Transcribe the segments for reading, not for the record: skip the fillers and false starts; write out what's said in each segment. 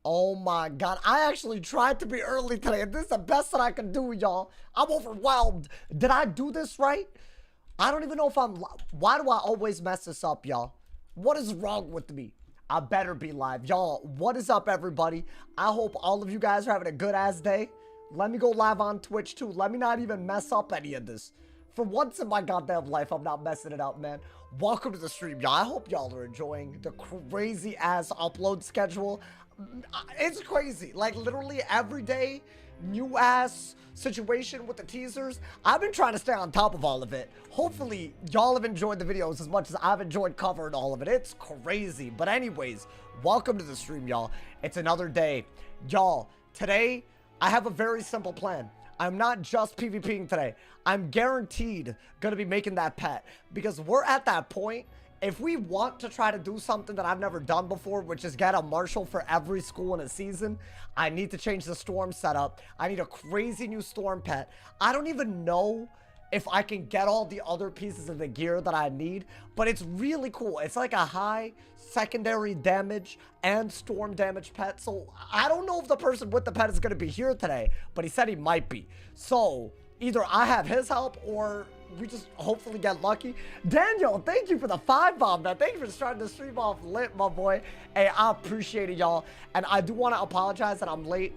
Oh my god, I actually tried to be early today, and this is the best that I can do, y'all. I'm overwhelmed. Did I do this right? I don't even know if I'm... Why do I always mess this up, y'all? What is wrong with me? I better be live. Y'all, what is up, everybody? I hope all of you guys are having a good-ass day. Let me go live on Twitch, too. Let me not even mess up any of this. For once in my goddamn life, I'm not messing it up, man. Welcome to the stream, y'all. I hope y'all are enjoying the crazy-ass upload schedule. It's crazy. Like, literally every day, new-ass situation with the teasers. I've been trying to stay on top of all of it. Hopefully, y'all have enjoyed the videos as much as I've enjoyed covering all of it. It's crazy. But anyways, welcome to the stream, y'all. It's another day. Y'all, today, I have a very simple plan. I'm not just PvPing today. I'm guaranteed going to be making that pet. Because we're at that point. If we want to try to do something that I've never done before, which is get a marshal for every school in a season, I need to change the storm setup. I need a crazy new storm pet. I don't even know if I can get all the other pieces of the gear that I need, but it's really cool. It's like a high secondary damage and storm damage pet. So I don't know if the person with the pet is going to be here today, but he said he might be. So either I have his help or we just hopefully get lucky. Daniel, thank you for the 5 bomb, man. Thank you for starting the stream off lit, my boy. Hey, I appreciate it, y'all. And I do want to apologize that I'm late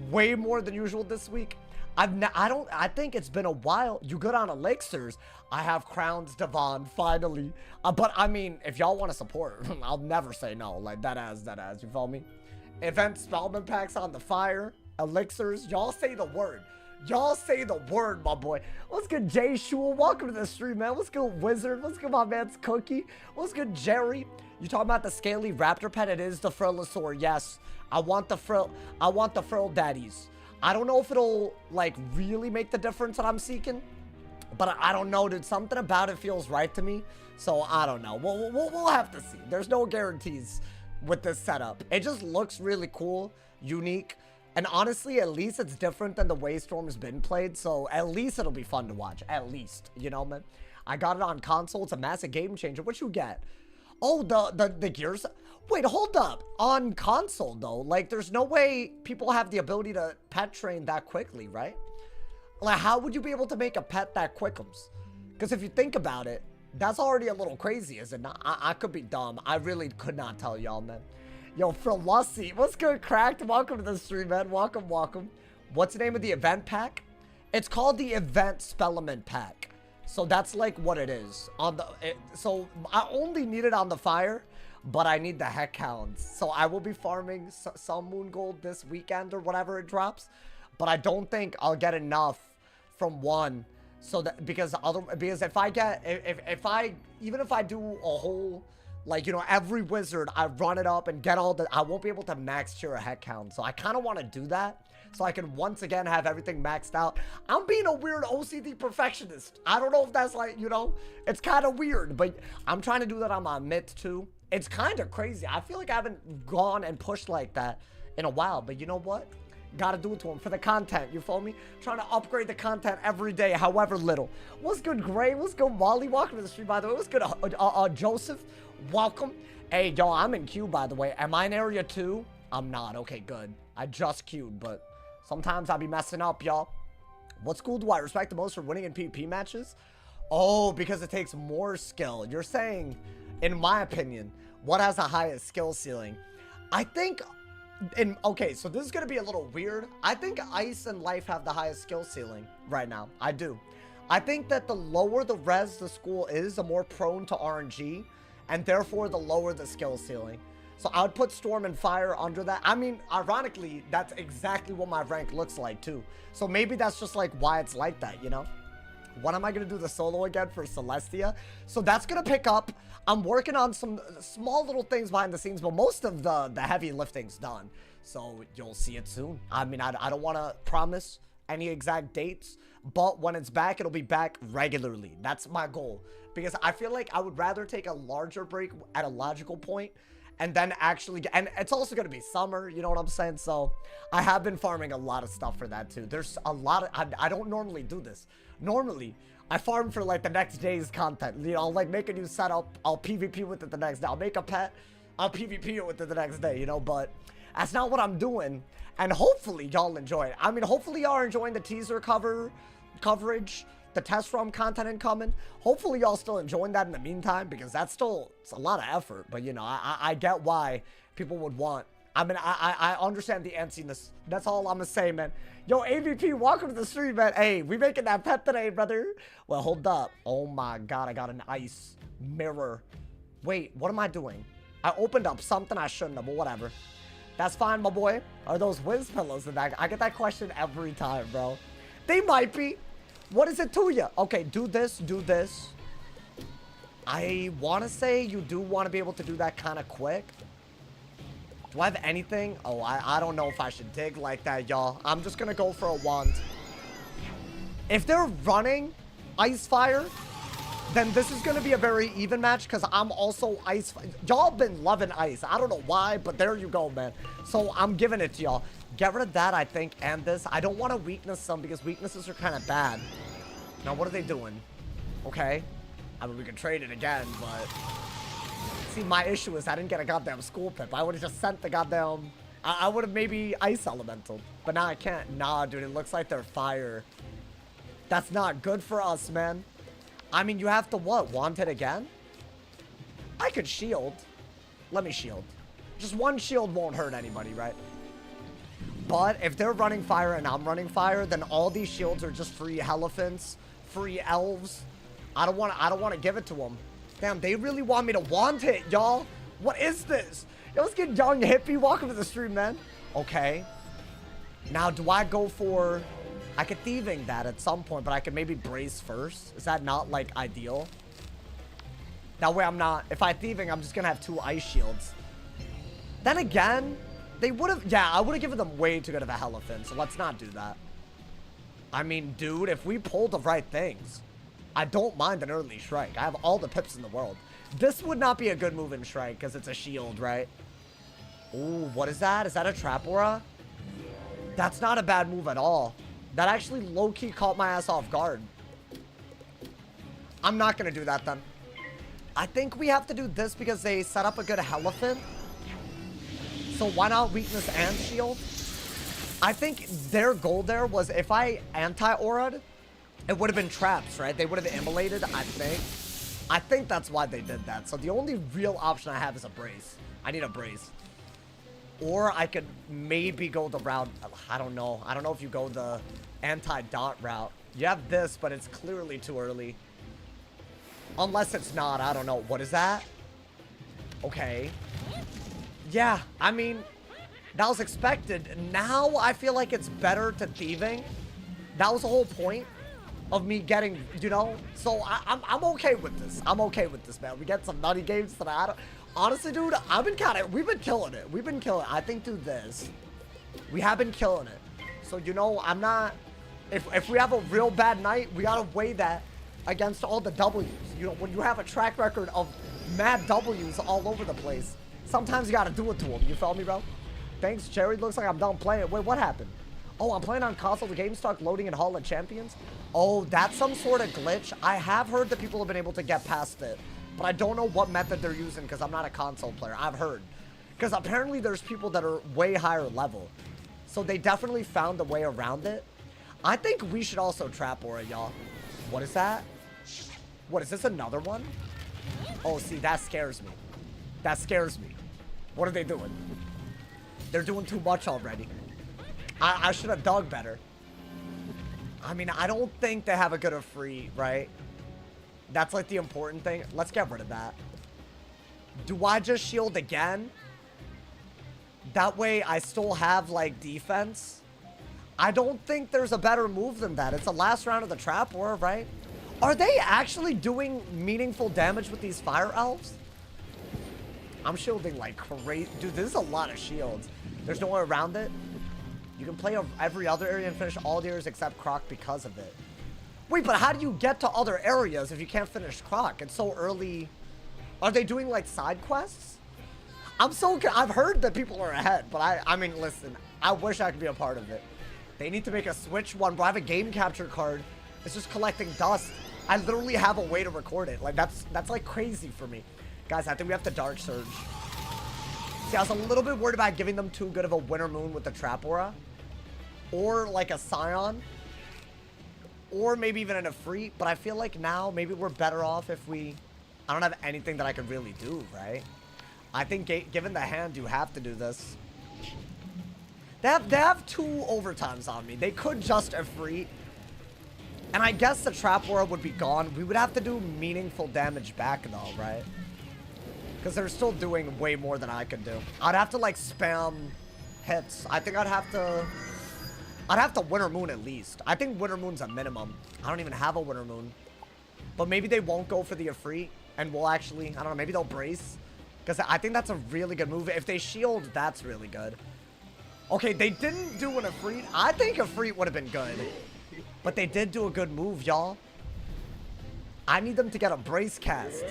way more than usual this week. I think it's been a while. You good on elixirs? I have crowns, Devon, finally. But I mean, if y'all want to support, I'll never say no. Like that as, you feel me? Event Spellman packs on the fire, elixirs. Y'all say the word. Y'all say the word, my boy. What's good, Jay Shul? Welcome to the stream, man. What's good, Wizard? What's good, my man's Cookie? What's good, Jerry? You talking about the scaly raptor pet? It is the Frillosaur. Yes, I want the frill daddies. I don't know if it'll like really make the difference that I'm seeking, but I don't know, dude. Something about it feels right to me, so I don't know. We'll have to see. There's no guarantees with this setup. It just looks really cool, unique. And honestly, at least it's different than the way Storm's been played. So at least it'll be fun to watch. At least, you know, man. I got it on console. It's a massive game changer. What you get? Oh, the gears. Wait, hold up. On console, though, like, there's no way people have the ability to pet train that quickly, right? Like, how would you be able to make a pet that quickums? Because if you think about it, that's already a little crazy, is it not? I could be dumb. I really could not tell y'all, man. Yo, Philosophy, what's good, Cracked? Welcome to the stream, man. Welcome, welcome. What's the name of the event pack? It's called the Event Spellman pack. So that's like what it is. So I only need it on the fire, but I need the heck hounds. So I will be farming some moon gold this weekend or whatever it drops. But I don't think I'll get enough from one. So that because if I get even if I do a whole, like, you know, every wizard, I run it up and get all the, I won't be able to max tier a heck count. So I kind of want to do that so I can once again have everything maxed out. I'm being a weird OCD perfectionist. I don't know if that's like, you know, it's kind of weird, but I'm trying to do that on my myth too. It's kind of crazy. I feel like I haven't gone and pushed like that in a while, but you know what? Gotta do it to him for the content, you feel me? Trying to upgrade the content every day, however little. What's good, Gray? What's good, Molly? Welcome to the stream, by the way. What's good, Joseph? Welcome. Hey, yo, I'm in queue, by the way. Am I in area 2? I'm not. Okay, good. I just queued, but sometimes I'll be messing up, y'all. What school do I respect the most for winning in PvP matches? Oh, because it takes more skill. You're saying, in my opinion, what has the highest skill ceiling? I think... okay, so this is going to be a little weird. I think Ice and Life have the highest skill ceiling right now. I do. I think that the lower the res the school is, the more prone to RNG, and therefore the lower the skill ceiling. So I would put Storm and Fire under that. I mean, ironically, that's exactly what my rank looks like too. So maybe that's just like why it's like that, you know? When am I going to do the solo again for Celestia? So that's going to pick up. I'm working on some small little things behind the scenes, but most of the heavy lifting's done. So you'll see it soon. I mean, I don't want to promise any exact dates, but when it's back, it'll be back regularly. That's my goal. Because I feel like I would rather take a larger break at a logical point and then actually get, and it's also going to be summer, you know what I'm saying? So I have been farming a lot of stuff for that too. There's a lot of, I don't normally do this. Normally, I farm for like the next day's content. You know, I'll like make a new setup. I'll PvP with it the next day. I'll make a pet. I'll PvP it with it the next day, you know, but That's not what I'm doing. And hopefully y'all enjoy it. I mean, hopefully y'all are enjoying the teaser coverage, the test ROM content incoming. Hopefully y'all still enjoying that in the meantime, because that's still, it's a lot of effort. But you know, I get why people would want. I mean, I understand the antsiness. That's all I'm gonna say, man. Yo, AVP, welcome to the stream, man. Hey, we making that pet today, brother. Well, hold up. Oh my God, I got an ice mirror. Wait, what am I doing? I opened up something I shouldn't have, but whatever. That's fine, my boy. Are those Wiz pillows in that? I get that question every time, bro. They might be. What is it to you? Okay, do this, do this. I want to say you do want to be able to do that kind of quick. Do I have anything? Oh, I don't know if I should dig like that, y'all. I'm just going to go for a wand. If they're running ice fire, then this is going to be a very even match, because I'm also ice. Y'all been loving ice. I don't know why, but there you go, man. So I'm giving it to y'all. Get rid of that, I think, and this. I don't want to weakness some, because weaknesses are kind of bad. Now, what are they doing? Okay. I mean, we could trade it again, but... See, my issue is I didn't get a goddamn school pip. I would have just sent the goddamn... I would have maybe ice elemental. But now I can't. Nah, dude, it looks like they're fire. That's not good for us, man. I mean, you have to what? Want it again? I could shield. Let me shield. Just one shield won't hurt anybody, right? But if they're running fire and I'm running fire, then all these shields are just free elephants, free elves. I don't want to give it to them. Damn, they really want me to want it, y'all. What is this? Yo, let's get young hippie. Welcome to the stream, man. Okay. Now, do I go for... I could thieving that at some point, but I could maybe brace first. Is that not, like, ideal? That way I'm not... If I thieving, I'm just going to have 2 ice shields. Then again, they would have... Yeah, I would have given them way too good of a elephant, so let's not do that. I mean, dude, if we pull the right things... I don't mind an early Shrike. I have all the pips in the world. This would not be a good move in Shrike because it's a shield, right? Ooh, what is that? Is that a trap aura? That's not a bad move at all. That actually low-key caught my ass off guard. I'm not going to do that then. I think we have to do this because they set up a good elephant. So why not weakness and shield? I think their goal there was if I anti-aura'd, it would have been traps, right? They would have immolated, I think. I think that's why they did that. So the only real option I have is a brace. I need a brace. Or I could maybe go the route. I don't know. I don't know if you go the anti-dot route. You have this, but it's clearly too early. Unless it's not. I don't know. What is that? Okay. Yeah, I mean, that was expected. Now I feel like it's better to thieving. That was the whole point of me getting, you know, so I'm okay with this. I'm okay with this, man. We get some nutty games that I don't, honestly, dude, we've been killing it. We've been killing it. I think through this, we have been killing it. So, you know, I'm not, if we have a real bad night, we gotta weigh that against all the W's. You know, when you have a track record of mad W's all over the place, sometimes you gotta do it to them. You feel me, bro? Thanks, Jerry. Looks like I'm done playing. Wait, what happened? Oh, I'm playing on console. The game's stuck loading in Hall of Champions. Oh, that's some sort of glitch. I have heard that people have been able to get past it, but I don't know what method they're using because I'm not a console player. I've heard. Because apparently there's people that are way higher level. So they definitely found a way around it. I think we should also trap Aura, y'all. What is that? What, is this another one? Oh, see, that scares me. That scares me. What are they doing? They're doing too much already. I should have dug better. I mean, I don't think they have a good of free, right? That's like the important thing. Let's get rid of that. Do I just shield again? That way I still have like defense. I don't think there's a better move than that. It's the last round of the trap war, right? Are they actually doing meaningful damage with these fire elves? I'm shielding like crazy. Dude, this is a lot of shields. There's no way around it. You can play every other area and finish all the areas except Croc because of it. Wait, but how do you get to other areas if you can't finish Croc? It's so early. Are they doing like side quests? I've heard that people are ahead, but I mean, listen, I wish I could be a part of it. They need to make a Switch one, bro. I have a game capture card. It's just collecting dust. I literally have a way to record it. Like that's like crazy for me. Guys, I think we have to Dark Surge. See, I was a little bit worried about giving them too good of a Winter Moon with the Trap Aura. Or like a Scion. Or maybe even an Efreet. But I feel like now maybe we're better off if we... I don't have anything that I could really do, right? I think given the hand, you have to do this. They have 2 overtimes on me. They could just Efreet. And I guess the Trap Aura would be gone. We would have to do meaningful damage back though, right? Because they're still doing way more than I could do. I'd have to like spam hits. I think I'd have to Winter Moon at least. I think Winter Moon's a minimum. I don't even have a Winter Moon. But maybe they won't go for the Efreet. And we'll actually, I don't know, maybe they'll brace. Because I think that's a really good move. If they shield, that's really good. Okay, they didn't do an Efreet. I think Efreet would have been good. But they did do a good move, y'all. I need them to get a brace cast.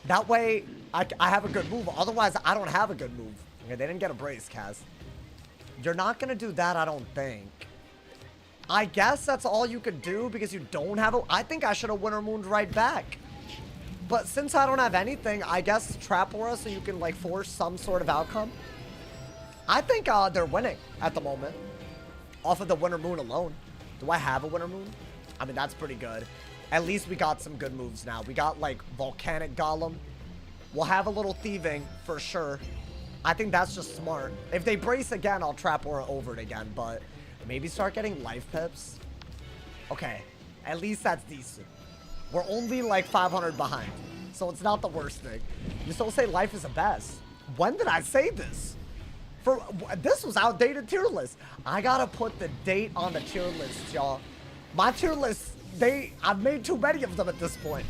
That way, I have a good move. Otherwise, I don't have a good move. Okay, they didn't get a brace cast. You're not going to do that, I don't think. I guess that's all you could do because you don't have a... I think I should have Winter Mooned right back. But since I don't have anything, I guess Trap Aura so you can, like, force some sort of outcome. I think they're winning at the moment. Off of the Winter Moon alone. Do I have a Winter Moon? I mean, that's pretty good. At least we got some good moves now. We got, like, Volcanic Golem. We'll have a little Thieving for sure. I think that's just smart. If they brace again, I'll Trap Aura over it again. But maybe start getting life pips. Okay. At least that's decent. We're only, like, 500 behind. So it's not the worst thing. You still say life is the best. When did I say this? This was outdated tier list. I gotta put the date on the tier list, y'all. My tier list, I've made too many of them at this point.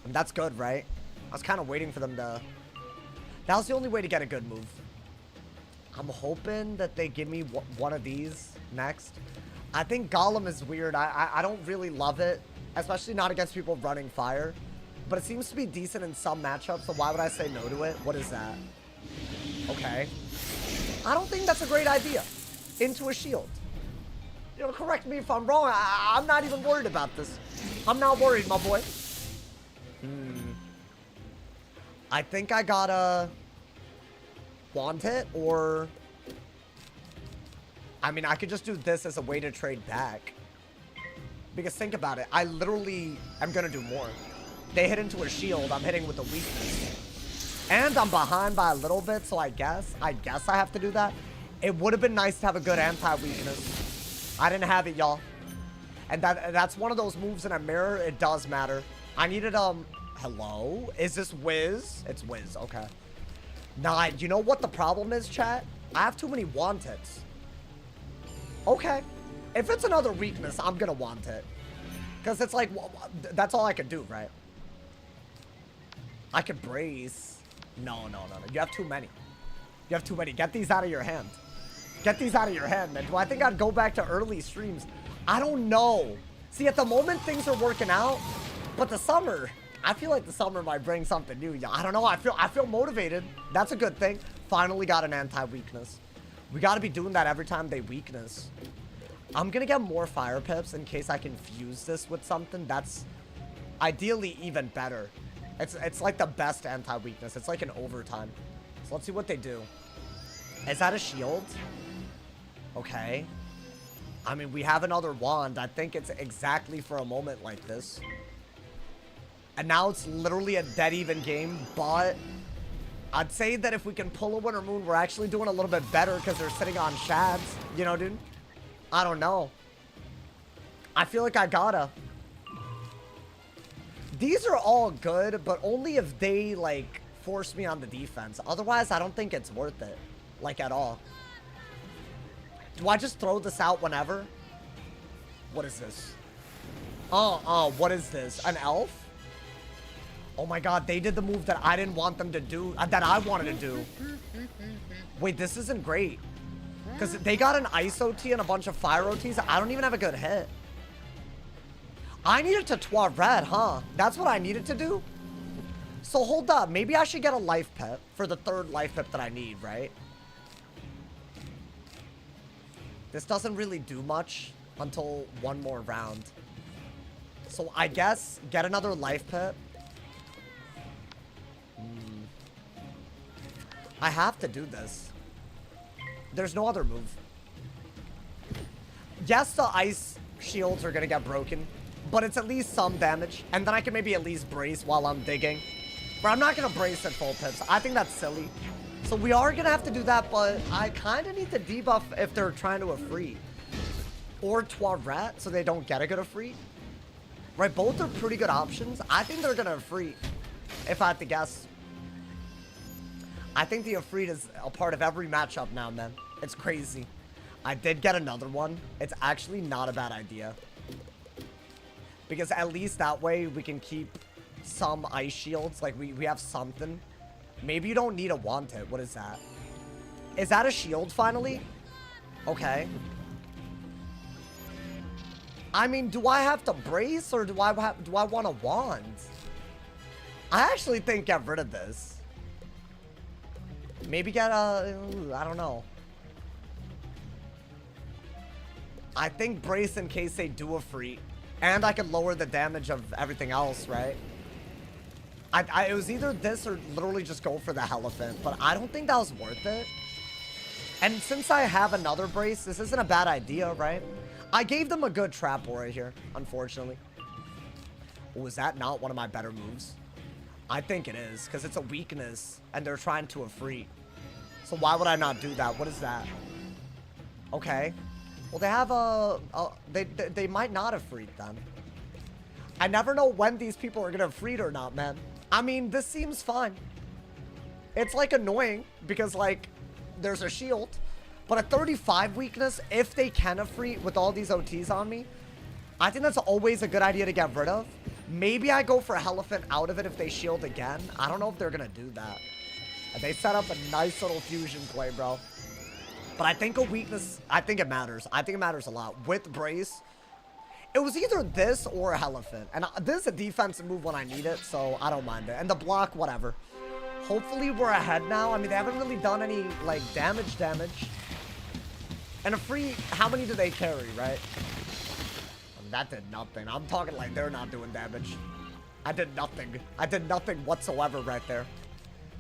And that's good, right? I was kind of waiting for them to... That was the only way to get a good move. I'm hoping that they give me one of these next. I think Golem is weird. I don't really love it. Especially not against people running fire. But it seems to be decent in some matchups, so why would I say no to it? What is that? Okay. I don't think that's a great idea. Into a shield. You know, correct me if I'm wrong. I'm not even worried about this. I'm not worried, my boy. I think I gotta want it, or... I mean, I could just do this as a way to trade back. Because think about it. I literally am gonna do more. They hit into a shield. I'm hitting with a weakness. And I'm behind by a little bit, so I guess I have to do that. It would have been nice to have a good anti-weakness. I didn't have it, y'all. And that's one of those moves in a mirror. It does matter. I needed, hello? Is this Wiz? It's Wiz, okay. Nah, you know what the problem is, chat? I have too many want-its. Okay. If it's another weakness, I'm gonna want it. Because it's like, that's all I could do, right? I could brace. No. You have too many. You have too many. Get these out of your hand. Get these out of your hand, man. Do I think I'd go back to early streams? I don't know. See, at the moment, things are working out. But the summer, I feel like the summer might bring something new. I don't know. I feel motivated. That's a good thing. Finally got an anti-weakness. We got to be doing that every time they weakness. I'm going to get more fire pips in case I can fuse this with something. That's ideally even better. It's like the best anti-weakness. It's like an overtime. So let's see what they do. Is that a shield? Okay. I mean, we have another wand. I think it's exactly for a moment like this. And now it's literally a dead even game. But I'd say that if we can pull a Winter Moon, we're actually doing a little bit better because they're sitting on shads. You know, dude? I don't know. I feel like I gotta. These are all good, but only if they, like, force me on the defense. Otherwise, I don't think it's worth it. Like, at all. Do I just throw this out whenever? What is this? What is this? An elf? Oh my god, they did the move that I didn't want them to do, that I wanted to do. Wait, this isn't great. Because they got an Ice OT and a bunch of Fire OTs. I don't even have a good hit. I needed to Trois Red, huh? That's what I needed to do? So hold up. Maybe I should get a life pip for the third life pip that I need, right? This doesn't really do much until one more round. So I guess get another life pip. I have to do this. There's no other move. Yes, the ice shields are gonna get broken, but it's at least some damage. And then I can maybe at least brace while I'm digging. But I'm not gonna brace at full pips. I think that's silly. So we are gonna have to do that, but I kind of need to debuff if they're trying to Ifrit. Or Toiret, so they don't get a good Ifrit. Right, both are pretty good options. I think they're gonna Ifrit, if I had to guess. I think the Ifrit is a part of every matchup now, man. It's crazy. I did get another one. It's actually not a bad idea. Because at least that way we can keep some ice shields. Like, we have something. Maybe you don't need a want it. What is that? Is that a shield, finally? Okay. I mean, do I have to brace or do I want a wand? I actually think get rid of this. Maybe get a... I don't know. I think brace in case they do a free. And I can lower the damage of everything else, right? It was either this or literally just go for the elephant. But I don't think that was worth it. And since I have another brace, this isn't a bad idea, right? I gave them a good trap aura here, unfortunately. Was that not one of my better moves? I think it is, because it's a weakness, and they're trying to Ifrit. So why would I not do that? What is that? Okay. Well, they have they might not Ifrit then. I never know when these people are gonna Ifrit or not, man. I mean, this seems fine. It's, like, annoying, because, like, there's a shield. But a 35 weakness, if they can Ifrit with all these OTs on me, I think that's always a good idea to get rid of. Maybe I go for a elephant out of it if they shield again. I don't know if they're going to do that. They set up a nice little fusion play, bro. But I think a weakness, I think it matters. I think it matters a lot. With brace, it was either this or a elephant. And this is a defensive move when I need it, so I don't mind it. And the block, whatever. Hopefully we're ahead now. I mean, they haven't really done any, like, damage. And a free, how many do they carry, right? That did nothing. I'm talking like they're not doing damage. I did nothing. I did nothing whatsoever right there.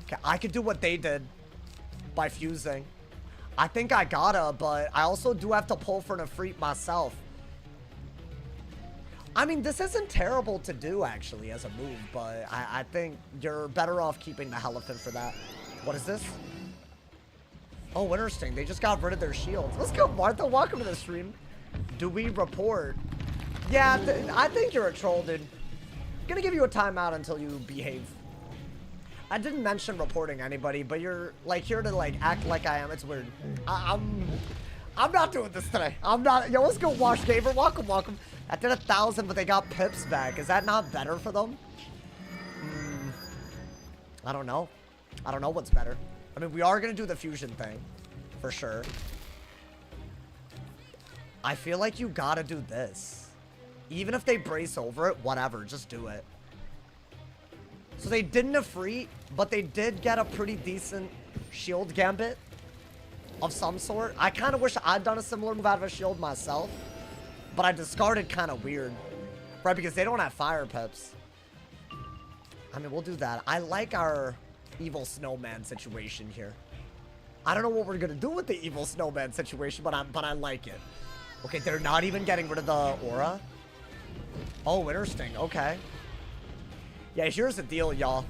Okay, I could do what they did by fusing. I think I gotta, but I also do have to pull for an Ifrit myself. I mean, this isn't terrible to do, actually, as a move, but I think you're better off keeping the elephant for that. What is this? Oh, interesting. They just got rid of their shields. Let's go, Martha. Welcome to the stream. Do we report? Yeah, I think you're a troll, dude. I'm gonna give you a timeout until you behave. I didn't mention reporting anybody, but you're, like, here to, like, act like I am. It's weird. I'm not doing this today. I'm not. Yo, let's go, Wash Gamer. Welcome, welcome. I did 1,000, but they got pips back. Is that not better for them? I don't know. I don't know what's better. I mean, we are going to do the fusion thing. For sure. I feel like you got to do this. Even if they brace over it, whatever. Just do it. So they didn't Ifrit, but they did get a pretty decent shield gambit of some sort. I kind of wish I'd done a similar move out of a shield myself, but I discarded kind of weird, right? Because they don't have fire pips. I mean, we'll do that. I like our evil snowman situation here. I don't know what we're gonna do with the evil snowman situation, but I like it. Okay, they're not even getting rid of the aura. Oh, interesting. Okay. Yeah, here's the deal, y'all.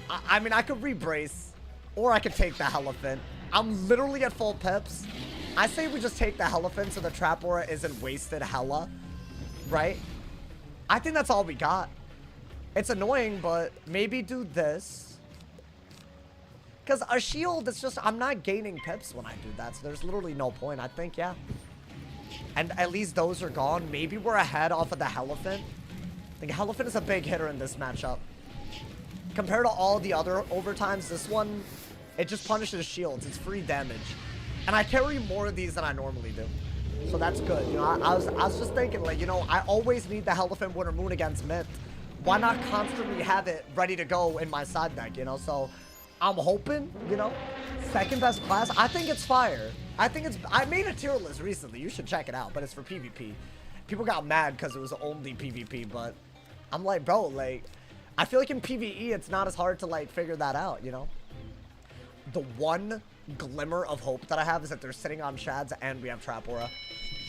I mean, I could re-brace, or I could take the elephant. I'm literally at full pips. I say we just take the elephant so the trap aura isn't wasted hella, right? I think that's all we got. It's annoying, but maybe do this. Because a shield, it's just, I'm not gaining pips when I do that, so there's literally no point. I think, yeah. And at least those are gone. Maybe we're ahead off of the elephant. I think elephant is a big hitter in this matchup. Compared to all the other overtimes, this one, it just punishes shields. It's free damage. And I carry more of these than I normally do. So that's good. You know, I was just thinking, like, you know, I always need the elephant Winter Moon against Mint. Why not constantly have it ready to go in my side deck, you know? So I'm hoping, you know, second best class. I think it's fire. I think it's, I made a tier list recently. You should check it out, but it's for PvP. People got mad because it was only PvP, but I'm like, bro, like, I feel like in PvE, it's not as hard to, like, figure that out, you know? the one glimmer of hope that I have is that they're sitting on Shads and we have Trap Aura.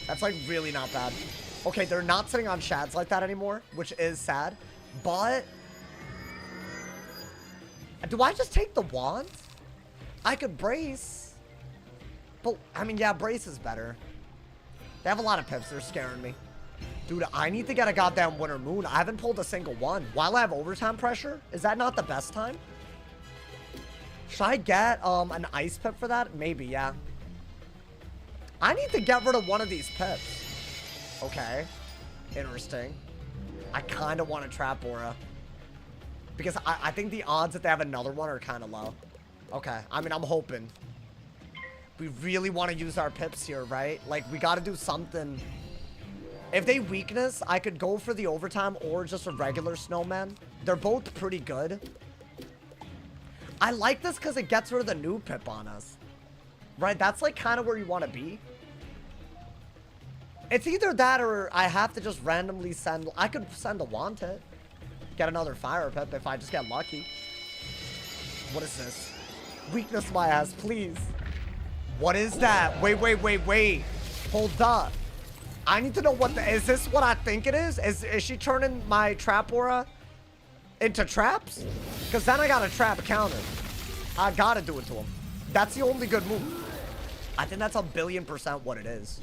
That's like really not bad. Okay, they're not sitting on Shads like that anymore, which is sad. But do I just take the wand? I could brace. But I mean, yeah, brace is better. They have a lot of pips. They're scaring me. Dude, I need to get a goddamn Winter Moon. I haven't pulled a single one. While I have overtime pressure, is that not the best time? Should I get an ice pip for that? Maybe, yeah. I need to get rid of one of these pips. Okay. Interesting. I kind of want a Trap Aura. Because I think the odds that they have another one are kind of low. Okay. I mean, I'm hoping. We really want to use our pips here, right? Like, we got to do something. If they weakness, I could go for the overtime or just a regular snowman. They're both pretty good. I like this because it gets rid of the new pip on us. Right? That's like kind of where you want to be. It's either that or I have to just randomly send... I could send a Wanted. Get another fire pip if I just get lucky. What is this? Weakness my ass, please. What is that? Wait. Hold up. I need to know what the... Is this what I think it is? Is she turning my Trap Aura into traps? Because then I got a trap counter. I gotta do it to him. That's the only good move. I think that's 1,000,000,000% what it is.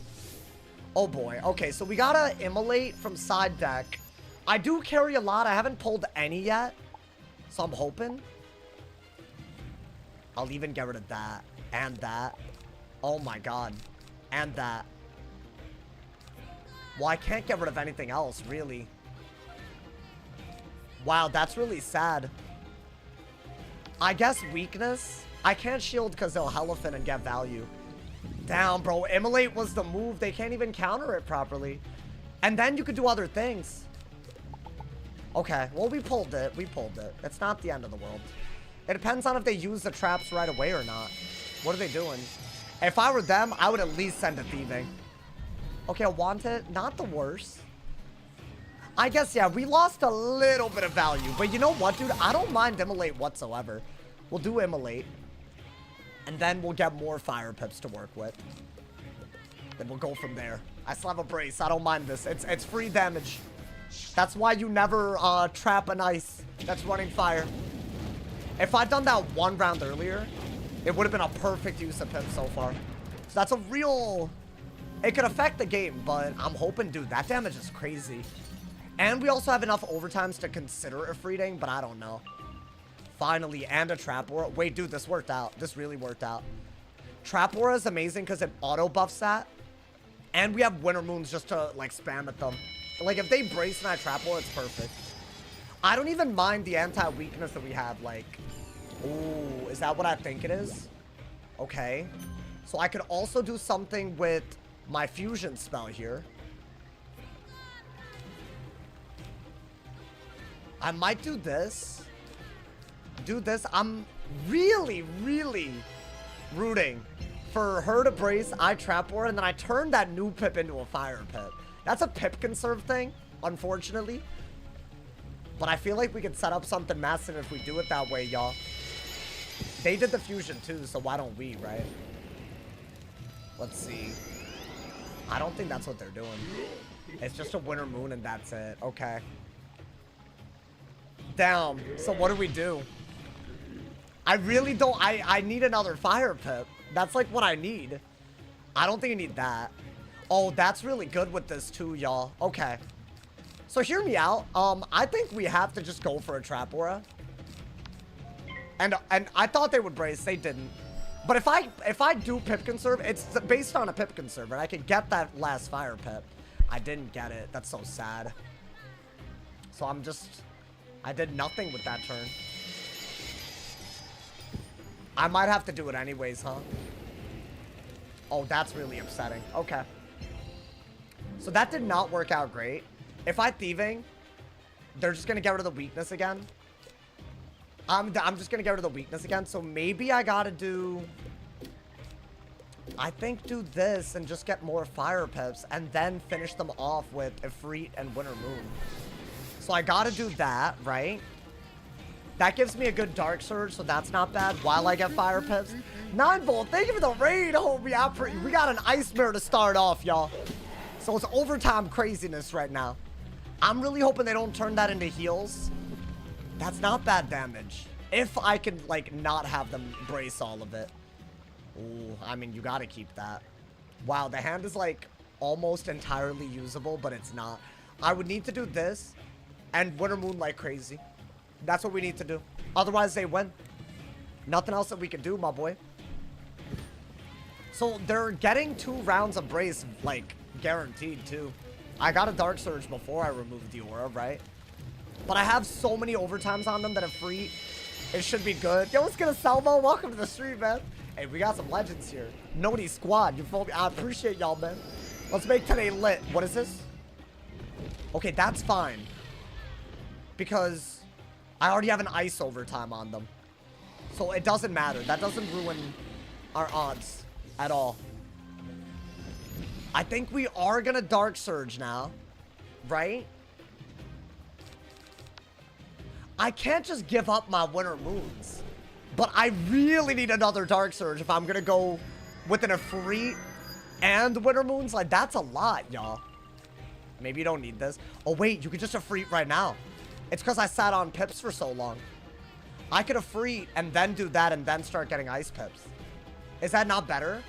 Oh boy. Okay, so we gotta immolate from side deck. I do carry a lot. I haven't pulled any yet. So I'm hoping. I'll even get rid of that. And that. Oh my god. And that. Well, I can't get rid of anything else, really. Wow, that's really sad. I guess weakness. I can't shield because they'll Elephant and get value. Damn, bro. Immolate was the move. They can't even counter it properly. And then you could do other things. Okay, well, we pulled it. We pulled it. It's not the end of the world. It depends on if they use the traps right away or not. What are they doing? If I were them, I would at least send a thieving. Okay, I want it. Not the worst. I guess, yeah, we lost a little bit of value. But you know what, dude? I don't mind Immolate whatsoever. We'll do Immolate. And then we'll get more fire pips to work with. Then we'll go from there. I still have a brace. I don't mind this. It's free damage. That's why you never trap an ice that's running fire. If I'd done that one round earlier, it would have been a perfect use of pip so far. So that's a real... It could affect the game, but I'm hoping, dude, that damage is crazy. And we also have enough overtimes to consider a Freeting, but I don't know. Finally, and a Trap Aura. Wait, dude, this worked out. This really worked out. Trap Aura is amazing because it auto buffs that. And we have Winter Moons just to, like, spam at them. Like, if they brace and I Trap Aura, it's perfect. I don't even mind the anti-weakness that we have, like... Ooh, is that what I think it is? Okay. So I could also do something with my fusion spell here. I might do this. Do this. I'm really, really rooting for her to brace, I Trap Aura, and then I turn that new pip into a fire pip. That's a pip conserve thing, unfortunately. But I feel like we could set up something massive if we do it that way, y'all. They did the fusion too, so why don't we, right? Let's see. I don't think that's what they're doing. It's just a Winter Moon and that's it. Okay. Damn. So what do we do? I really don't... I need another fire pip. That's like what I need. I don't think I need that. Oh, that's really good with this too, y'all. Okay. So hear me out. I think we have to just go for a Trap Aura. And I thought they would brace. They didn't. But if I do pip conserve, it's based on a pip conserve, and I could get that last fire pip. I didn't get it. That's so sad. So I'm just... I did nothing with that turn. I might have to do it anyways, huh? Oh, that's really upsetting. Okay. So that did not work out great. If I thieving, they're just going to get rid of the weakness again. I'm just going to get rid of the weakness again. So maybe I got to do... I think do this and just get more fire pips and then finish them off with Ifrit and Winter Moon. So I got to do that, right? That gives me a good Dark Surge, so that's not bad while I get Fire Pips. 9-Bolt, thank you for the raid, homie. We got an Ice Mirror to start off, y'all. So it's overtime craziness right now. I'm really hoping they don't turn that into heals. That's not bad damage. If I can, like, not have them brace all of it. Ooh, I mean, you gotta keep that. Wow, the hand is, like, almost entirely usable, but it's not. I would need to do this and Winter Moon like crazy. That's what we need to do. Otherwise, they win. Nothing else that we can do, my boy. So, they're getting 2 rounds of brace, like, guaranteed, too. I got a Dark Surge before I removed the aura, right? But I have so many overtimes on them that are free. It should be good. Yo, what's gonna Salvo? Welcome to the stream, man. Hey, we got some legends here. Nobody squad. You feel me? I appreciate y'all, man. Let's make today lit. What is this? Okay, that's fine. Because I already have an ice overtime on them. So it doesn't matter. That doesn't ruin our odds at all. I think we are gonna Dark Surge now. Right? I can't just give up my Winter Moons. But I really need another Dark Surge if I'm gonna go with an Ifrit and Winter Moons. Like, that's a lot, y'all. Maybe you don't need this. Oh, wait, you could just Ifrit right now. It's because I sat on pips for so long. I could Ifrit and then do that and then start getting ice pips. Is that not better?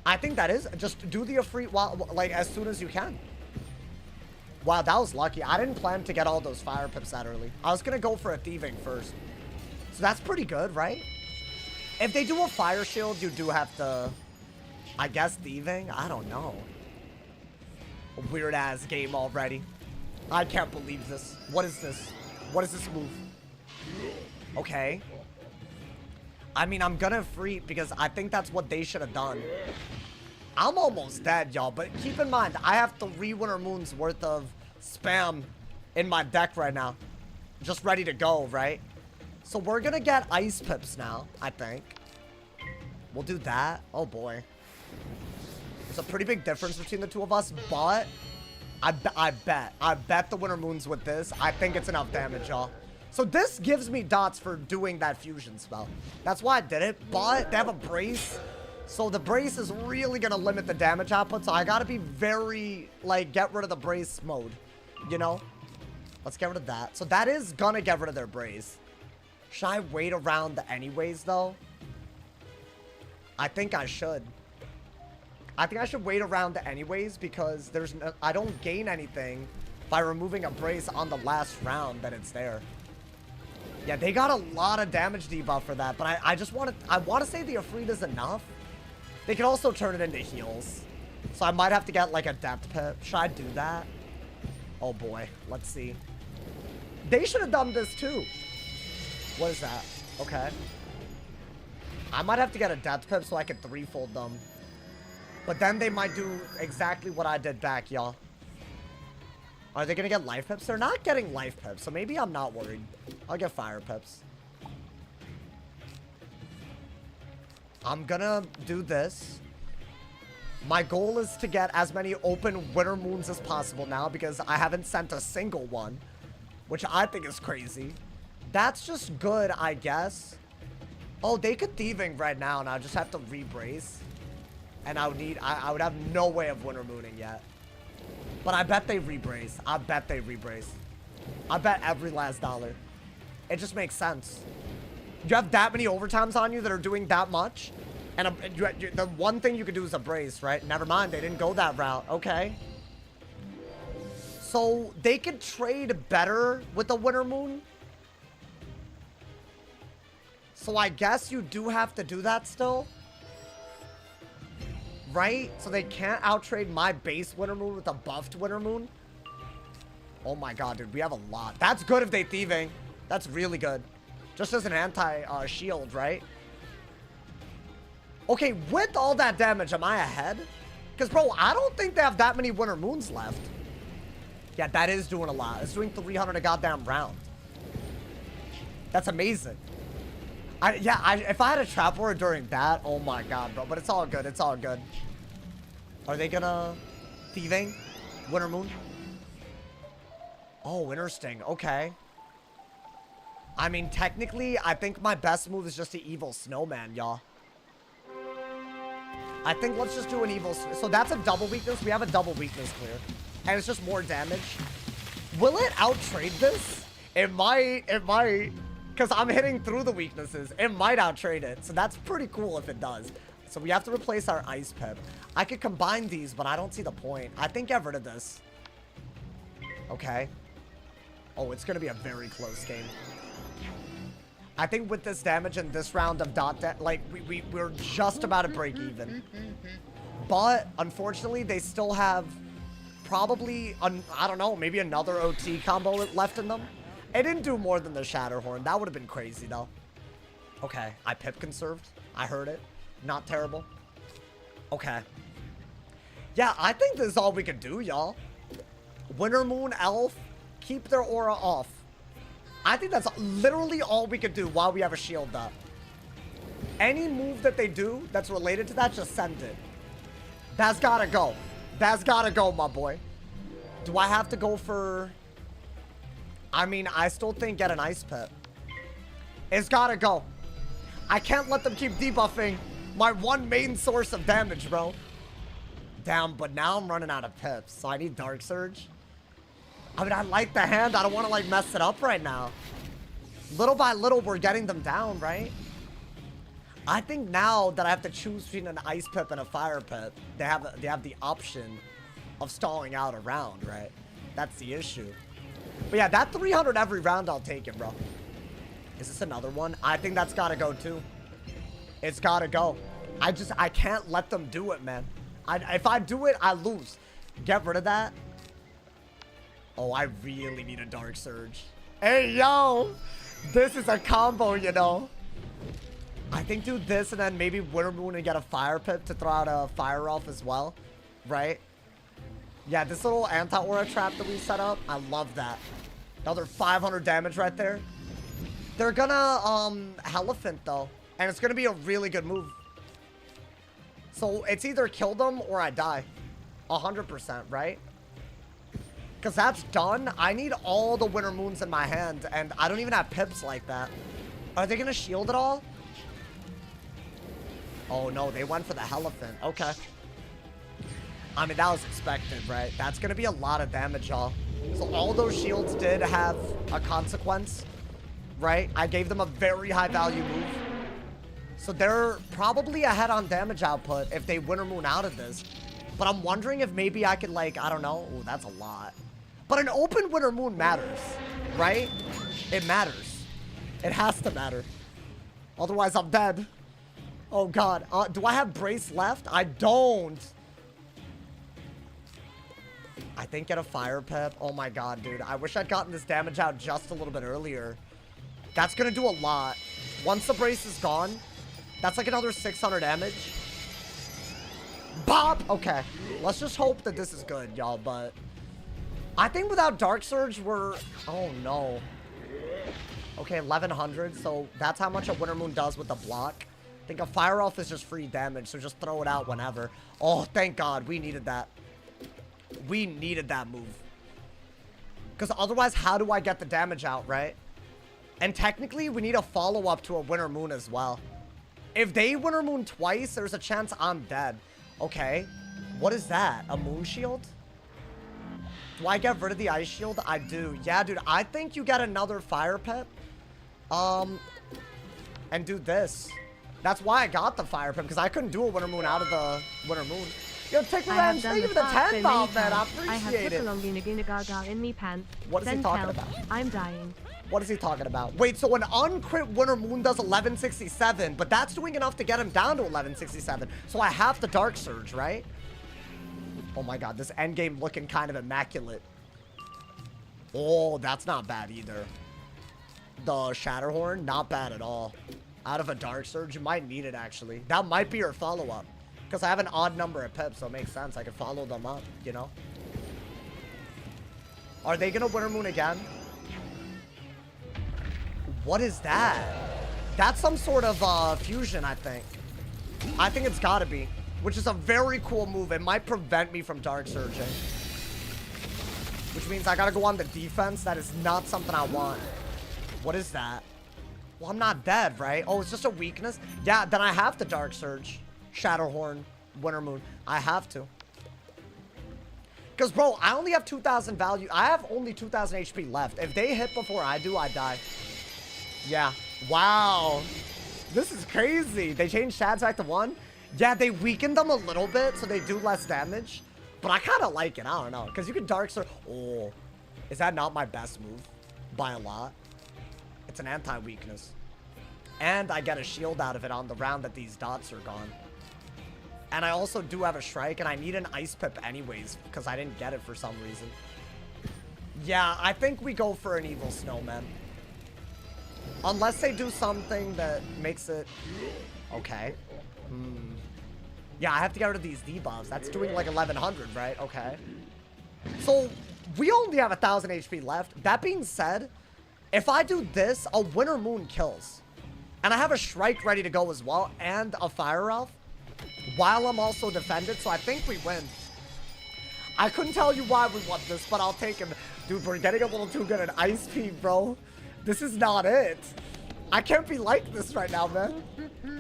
I think that is. Just do the Ifrit while, like, as soon as you can. Wow, that was lucky. I didn't plan to get all those fire pips that early. I was going to go for a thieving first. So that's pretty good, right? If they do a fire shield, you do have to, I guess, thieving? I don't know. A weird-ass game already. I can't believe this. What is this? What is this move? Okay. I mean, I'm gonna Ifrit because I think that's what they should have done. I'm almost dead, y'all, but keep in mind, I have 3 Winter Moons worth of spam in my deck right now. Just ready to go, right? So we're gonna get ice pips now, I think. We'll do that. Oh, boy. There's a pretty big difference between the two of us, but I bet the Winter Moons with this. I think it's enough damage, y'all. So this gives me dots for doing that fusion spell. That's why I did it, but they have a brace. So the brace is really going to limit the damage output. So I got to be very, like, get rid of the brace mode, you know? Let's get rid of that. So that is going to get rid of their brace. Should I wait around anyways, though? I think I should. I think I should wait around anyways because there's no, I don't gain anything by removing a brace on the last round that it's there. Yeah, they got a lot of damage debuff for that, but I just want to, I want to say the Ifrit is enough. They can also turn it into heals. So I might have to get like a depth pip. Should I do that? Oh boy, let's see. They should have done this too. What is that? Okay. I might have to get a depth pip so I can 3-fold them. But then they might do exactly what I did back, y'all. Are they going to get life pips? They're not getting life pips, so maybe I'm not worried. I'll get fire pips. I'm going to do this. My goal is to get as many open Winter Moons as possible now because I haven't sent a single one, which I think is crazy. That's just good, I guess. Oh, they could thieving right now, and I just have to re-brace. And I would need, I would have no way of Winter Mooning yet. But I bet they re-brace. I bet they re-brace. I bet every last dollar. It just makes sense. You have that many overtimes on you that are doing that much. And the one thing you could do is a brace, right? Never mind, they didn't go that route. Okay. So they could trade better with the Winter Moon. So I guess you do have to do that still. Right? So they can't outtrade my base Winter Moon with a buffed Winter Moon. Oh my god, dude. We have a lot. That's good if they thieving. That's really good. Just as an anti-shield, right? Okay, with all that damage, am I ahead? Because, bro, I don't think they have that many Winter Moons left. Yeah, that is doing a lot. It's doing 300 a goddamn round. That's amazing. If I had a trap ward during that, oh my god, bro. But it's all good. It's all good. Are they gonna thieving? Winter Moon? Oh, Winter Sting. Okay. I mean, technically, I think my best move is just the evil snowman, y'all. I think let's just do an evil... So that's a double weakness. We have a double weakness clear. And it's just more damage. Will it out-trade this? It might. It might. Because I'm hitting through the weaknesses. It might out-trade it. So that's pretty cool if it does. So we have to replace our ice pip. I could combine these, but I don't see the point. I think get rid of this. Okay. Oh, it's going to be a very close game. I think with this damage and this round of like, we're just about to break even. But, unfortunately, they still have probably, I don't know, maybe another OT combo left in them. It didn't do more than the Shatterhorn. That would have been crazy, though. Okay, I pip conserved. I heard it. Not terrible. Okay. Yeah, I think this is all we could do, y'all. Winter Moon, Elf, keep their aura off. I think that's literally all we could do while we have a shield up. Any move that they do that's related to that, just send it. That's gotta go. That's gotta go, my boy. Do I have to go for... I mean, I still think get an ice pip. It's gotta go. I can't let them keep debuffing my one main source of damage, bro. Damn, but now I'm running out of pips, so I need Dark Surge. I mean, I like the hand. I don't want to, like, mess it up right now. Little by little, we're getting them down, right? I think now that I have to choose between an ice pip and a fire pip, they have the option of stalling out a round, right? That's the issue. But yeah, that 300 every round, I'll take it, bro. Is this another one? I think that's got to go, too. It's got to go. I can't let them do it, man. If I do it, I lose. Get rid of that. Oh, I really need a Dark Surge. Hey, yo! This is a combo, you know. I think do this and then maybe Winter Moon and get a Fire Pip to throw out a Fire Elf as well. Right? Yeah, this little anti-aura trap that we set up, I love that. Another 500 damage right there. They're gonna, Elephant, though. And it's gonna be a really good move. So, it's either kill them or I die. 100%, right? Because that's done. I need all the Winter Moons in my hand, and I don't even have pips like that. Are they going to shield it all? Oh, no. They went for the Elephant. Okay. I mean, that was expected, right? That's going to be a lot of damage, y'all. So all those shields did have a consequence, right? I gave them a very high-value move. So they're probably ahead on damage output if they Winter Moon out of this. But I'm wondering if maybe I could, like, I don't know. Oh, that's a lot. But an open Winter Moon matters, right? It matters. It has to matter. Otherwise, I'm dead. Oh, God. Do I have Brace left? I don't. I think get a Fire Pip. Oh, my God, dude. I wish I'd gotten this damage out just a little bit earlier. That's going to do a lot. Once the Brace is gone, that's like another 600 damage. Bop! Okay. Let's just hope that this is good, y'all, but... I think without Dark Surge, we're... Oh, no. Okay, 1100, so that's how much a Winter Moon does with the block. I think a Fire Elf is just free damage, so just throw it out whenever. Oh, thank God. We needed that. We needed that move. Because otherwise, how do I get the damage out, right? And technically, we need a follow-up to a Winter Moon as well. If they Winter Moon twice, there's a chance I'm dead. Okay. What is that? A Moon Shield? Do I get rid of the Ice Shield? I do. Yeah, dude. I think you get another Fire Pip. And do this. That's why I got the Fire Pip, because I couldn't do a Winter Moon out of the Winter Moon. Yo, take revenge. Thank you for the 10 bomb, man. I appreciate it. In me pants. What is he talking about? I'm dying. What is he talking about? Wait, so an uncrit Winter Moon does 1167, but that's doing enough to get him down to 1167. So I have the Dark Surge, right? Oh my God, this endgame looking kind of immaculate. Oh, that's not bad either. The Shatterhorn, not bad at all. Out of a Dark Surge, you might need it actually. That might be your follow-up. Because I have an odd number of pips, so it makes sense. I can follow them up, you know? Are they gonna Winter Moon again? What is that? That's some sort of fusion, I think. I think it's gotta be. Which is a very cool move. It might prevent me from Dark Surging. Which means I gotta go on the defense. That is not something I want. What is that? Well, I'm not dead, right? Oh, it's just a weakness? Yeah, then I have to Dark Surge. Shadowhorn, Winter Moon. I have to. Because, bro, I only have 2,000 value. I have only 2,000 HP left. If they hit before I do, I die. Yeah. Wow. This is crazy. They changed Shads back to 1. Yeah, they weakened them a little bit, so they do less damage. But I kind of like it. I don't know. Because you can Dark Surge. Oh. Is that not my best move? By a lot. It's an anti-weakness. And I get a shield out of it on the round that these dots are gone. And I also do have a Shrike, and I need an Ice Pip anyways, because I didn't get it for some reason. Yeah, I think we go for an Evil Snowman. Unless they do something that makes it... Okay. Yeah, I have to get rid of these debuffs. That's doing like 1,100, right? Okay. So, we only have 1,000 HP left. That being said, if I do this, a Winter Moon kills. And I have a Shrike ready to go as well, and a Fire Elf. While I'm also defended, so I think we win. I couldn't tell you why we won this, but I'll take him. Dude, we're getting a little too good at Ice Peak, bro. This is not it. I can't be like this right now, man.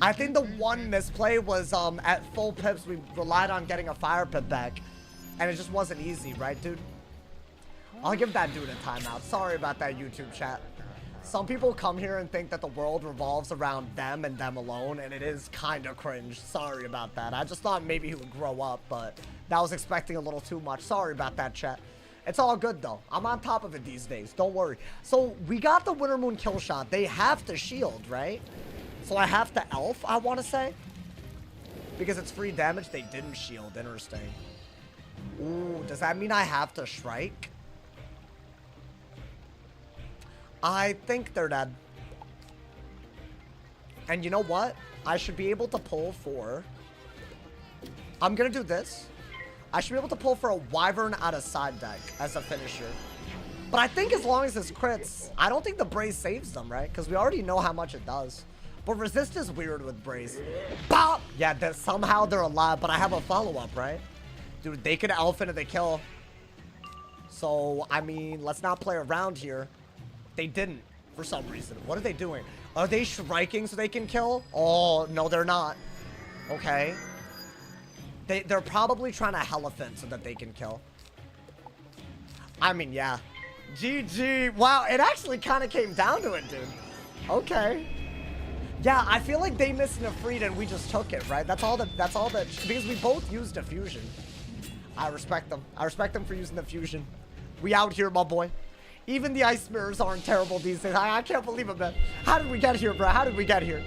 I think the one misplay was at full pips, we relied on getting a Fire Pip back. And it just wasn't easy, right, dude? I'll give that dude a timeout. Sorry about that, YouTube chat. Some people come here and think that the world revolves around them and them alone, and it is kind of cringe. Sorry about that. I just thought maybe he would grow up, but that was expecting a little too much. Sorry about that, chat. It's all good, though. I'm on top of it these days. Don't worry. So, we got the Winter Moon kill shot. They have to shield, right? So, I have to Elf, I want to say. Because it's free damage. They didn't shield. Interesting. Ooh, does that mean I have to Shrike? I think they're dead. And you know what? I should be able to pull for... I'm going to do this. I should be able to pull for a Wyvern out of side deck as a finisher. But I think as long as it's crits, I don't think the Brace saves them, right? Because we already know how much it does. But Resist is weird with Brace. Bop! Yeah, somehow they're alive, but I have a follow-up, right? Dude, they could Elf into the kill. So, I mean, let's not play around here. They didn't, for some reason. What are they doing? Are they Shriking so they can kill? Oh, no, they're not. Okay. They're probably trying to Elephant so that they can kill. I mean, yeah. GG. Wow, it actually kind of came down to it, dude. Okay. Yeah, I feel like they missed an Ifrit and we just took it, right? That's all that, because we both used a fusion. I respect them. I respect them for using the fusion. We out here, my boy. Even the Ice Mirrors aren't terrible these days. I can't believe it, man. How did we get here, bro? How did we get here?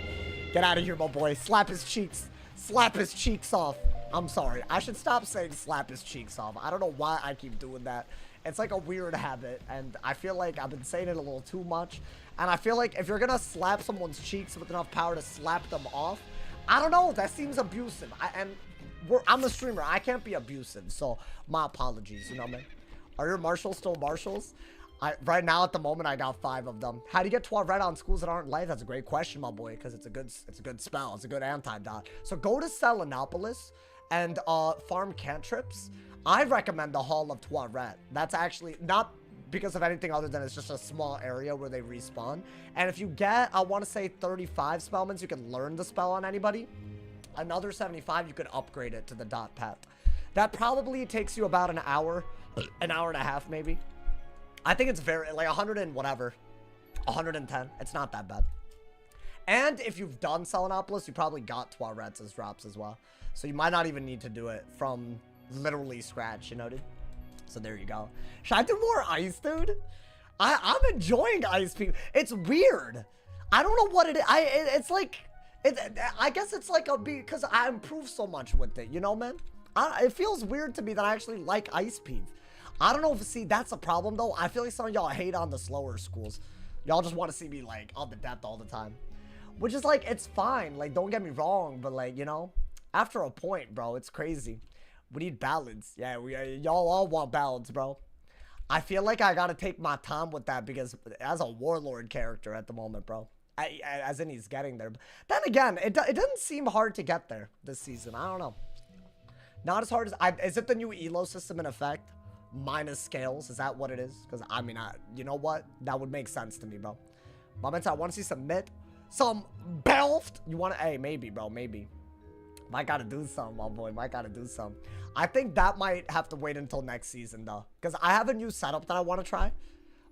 Get out of here, my boy. Slap his cheeks. Slap his cheeks off. I'm sorry. I should stop saying slap his cheeks off. I don't know why I keep doing that. It's like a weird habit, and I feel like I've been saying it a little too much. And I feel like if you're gonna slap someone's cheeks with enough power to slap them off, I don't know. That seems abusive. I'm a streamer. I can't be abusive, so my apologies. You know, man. Are your marshals still marshals? Right now, at the moment, I got 5 of them. How do you get 12 red on schools that aren't light? That's a great question, my boy, because it's a good spell. It's a good anti-dot. So go to Selenopolis and farm cantrips. I recommend the Hall of Toiret. That's actually not because of anything other than it's just a small area where they respawn. And if you get, I want to say 35 spellmans, you can learn the spell on anybody. Another 75, you can upgrade it to the dot path. That probably takes you about an hour and a half, maybe. I think it's very, like 100 and whatever. 110. It's not that bad. And if you've done Selenopolis, you probably got Toirets as drops as well. So you might not even need to do it from literally scratch, you know, dude? So there you go. Should I do more ice, dude? I'm enjoying ice people. It's weird. I don't know what it is. It's like, I guess it's like because I improve so much with it, you know, man? It feels weird to me that I actually like ice peeve. I don't know if, see, that's a problem, though. I feel like some of y'all hate on the slower schools. Y'all just want to see me, like, on the depth all the time. Which is, like, it's fine. Like, don't get me wrong, but, like, you know, after a point, bro, it's crazy. We need balance. Yeah, y'all all want balance, bro. I feel like I gotta take my time with that because as a warlord character at the moment, bro. As in he's getting there. But then again, it doesn't seem hard to get there this season. I don't know. Not as hard as... is it the new elo system in effect? Minus scales, is that what it is? Because I mean, you know what, that would make sense to me, bro. My man said, I want to see some mid. Some belft. You want to, hey, maybe, bro, maybe. Might gotta do some, my boy. Might gotta do some. I think that might have to wait until next season, though. Because I have a new setup that I want to try.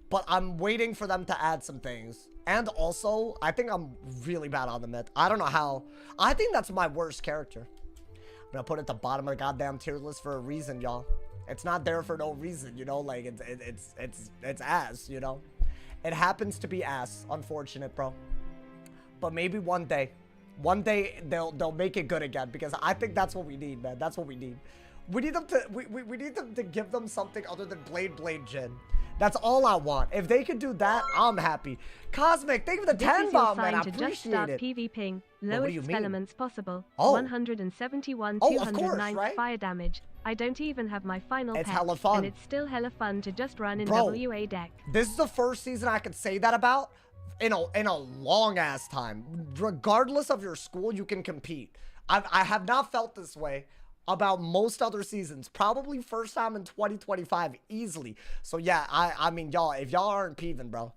But I'm waiting for them to add some things. And also, I think I'm really bad on the mid. I don't know how. I think that's my worst character. I'm gonna put it at the bottom of the goddamn tier list for a reason, y'all. It's not there for no reason, you know? Like, it's ass, you know? It happens to be ass. Unfortunate, bro. But maybe one day they'll make it good again, because I think that's what we need, man. That's what we need. We need them to we need them to give them something other than Blade Jin. That's all I want. If they could do that, I'm happy. Cosmic, thank you for the 10 bomb, man. I appreciate just start it. PvPing. Well, what do you Lowest mean? elements possible. Oh. 171, Oh, of course, 209 right? fire damage. I don't even have my final It's pet, hella fun. and it's still hella fun to just run in Bro, WA deck. This is the first season I could say that about in a long ass time. Regardless of your school, you can compete. I have not felt this way about most other seasons. Probably first time in 2025 easily. So yeah, I mean, y'all, if y'all aren't peeving, bro,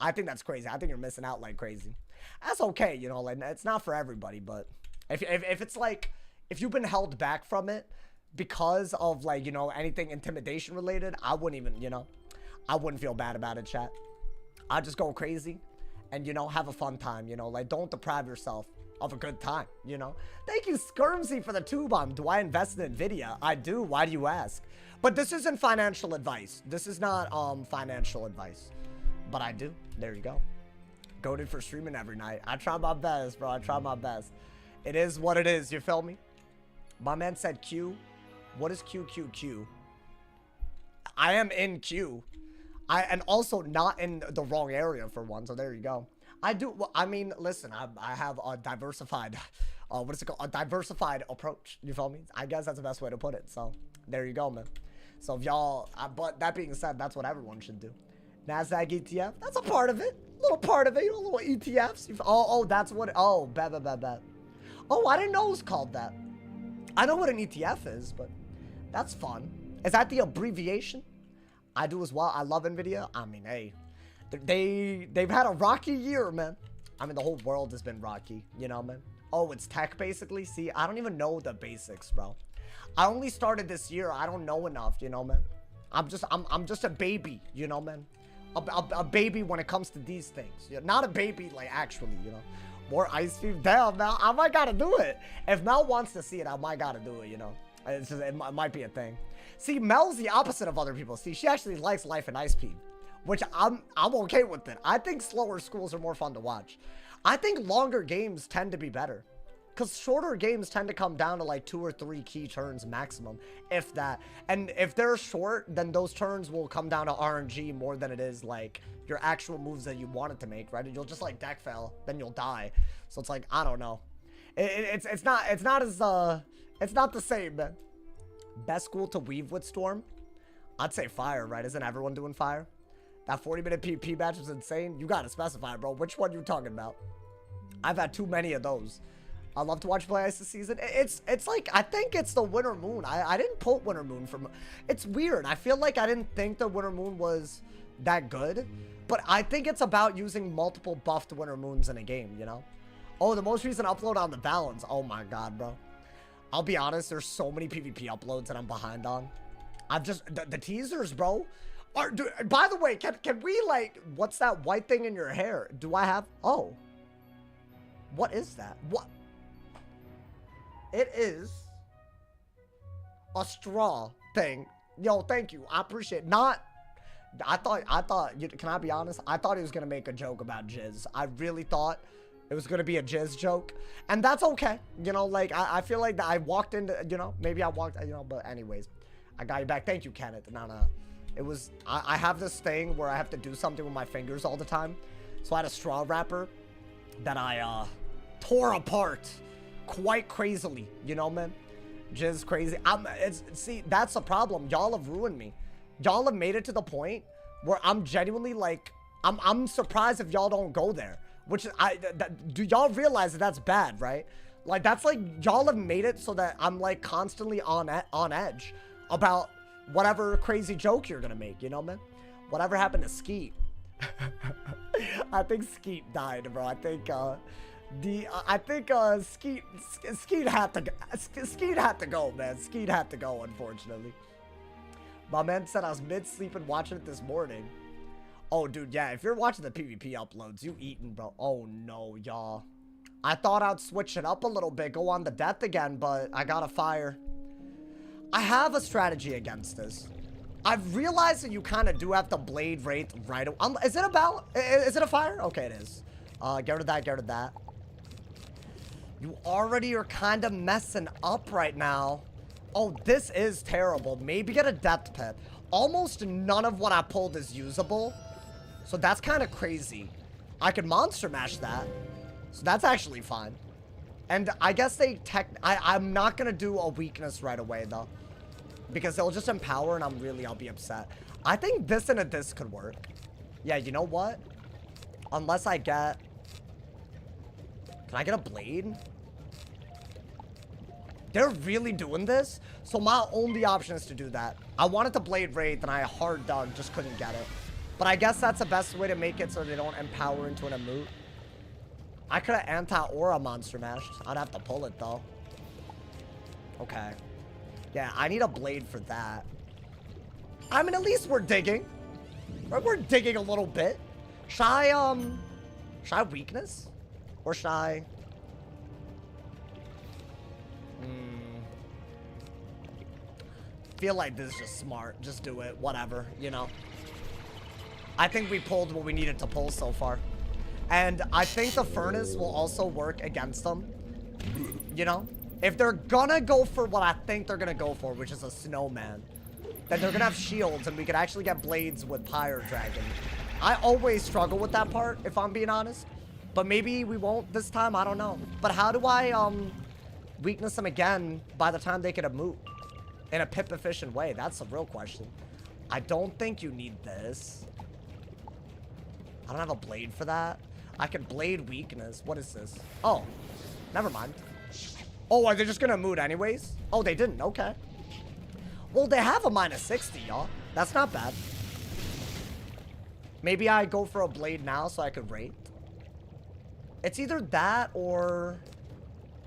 I think that's crazy. I think you're missing out like crazy. That's okay, you know, like, it's not for everybody, but if it's like, if you've been held back from it because of, like, you know, anything intimidation related, I wouldn't even, you know, I wouldn't feel bad about it, chat. I'd just go crazy and, you know, have a fun time, you know, like, don't deprive yourself of a good time, you know. Thank you, Skirmsy, for the 2 bomb. Do I invest in Nvidia? I do. Why do you ask? But this isn't financial advice. This is not financial advice, but I do. There you go. Goated for streaming every night. I try my best, bro. I try my best. It is what it is. You feel me? My man said Q. What is QQQ? I am in Q. And also not in the wrong area for one. So there you go. I do. Well, I mean, listen, I have a diversified, what is it called? A diversified approach. You feel me? I guess that's the best way to put it. So there you go, man. So if y'all, but that being said, that's what everyone should do. NASDAQ ETF, that's a part of it. A little part of it, you know, little ETFs. Oh, that's what, oh, bet. Oh, I didn't know it was called that. I know what an ETF is, but that's fun. Is that the abbreviation? I do as well. I love NVIDIA. I mean, hey, they've had a rocky year, man. I mean, the whole world has been rocky, you know, man. Oh, it's tech, basically. See, I don't even know the basics, bro. I only started this year. I don't know enough, you know, man. I'm just a baby, you know, man. A baby when it comes to these things. You know, not a baby, like, actually, you know. More ice cream. Damn, Mel, I might gotta do it. If Mel wants to see it, I might gotta do it, you know. It's just, it might be a thing. See, Mel's the opposite of other people. See, she actually likes Life in Ice Cream, which I'm okay with it. I think slower schools are more fun to watch. I think longer games tend to be better, because shorter games tend to come down to like 2 or 3 key turns maximum, if that. And if they're short, then those turns will come down to RNG more than it is like your actual moves that you wanted to make, right? And you'll just like deck fail, then you'll die. So it's like, I don't know. It's not the same, man. Best school to weave with Storm? I'd say Fire, right? Isn't everyone doing Fire? That 40-minute PP match was insane. You gotta specify, bro. Which one you talking about? I've had too many of those. I love to watch play ice this season. It's like, I think it's the Winter Moon. I didn't put Winter Moon from... It's weird. I feel like I didn't think the Winter Moon was that good. But I think it's about using multiple buffed Winter Moons in a game, you know? Oh, the most recent upload on the balance. Oh my god, bro. I'll be honest, there's so many PvP uploads that I'm behind on. I've just... The teasers, bro... by the way, can we, like... What's that white thing in your hair? Do I have... Oh. What is that? What? It is a straw thing. Yo, thank you. I appreciate it. Not... I thought... Can I be honest? I thought he was gonna make a joke about jizz. I really thought it was gonna be a jizz joke. And that's okay. You know, like, I feel like I walked into... You know, maybe I walked... You know, but anyways. I got you back. Thank you, Kenneth. No. It was... I have this thing where I have to do something with my fingers all the time. So I had a straw wrapper that I, tore apart quite crazily. You know, man? Jizz crazy. See, that's the problem. Y'all have ruined me. Y'all have made it to the point where I'm genuinely like, I'm surprised if y'all don't go there. Which do y'all realize that that's bad, right? Like, that's like, y'all have made it so that I'm like constantly on edge about whatever crazy joke you're gonna make, you know, man? Whatever happened to Ski? I think Skeet died, bro. I think Skeet had to go, man. Skeet had to go, unfortunately. My man said I was mid-sleeping watching it this morning. Oh, dude, yeah. If you're watching the PvP uploads, you eating, bro. Oh no, y'all. I thought I'd switch it up a little bit, go on the death again, but I got a fire. I have a strategy against this. I've realized that you kind of do have to blade rate right away. Is it is it a fire? Okay, it is. Get rid of that, get rid of that. You already are kind of messing up right now. Oh, this is terrible. Maybe get a death pip. Almost none of what I pulled is usable. So that's kind of crazy. I could monster mash that. So that's actually fine. And I guess I'm not going to do a weakness right away, though. Because they'll just empower, and I'll be upset. I think this and a this could work. Yeah, you know what? Unless I get... Can I get a blade? They're really doing this? So my only option is to do that. I wanted to blade raid, then I hard dug, just couldn't get it. But I guess that's the best way to make it so they don't empower into an emote. I could have anti-aura monster mashed. I'd have to pull it, though. Okay. Yeah, I need a blade for that. I mean, at least we're digging. Right? We're digging a little bit. Should I weakness? Or should I... Feel like this is just smart. Just do it. Whatever, you know. I think we pulled what we needed to pull so far. And I think the furnace will also work against them. You know? If they're gonna go for what I think they're gonna go for, which is a snowman, then they're gonna have shields and we could actually get blades with Pyre Dragon. I always struggle with that part, if I'm being honest. But maybe we won't this time, I don't know. But how do I weakness them again by the time they get a moot? In a pip efficient way? That's a real question. I don't think you need this. I don't have a blade for that. I can blade weakness. What is this? Oh, never mind. Oh, are they just gonna moot anyways? Oh, they didn't. Okay. Well, they have a -60, y'all. That's not bad. Maybe I go for a blade now so I could rate. It's either that or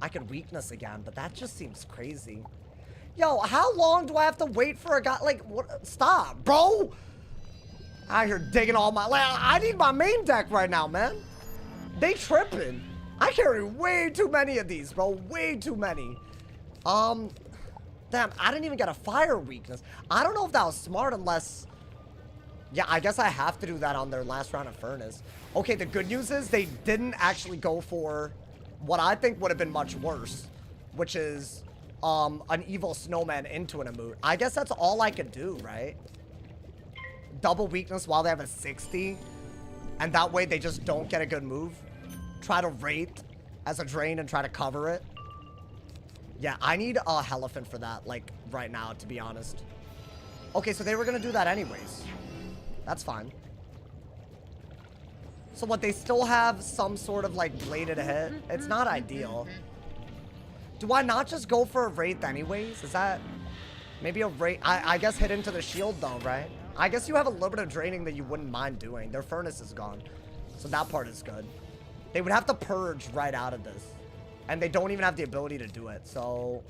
I could weakness again, but that just seems crazy. Yo, how long do I have to wait for a guy? Like, what? Stop, bro. Out here digging all my... Like, I need my main deck right now, man. They tripping. I carry way too many of these, bro. Way too many. Damn, I didn't even get a fire weakness. I don't know if that was smart unless... Yeah, I guess I have to do that on their last round of furnace. Okay, the good news is they didn't actually go for what I think would have been much worse, which is an evil snowman into an emote. I guess that's all I could do, right? Double weakness while they have a 60, and that way they just don't get a good move. Try to rate as a drain and try to cover it. Yeah, I need a Elephant for that, like, right now, to be honest. Okay, so they were gonna do that anyways. That's fine. So what, they still have some sort of, like, bladed hit? It's not ideal. Do I not just go for a Wraith anyways? Is that... Maybe a Wraith... I guess hit into the shield, though, right? I guess you have a little bit of draining that you wouldn't mind doing. Their furnace is gone. So that part is good. They would have to purge right out of this. And they don't even have the ability to do it. So...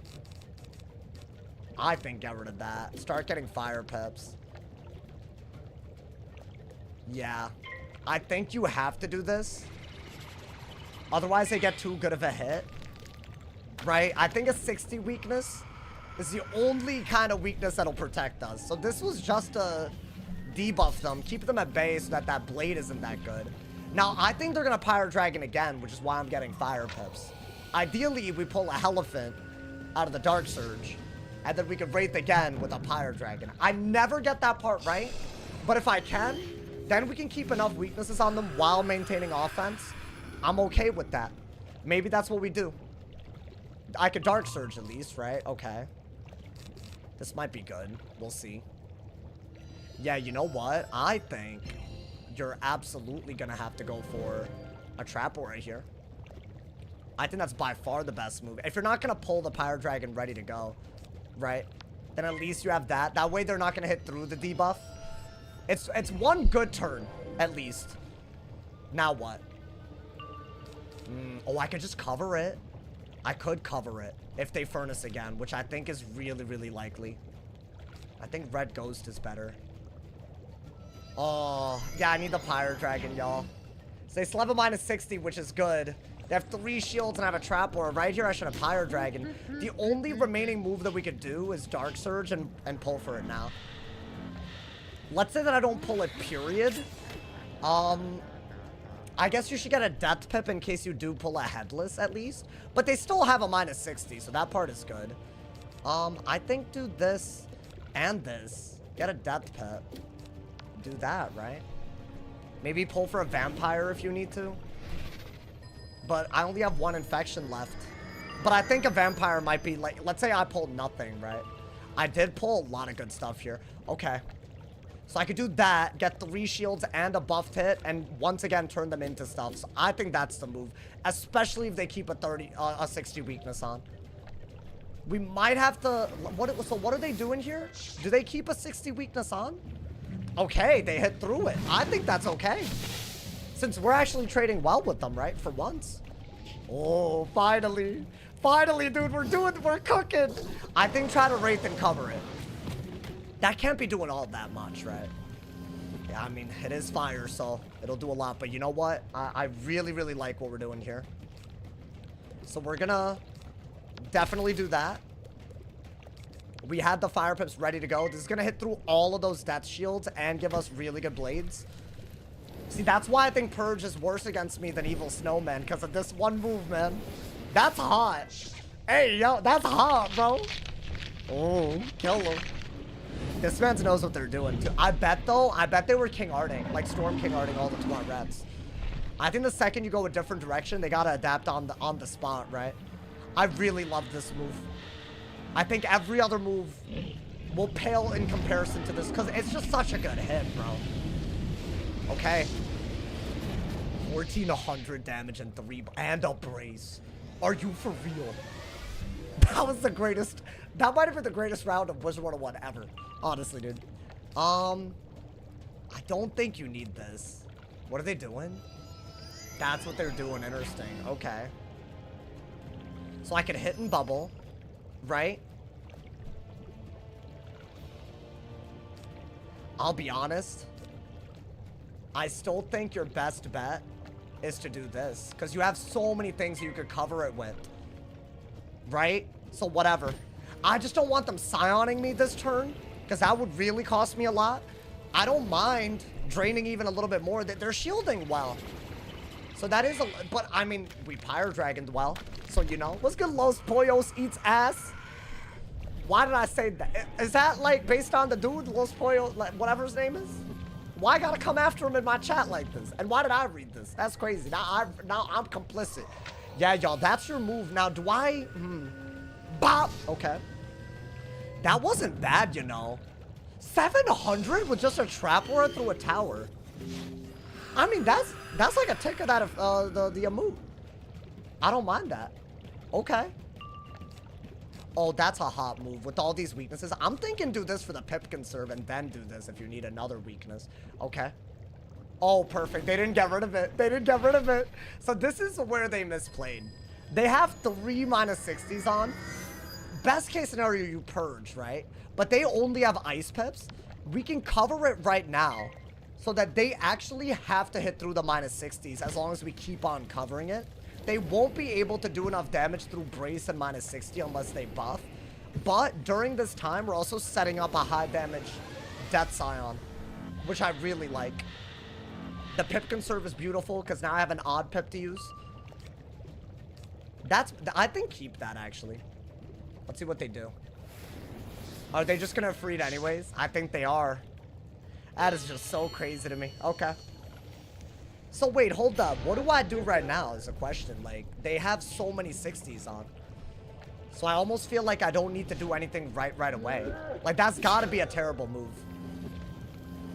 I think get rid of that. Start getting fire pips. Yeah. I think you have to do this. Otherwise, they get too good of a hit. Right? I think a 60 weakness is the only kind of weakness that'll protect us. So this was just to debuff them, keep them at bay so that that blade isn't that good. Now, I think they're going to Pyre Dragon again, which is why I'm getting fire pips. Ideally, we pull a Elephant out of the Dark Surge, and then we can Wraith again with a Pyre Dragon. I never get that part right, but if I can, then we can keep enough weaknesses on them while maintaining offense. I'm okay with that. Maybe that's what we do. I could Dark Surge at least, right? Okay. This might be good. We'll see. Yeah, you know what? I think you're absolutely going to have to go for a Trap right here. I think that's by far the best move. If you're not going to pull the Pyre Dragon ready to go, right? Then at least you have that. That way they're not going to hit through the debuff. It's one good turn. At least. Now what? Oh, I could just cover it. I could cover it if they furnace again, which I think is really, really likely. I think red ghost is better. Oh, yeah, I need the Pyre Dragon, y'all. So they still have a -60, which is good. They have 3 shields and I have a trap ward. Right here, I should have Pyre Dragon. The only remaining move that we could do is Dark Surge and pull for it now. Let's say that I don't pull it, period. I guess you should get a Death Pip in case you do pull a Headless, at least. But they still have a -60, so that part is good. I think do this and this. Get a Death Pip. Do that, right? Maybe pull for a Vampire if you need to. But I only have 1 infection left. But I think a Vampire might be like, let's say I pulled nothing, right? I did pull a lot of good stuff here. Okay. So I could do that, get 3 shields and a buffed hit, and once again turn them into stuff. So I think that's the move, especially if they keep a 60 weakness on. We might have to. So what are they doing here? Do they keep a 60 weakness on? Okay, they hit through it. I think that's okay, since we're actually trading well with them, right? For once. Oh, finally, dude, we're cooking. I think try to Wraith and cover it. That can't be doing all that much, right? Yeah, I mean, it is fire, so it'll do a lot. But you know what? I really, really like what we're doing here. So we're gonna definitely do that. We had the fire pips ready to go. This is gonna hit through all of those death shields and give us really good blades. See, that's why I think Purge is worse against me than Evil Snowman, because of this one move, man. That's hot. Hey, yo, that's hot, bro. Oh, kill him. This man knows what they're doing, too. I bet they were King Arting, like Storm King Arting all the 2 reps. I think the second you go a different direction, they gotta adapt on the spot, right? I really love this move. I think every other move will pale in comparison to this, because it's just such a good hit, bro. Okay. 1400 damage and 3 and a brace. Are you for real? That was the greatest. That might have been the greatest round of Wizard101 ever. Honestly, dude. I don't think you need this. What are they doing? That's what they're doing. Interesting. Okay. So I could hit and bubble, right? I'll be honest. I still think your best bet is to do this, because you have so many things you could cover it with, right? So whatever. I just don't want them Scioning me this turn, because that would really cost me a lot. I don't mind draining even a little bit more. They're shielding well. So that is a... But, I mean, we Pyre Dragoned well. So, you know. What's good, Los Pollos eats ass? Why did I say that? Is that, like, based on the dude, Los Pollos, like, whatever his name is? Why I gotta come after him in my chat like this? And why did I read this? That's crazy. Now I'm complicit. Yeah, y'all, that's your move. Now, do I... Bop! Okay. That wasn't bad, you know. 700 with just a trap ward through a tower. I mean, that's like a ticket out of the Amu. I don't mind that. Okay. Oh, that's a hot move with all these weaknesses. I'm thinking do this for the Pip Conserve and then do this if you need another weakness. Okay. Oh, perfect. They didn't get rid of it. They didn't get rid of it. So this is where they misplayed. They have 3 -60s on. Best case scenario, you Purge, right? But they only have Ice Pips. We can cover it right now so that they actually have to hit through the -60s as long as we keep on covering it. They won't be able to do enough damage through Brace and -60 unless they buff. But during this time, we're also setting up a high damage Death Scion, which I really like. The Pip Conserve is beautiful because now I have an odd Pip to use. I think keep that, actually. Let's see what they do. Are they just gonna free it anyways? I think they are. That is just so crazy to me. Okay. So wait, hold up. What do I do right now is a question. Like, they have so many 60s on. So I almost feel like I don't need to do anything right away. Like, that's gotta be a terrible move.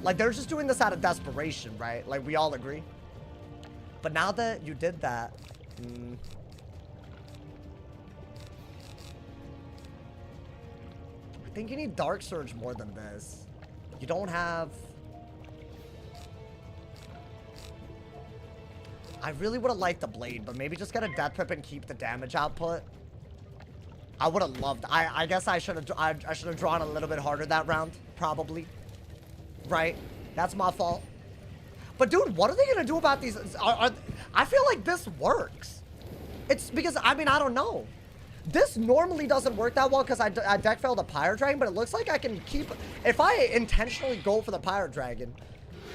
Like, they're just doing this out of desperation, right? Like, we all agree. But now that you did that... I think you need Dark Surge more than this. You don't have... I really would have liked the blade, but maybe just get a death pip and keep the damage output. I would have loved. I guess I should have drawn a little bit harder that round, probably. Right? That's my fault. But dude, what are they gonna do about these? I feel like this works. It's because I mean I don't know. This normally doesn't work that well because I deck failed a Pyre Dragon, but it looks like I can keep if I intentionally go for the Pyre Dragon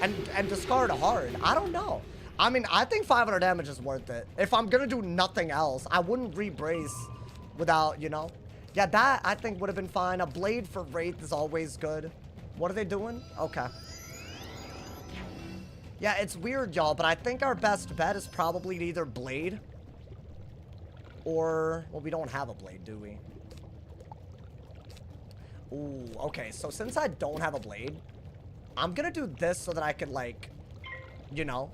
and discard hard. I don't know. I mean, I think 500 damage is worth it. If I'm gonna do nothing else, I wouldn't re-brace without, you know. Yeah, that I think would have been fine. A blade for Wraith is always good. What are they doing? Okay. Yeah, it's weird, y'all, but I think our best bet is probably either blade or... Well, we don't have a blade, do we? Ooh, okay. So since I don't have a blade, I'm gonna do this so that I can, like, you know,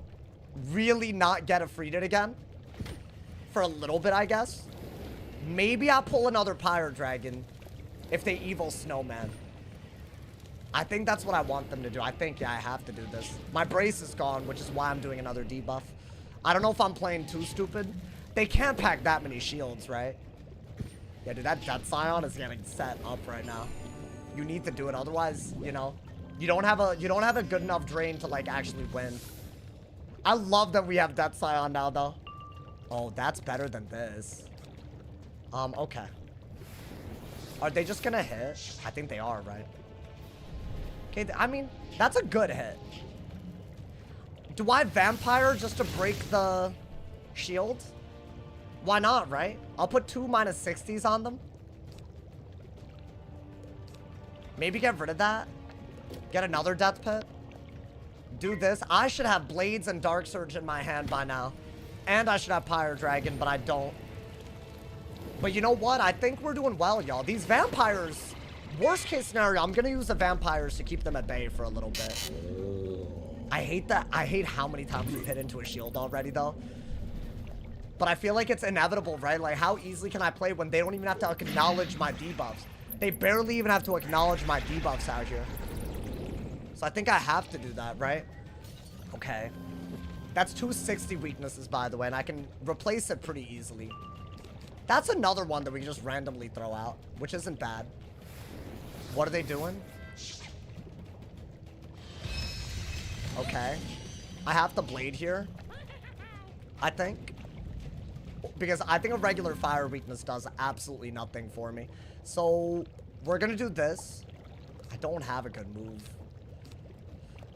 really not get Ifrited again. For a little bit, I guess. Maybe I'll pull another Pyre Dragon if they evil Snowman. I think that's what I want them to do. I think, yeah, I have to do this. My brace is gone, which is why I'm doing another debuff. I don't know if I'm playing too stupid. They can't pack that many shields, right? Yeah, dude, that Scion is getting set up right now. You need to do it, otherwise, you know, you don't have a good enough drain to like actually win. I love that we have Death Scion now, though. Oh, that's better than this. Okay. Are they just gonna hit? I think they are, right? Okay, I mean, that's a good hit. Do I Vampire just to break the shield? Why not, right? I'll put 2 -60s on them. Maybe get rid of that. Get another Death Pit. Do this. I should have Blades and Dark Surge in my hand by now. And I should have Pyre Dragon, but I don't. But you know what? I think we're doing well, y'all. These vampires, worst case scenario, I'm gonna use the vampires to keep them at bay for a little bit. I hate that. I hate how many times we've hit into a shield already, though. But I feel like it's inevitable, right? Like, how easily can I play when they don't even have to acknowledge my debuffs? They barely even have to acknowledge my debuffs out here. So I think I have to do that, right? Okay. That's 260 weaknesses, by the way, and I can replace it pretty easily. That's another one that we can just randomly throw out, which isn't bad. What are they doing? Okay. I have the blade here, I think. Because I think a regular fire weakness does absolutely nothing for me. So, we're gonna do this. I don't have a good move.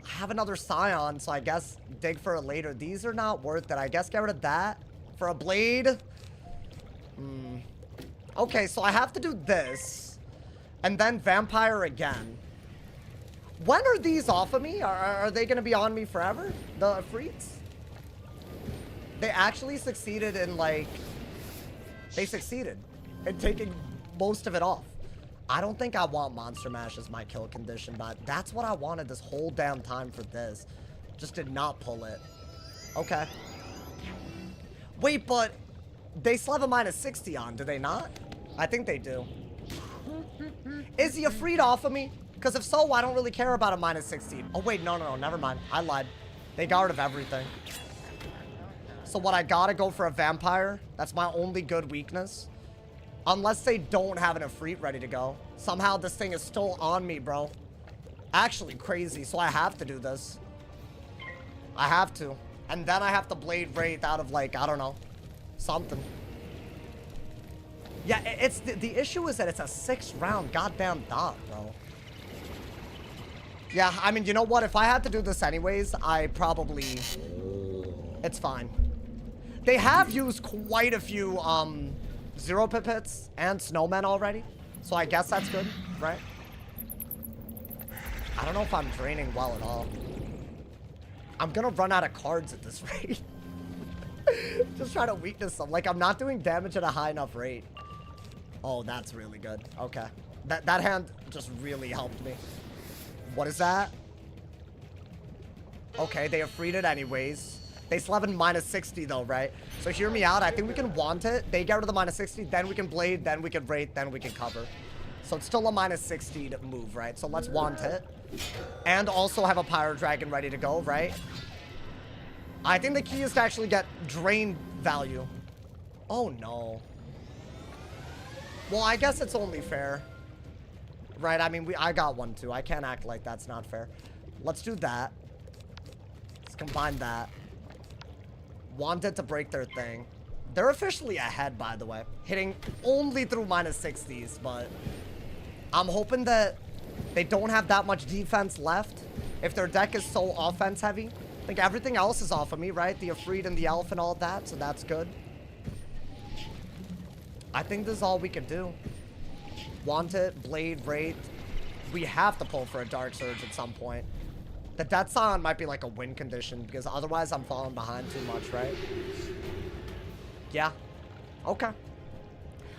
I have another Scion, so I guess dig for it later. These are not worth it. I guess get rid of that for a blade. Okay, so I have to do this. And then Vampire again. When are these off of me? Are they going to be on me forever? The Ifrits? They actually succeeded in, like... They succeeded in taking most of it off. I don't think I want Monster Mash as my kill condition, but that's what I wanted this whole damn time for this. Just did not pull it. Okay. Wait, but... They still have a -60 on, do they not? I think they do. Is he Ifrit off of me? Because if so, I don't really care about a -16. Oh, wait, no, never mind. I lied. They got rid of everything. So what, I gotta go for a Vampire? That's my only good weakness. Unless they don't have an Ifrit ready to go. Somehow this thing is still on me, bro. Actually crazy, so I have to do this. I have to. And then I have to Blade Wraith out of, like, I don't know. Something. Yeah, it's the issue is that it's a 6-round goddamn dot, bro. Yeah, I mean, you know what? If I had to do this anyways, I probably... It's fine. They have used quite a few, 0 pip hits and snowmen already. So I guess that's good, right? I don't know if I'm draining well at all. I'm gonna run out of cards at this rate. Just trying to weakness them. Like, I'm not doing damage at a high enough rate. Oh, that's really good. Okay. That hand just really helped me. What is that? Okay, they have freed it anyways. They still have a -60 though, right? So hear me out. I think we can want it. They get rid of the -60, then we can blade, then we can Wraith, then we can cover. So it's still a -60 to move, right? So let's want it. And also have a Pyre Dragon ready to go, right? I think the key is to actually get drain value. Oh, no. Well, I guess it's only fair. Right, I mean, I got one, too. I can't act like that's not fair. Let's do that. Let's combine that. Wanted to break their thing. They're officially ahead, by the way. Hitting only through -60s, but I'm hoping that they don't have that much defense left. If their deck is so offense heavy. I think everything else is off of me, right? The Ifrit and the Elf and all that, so that's good. I think this is all we can do. Wanted, Blade, Wraith. We have to pull for a Dark Surge at some point. The Death Scion might be like a win condition, because otherwise I'm falling behind too much, right? Yeah. Okay.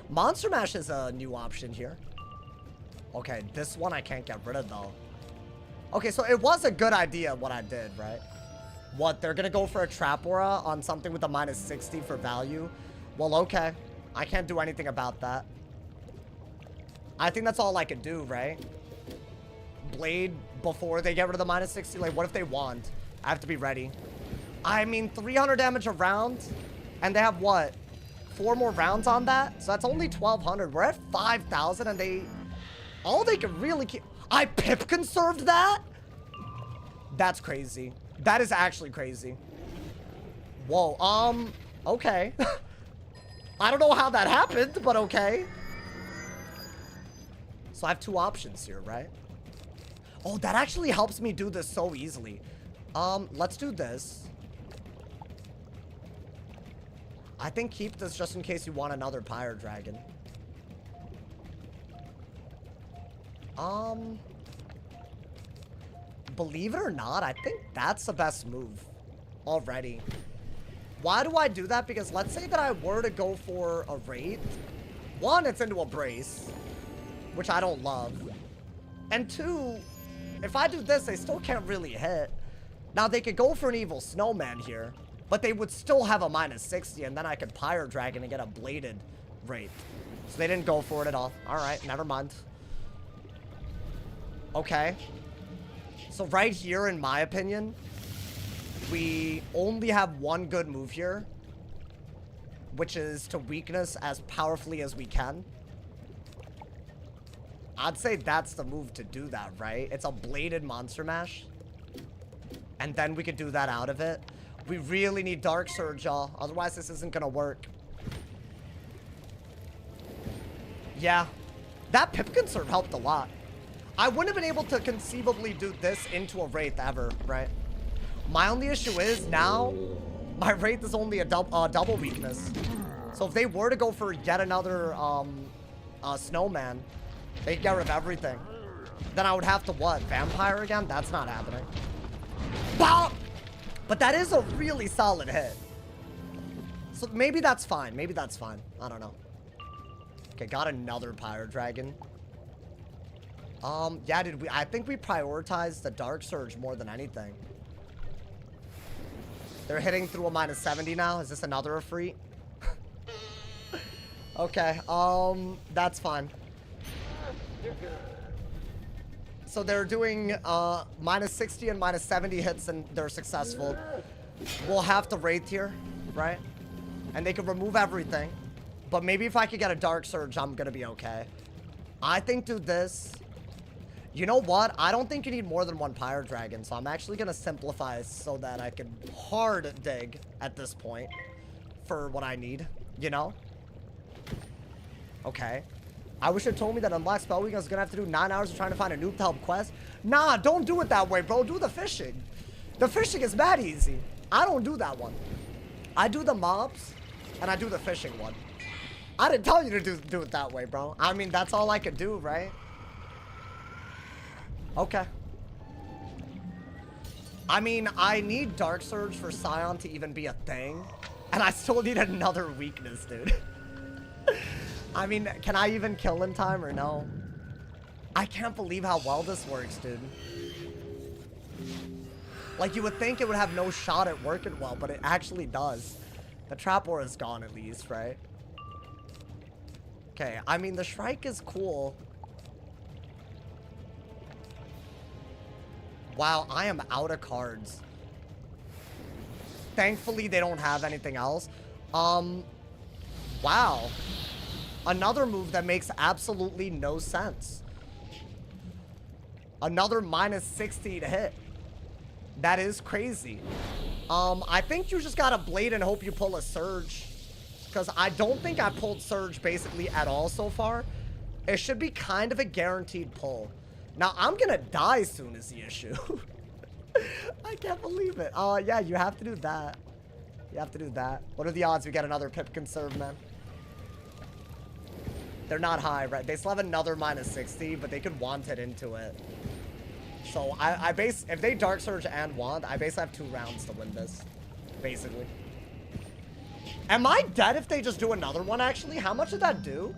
Monster Mash is a new option here. Okay, this one I can't get rid of, though. Okay, so it was a good idea what I did, right? What, they're gonna go for a Trap Aura on something with a -60 for value? Well, okay. I can't do anything about that. I think that's all I could do, right? Blade before they get rid of the -60. Like, what if they want? I have to be ready. I mean, 300 damage a round. And they have, what? 4 more rounds on that? So that's only 1,200. We're at 5,000 and they... All they can really keep... I pip conserved that? That's crazy. That is actually crazy. Whoa, okay. I don't know how that happened, but okay. So I have 2 options here, right? Oh, that actually helps me do this so easily. Let's do this. I think keep this just in case you want another Pyre Dragon. Believe it or not, I think that's the best move already. Why do I do that? Because let's say that I were to go for a Wraith. 1, it's into a Brace, which I don't love. And 2, if I do this, they still can't really hit. Now, they could go for an Evil Snowman here, but they would still have a -60, and then I could Pyre Dragon and get a Bladed Wraith. So they didn't go for it at all. All right, never mind. Okay. So right here, in my opinion, we only have one good move here, which is to weakness as powerfully as we can. I'd say that's the move to do that, right? It's a Bladed Monster Mash. And then we could do that out of it. We really need Dark Surge, y'all. Otherwise, this isn't gonna work. Yeah. That Pip Conserve helped a lot. I wouldn't have been able to conceivably do this into a Wraith ever, right? My only issue is now my Wraith is only a double weakness. So if they were to go for yet another Snowman, they get rid of everything. Then I would have to what? Vampire again? That's not happening. Bop! But that is a really solid hit. So maybe that's fine. Maybe that's fine. I don't know. Okay, got another Pyre Dragon. Yeah, I think we prioritized the Dark Surge more than anything. They're hitting through a -70 now. Is this another Ifrit? Okay, that's fine. So they're doing -60 and -70 hits and they're successful. We'll have to Wraith here, right? And they can remove everything. But maybe if I could get a Dark Surge, I'm gonna be okay. I think do this. You know what? I don't think you need more than 1 Pyre Dragon, so I'm actually gonna simplify so that I can hard dig at this point for what I need, you know? Okay. I wish it told me that unlock spell week I was gonna have to do 9 hours of trying to find a noob to help quest. Nah, don't do it that way, bro. Do the fishing. The fishing is mad easy. I don't do that one. I do the mobs, and I do the fishing one. I didn't tell you to do it that way, bro. I mean, that's all I could do, right? Okay. I mean, I need Dark Surge for Scion to even be a thing. And I still need another weakness, dude. I mean, can I even kill in time or no? I can't believe how well this works, dude. Like, you would think it would have no shot at working well, but it actually does. The Trap Aura is gone at least, right? Okay, I mean, the Shrike is cool. Wow, I am out of cards. thankfully they don't have anything else. Wow. Another move that makes absolutely no sense. Another minus 60 to hit. That is crazy. I think you just gotta blade and hope you pull a surge. Because I don't think I pulled surge basically at all so far. It should be kind of a guaranteed pull. Now, I'm gonna die soon is the issue. I can't believe it. Oh, yeah, you have to do that. You have to do that. What are the odds we get another pip conserve, man? They're not high, right? They still have another minus 60, but they could want it into it. So if they Dark Surge and Wand, I basically have 2 rounds to win this. Basically. Am I dead if they just do another one, actually? How much did that do?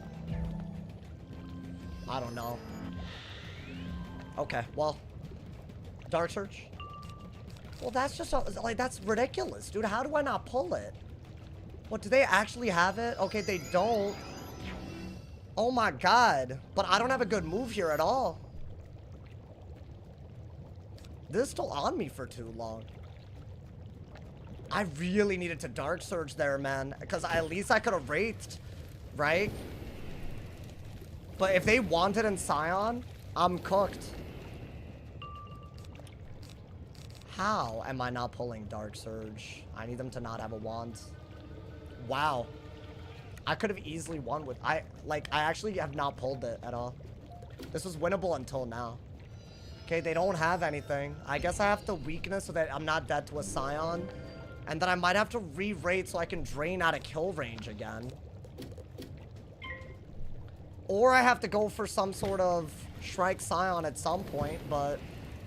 I don't know. Okay, well. Dark Surge? Well, that's just, like, that's ridiculous, dude. How do I not pull it? What, do they actually have it? Okay, they don't. Oh my god. But I don't have a good move here at all. This is still on me for too long. I really needed to Dark Surge there, man. Because at least I could have wraithed, right? But if they wanted in Scion, I'm cooked. How am I not pulling Dark Surge? I need them to not have a wand. Wow. I could have easily won with... I actually have not pulled it at all. This was winnable until now. Okay, they don't have anything. I guess I have to weakness so that I'm not dead to a Scion. And then I might have to re-rate so I can drain out of kill range again. Or I have to go for some sort of Shrike Scion at some point, but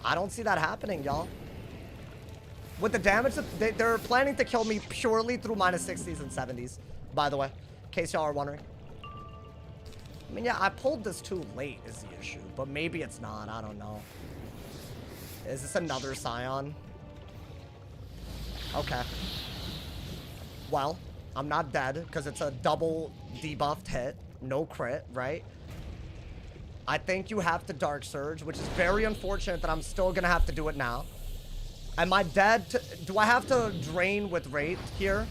I don't see that happening, y'all. With the damage that they're planning to kill me purely through minus 60s and 70s, by the way, in case y'all are wondering. I mean, yeah, I pulled this too late is the issue, but maybe it's not. I don't know. Is this another Scion? Okay. Well, I'm not dead because it's a double debuffed hit. No crit, right? I think you have to Dark Surge, which is very unfortunate that I'm still going to have to do it now. Am I dead? Do I have to drain with Wraith here?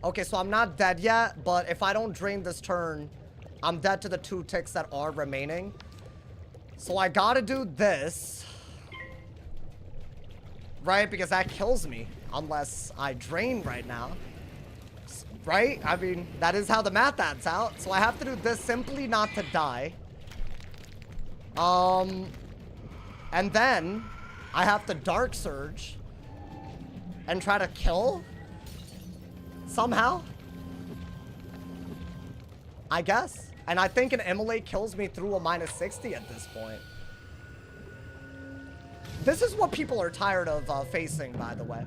Okay, so I'm not dead yet, but if I don't drain this turn, I'm dead to the 2 ticks that are remaining. So I gotta do this. Right? Because that kills me. Unless I drain right now. Right? I mean, that is how the math adds out. So I have to do this simply not to die. And then I have to Dark Surge and try to kill somehow, I guess. And I think an Immolate kills me through a minus 60 at this point. This is what people are tired of facing, by the way.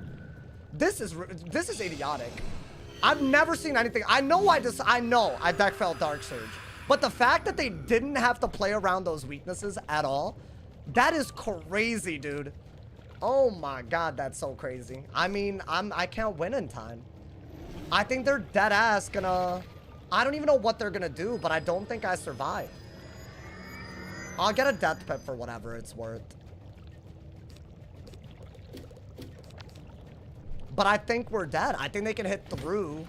This is idiotic. I've never seen anything. I know I deck felt Dark Surge. But the fact that they didn't have to play around those weaknesses at all, that is crazy, dude. Oh my god, that's so crazy. I mean, I can't win in time. I think they're dead ass gonna... I don't even know what they're gonna do, but I don't think I survive. I'll get a death pip for whatever it's worth. But I think we're dead. I think they can hit through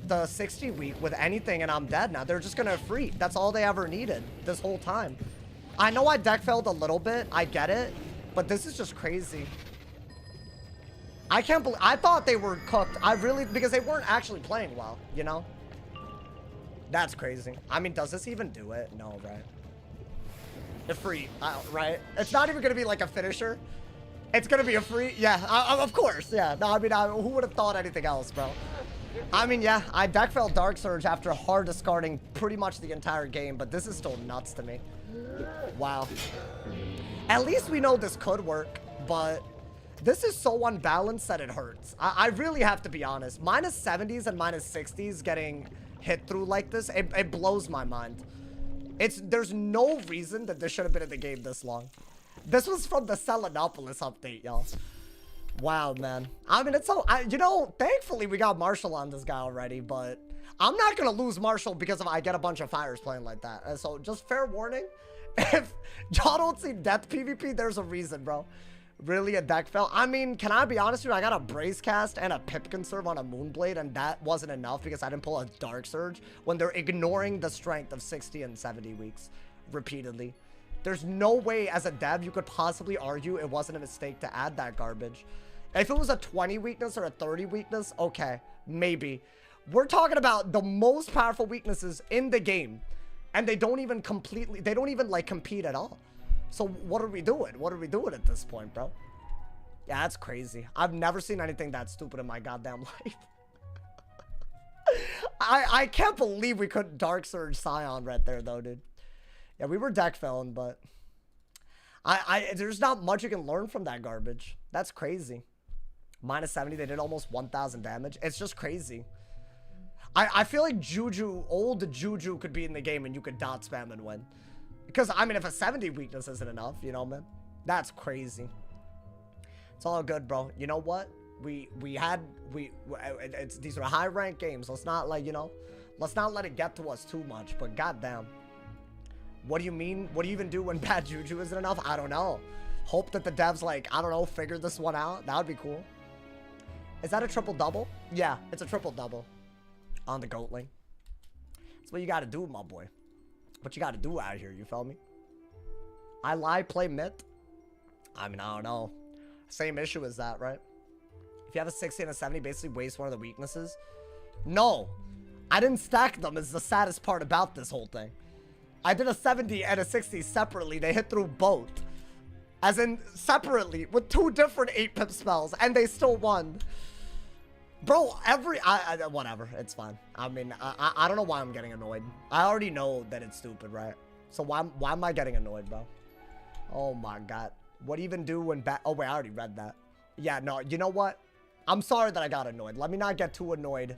the 60 week with anything and I'm dead now. They're just gonna free. That's all they ever needed this whole time. I know I deck failed a little bit. I get it. But this is just crazy. I can't believe... I thought they were cooked. I really... Because they weren't actually playing well, you know? That's crazy. I mean, does this even do it? No, right? A free, right? It's not even gonna be like a finisher. It's gonna be a free... Yeah, of course. Yeah. No, I mean, who would have thought anything else, bro? I mean, yeah, I deck failed Dark Surge after hard discarding pretty much the entire game, but this is still nuts to me. Wow. At least we know this could work, but this is so unbalanced that it hurts. I really have to be honest. Minus 70s and minus 60s getting hit through like this, it blows my mind. There's no reason that this should have been in the game this long. This was from the Selenopolis update, y'all. Wow, man. I mean, it's so... you know, thankfully we got Marshall on this guy already, but I'm not going to lose Marshall because I get a bunch of fires playing like that. And so, just fair warning, if y'all don't see death PvP, there's a reason, bro. Really, a deck fail? I mean, can I be honest with you? I got a Brace Cast and a Pip Conserve on a Moonblade, and that wasn't enough because I didn't pull a Dark Surge when they're ignoring the strength of 60 and 70 weeks repeatedly. There's no way as a dev you could possibly argue it wasn't a mistake to add that garbage. If it was a 20 weakness or a 30 weakness, okay, maybe. We're talking about the most powerful weaknesses in the game, and they don't even like compete at all. So what are we doing? What are we doing at this point, bro? Yeah, that's crazy. I've never seen anything that stupid in my goddamn life. I can't believe we couldn't Dark Surge Scion right there, though, dude. Yeah, we were deck felling, but there's not much you can learn from that garbage. That's crazy. Minus 70, they did almost 1,000 damage. It's just crazy. I feel like Juju, old Juju could be in the game and you could dot spam and win. Because, I mean, if a 70 weakness isn't enough, you know, man. That's crazy. It's all good, bro. You know what? These are high ranked games. Let's not, like, you know, let's not let it get to us too much. But goddamn. What do you mean? What do you even do when bad Juju isn't enough? I don't know. Hope that the devs, like, I don't know, figure this one out. That would be cool. Is that a triple-double? Yeah, it's a triple-double on the Goatling. That's what you got to do, my boy. What you got to do out here, you feel me? I lie, play myth. I mean, I don't know. Same issue as that, right? If you have a 60 and a 70, basically waste one of the weaknesses. No, I didn't stack them is the saddest part about this whole thing. I did a 70 and a 60 separately. They hit through both. As in, separately, with 2 different 8-pip spells, and they still won. Bro, whatever, it's fine. I mean, I don't know why I'm getting annoyed. I already know that it's stupid, right? So why am I getting annoyed, bro? Oh my god. What even do when oh wait, I already read that. Yeah, no, you know what? I'm sorry that I got annoyed. Let me not get too annoyed.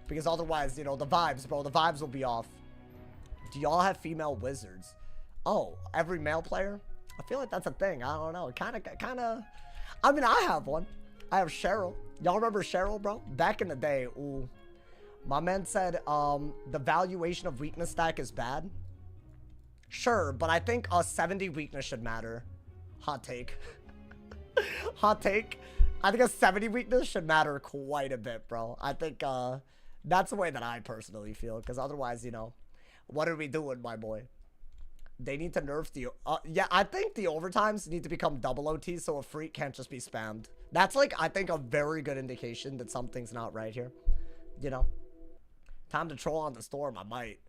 Because otherwise, you know, the vibes, bro, the vibes will be off. Do y'all have female wizards? Oh, every male player? I feel like that's a thing. I don't know. Kind of. I mean, I have one. I have Cheryl. Y'all remember Cheryl, bro? Back in the day, ooh. My man said, the valuation of weakness stack is bad. Sure, but I think a 70 weakness should matter. Hot take. Hot take. I think a 70 weakness should matter quite a bit, bro. I think, that's the way that I personally feel. Because otherwise, you know, what are we doing, my boy? They need to nerf the... yeah, I think the overtimes need to become double OT so a freak can't just be spammed. That's, like, I think a very good indication that something's not right here. You know? Time to troll on the storm, I might.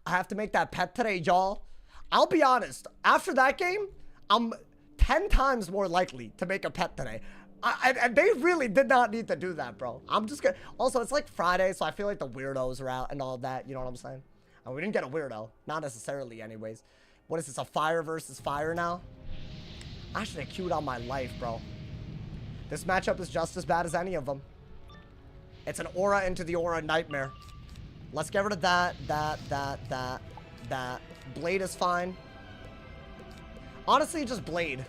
I have to make that pet today, y'all. I'll be honest. After that game, I'm 10 times more likely to make a pet today. And they really did not need to do that, bro. I'm just gonna... Also, it's, like, Friday, so I feel like the weirdos are out and all that. You know what I'm saying? And we didn't get a weirdo. Not necessarily, anyways. What is this, a fire versus fire now? I should have queued on my life, bro. This matchup is just as bad as any of them. It's an aura into the aura nightmare. Let's get rid of that. Blade is fine. Honestly, just blade.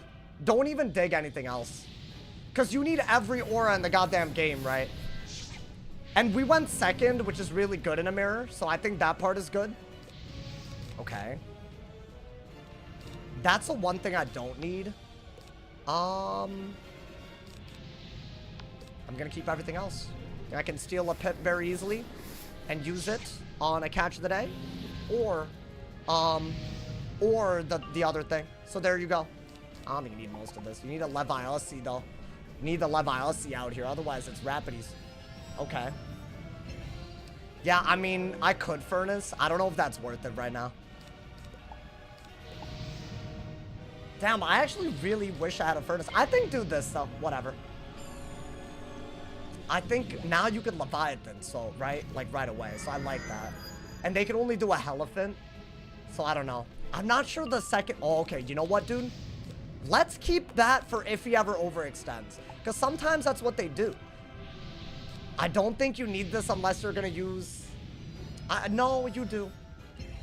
Don't even dig anything else. Because you need every aura in the goddamn game, right? And we went second, which is really good in a mirror. So I think that part is good. Okay. That's the one thing I don't need. I'm gonna keep everything else. I can steal a pip very easily and use it on a catch of the day, or the other thing. So there you go. I don't think you need most of this. You need a Leviossi though. You need the Leviossi out here, otherwise it's Rapides. Okay. Yeah, I mean, I could Furnace. I don't know if that's worth it right now. Damn, I actually really wish I had a Furnace. I think do this, though. Whatever. I think now you can Leviathan, so, right? Like, right away. So I like that. And they can only do a Elephant. So I don't know. I'm not sure the second... Oh, okay. You know what, dude? Let's keep that for if he ever overextends. Because sometimes that's what they do. I don't think you need this unless you're going to use... no, you do.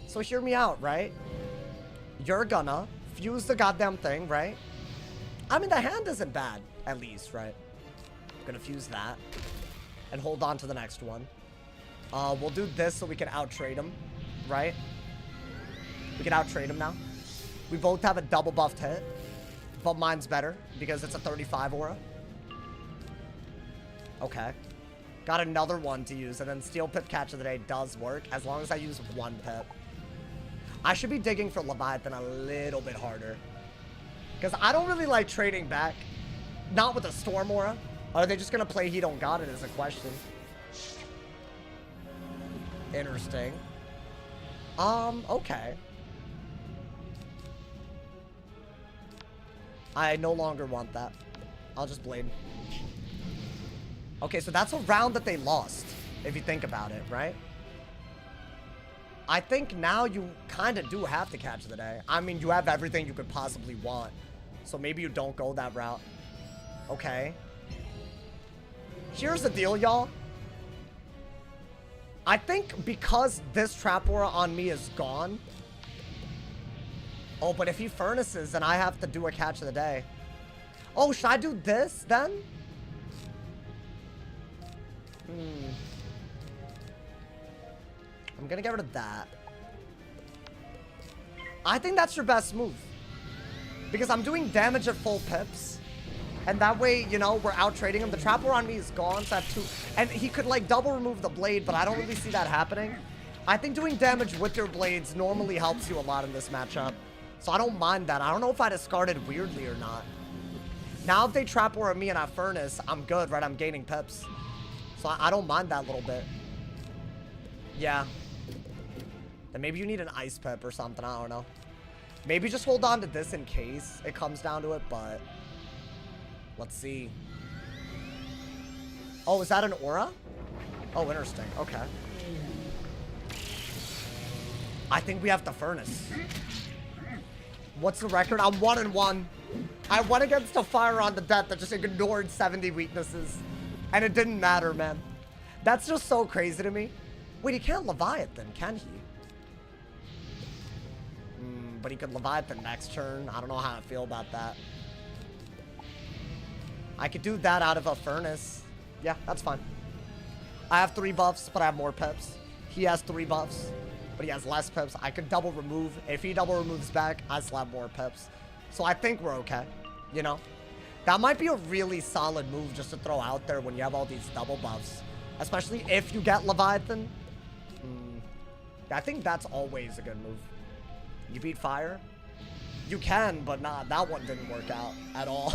So hear me out, right? You're gonna... fuse the goddamn thing, right? I mean, the hand isn't bad, at least, right? Gonna fuse that. And hold on to the next one. We'll do this so we can out-trade him, right? We can out-trade him now. We both have a double buffed hit. But mine's better because it's a 35 aura. Okay. Got another one to use, and then Steel Pip Catch of the Day does work as long as I use one pip. I should be digging for Leviathan a little bit harder. Because I don't really like trading back. Not with a Storm Aura. Are they just going to play He Don't Got It is a question. Interesting. Okay. I no longer want that. I'll just Blade. Okay, so that's a round that they lost, if you think about it, right? I think now you kind of do have to catch the day. I mean, you have everything you could possibly want. So maybe you don't go that route. Okay. Here's the deal, y'all. I think because this Trap Aura on me is gone. Oh, but if he furnaces, then I have to do a catch of the day. Oh, should I do this then? I'm gonna get rid of that. I think that's your best move. Because I'm doing damage at full pips. And that way, you know, we're out trading him. The Trap Aura on me is gone, so I have two. And he could, like, double remove the blade, but I don't really see that happening. I think doing damage with your blades normally helps you a lot in this matchup. So I don't mind that. I don't know if I discarded weirdly or not. Now if they Trap Aura me and I Furnace, I'm good, right? I'm gaining pips. So I don't mind that little bit. Yeah. Then maybe you need an Ice Pip or something. I don't know. Maybe just hold on to this in case it comes down to it, but... Let's see. Oh, is that an aura? Oh, interesting. Okay. I think we have to Furnace. What's the record? I'm 1-1. I went against a Fire on the Death that just ignored 70 weaknesses. And it didn't matter, man. That's just so crazy to me. Wait, he can't Leviathan, can he? But he could Leviathan next turn. I don't know how I feel about that. I could do that out of a Furnace. Yeah, that's fine. I have 3 buffs, but I have more pips. He has 3 buffs, but he has less pips. I could double remove. If he double removes back, I still have more pips. So I think we're okay, you know? That might be a really solid move just to throw out there when you have all these double buffs. Especially if you get Leviathan. I think that's always a good move. You beat Fire? You can, but nah, that one didn't work out at all.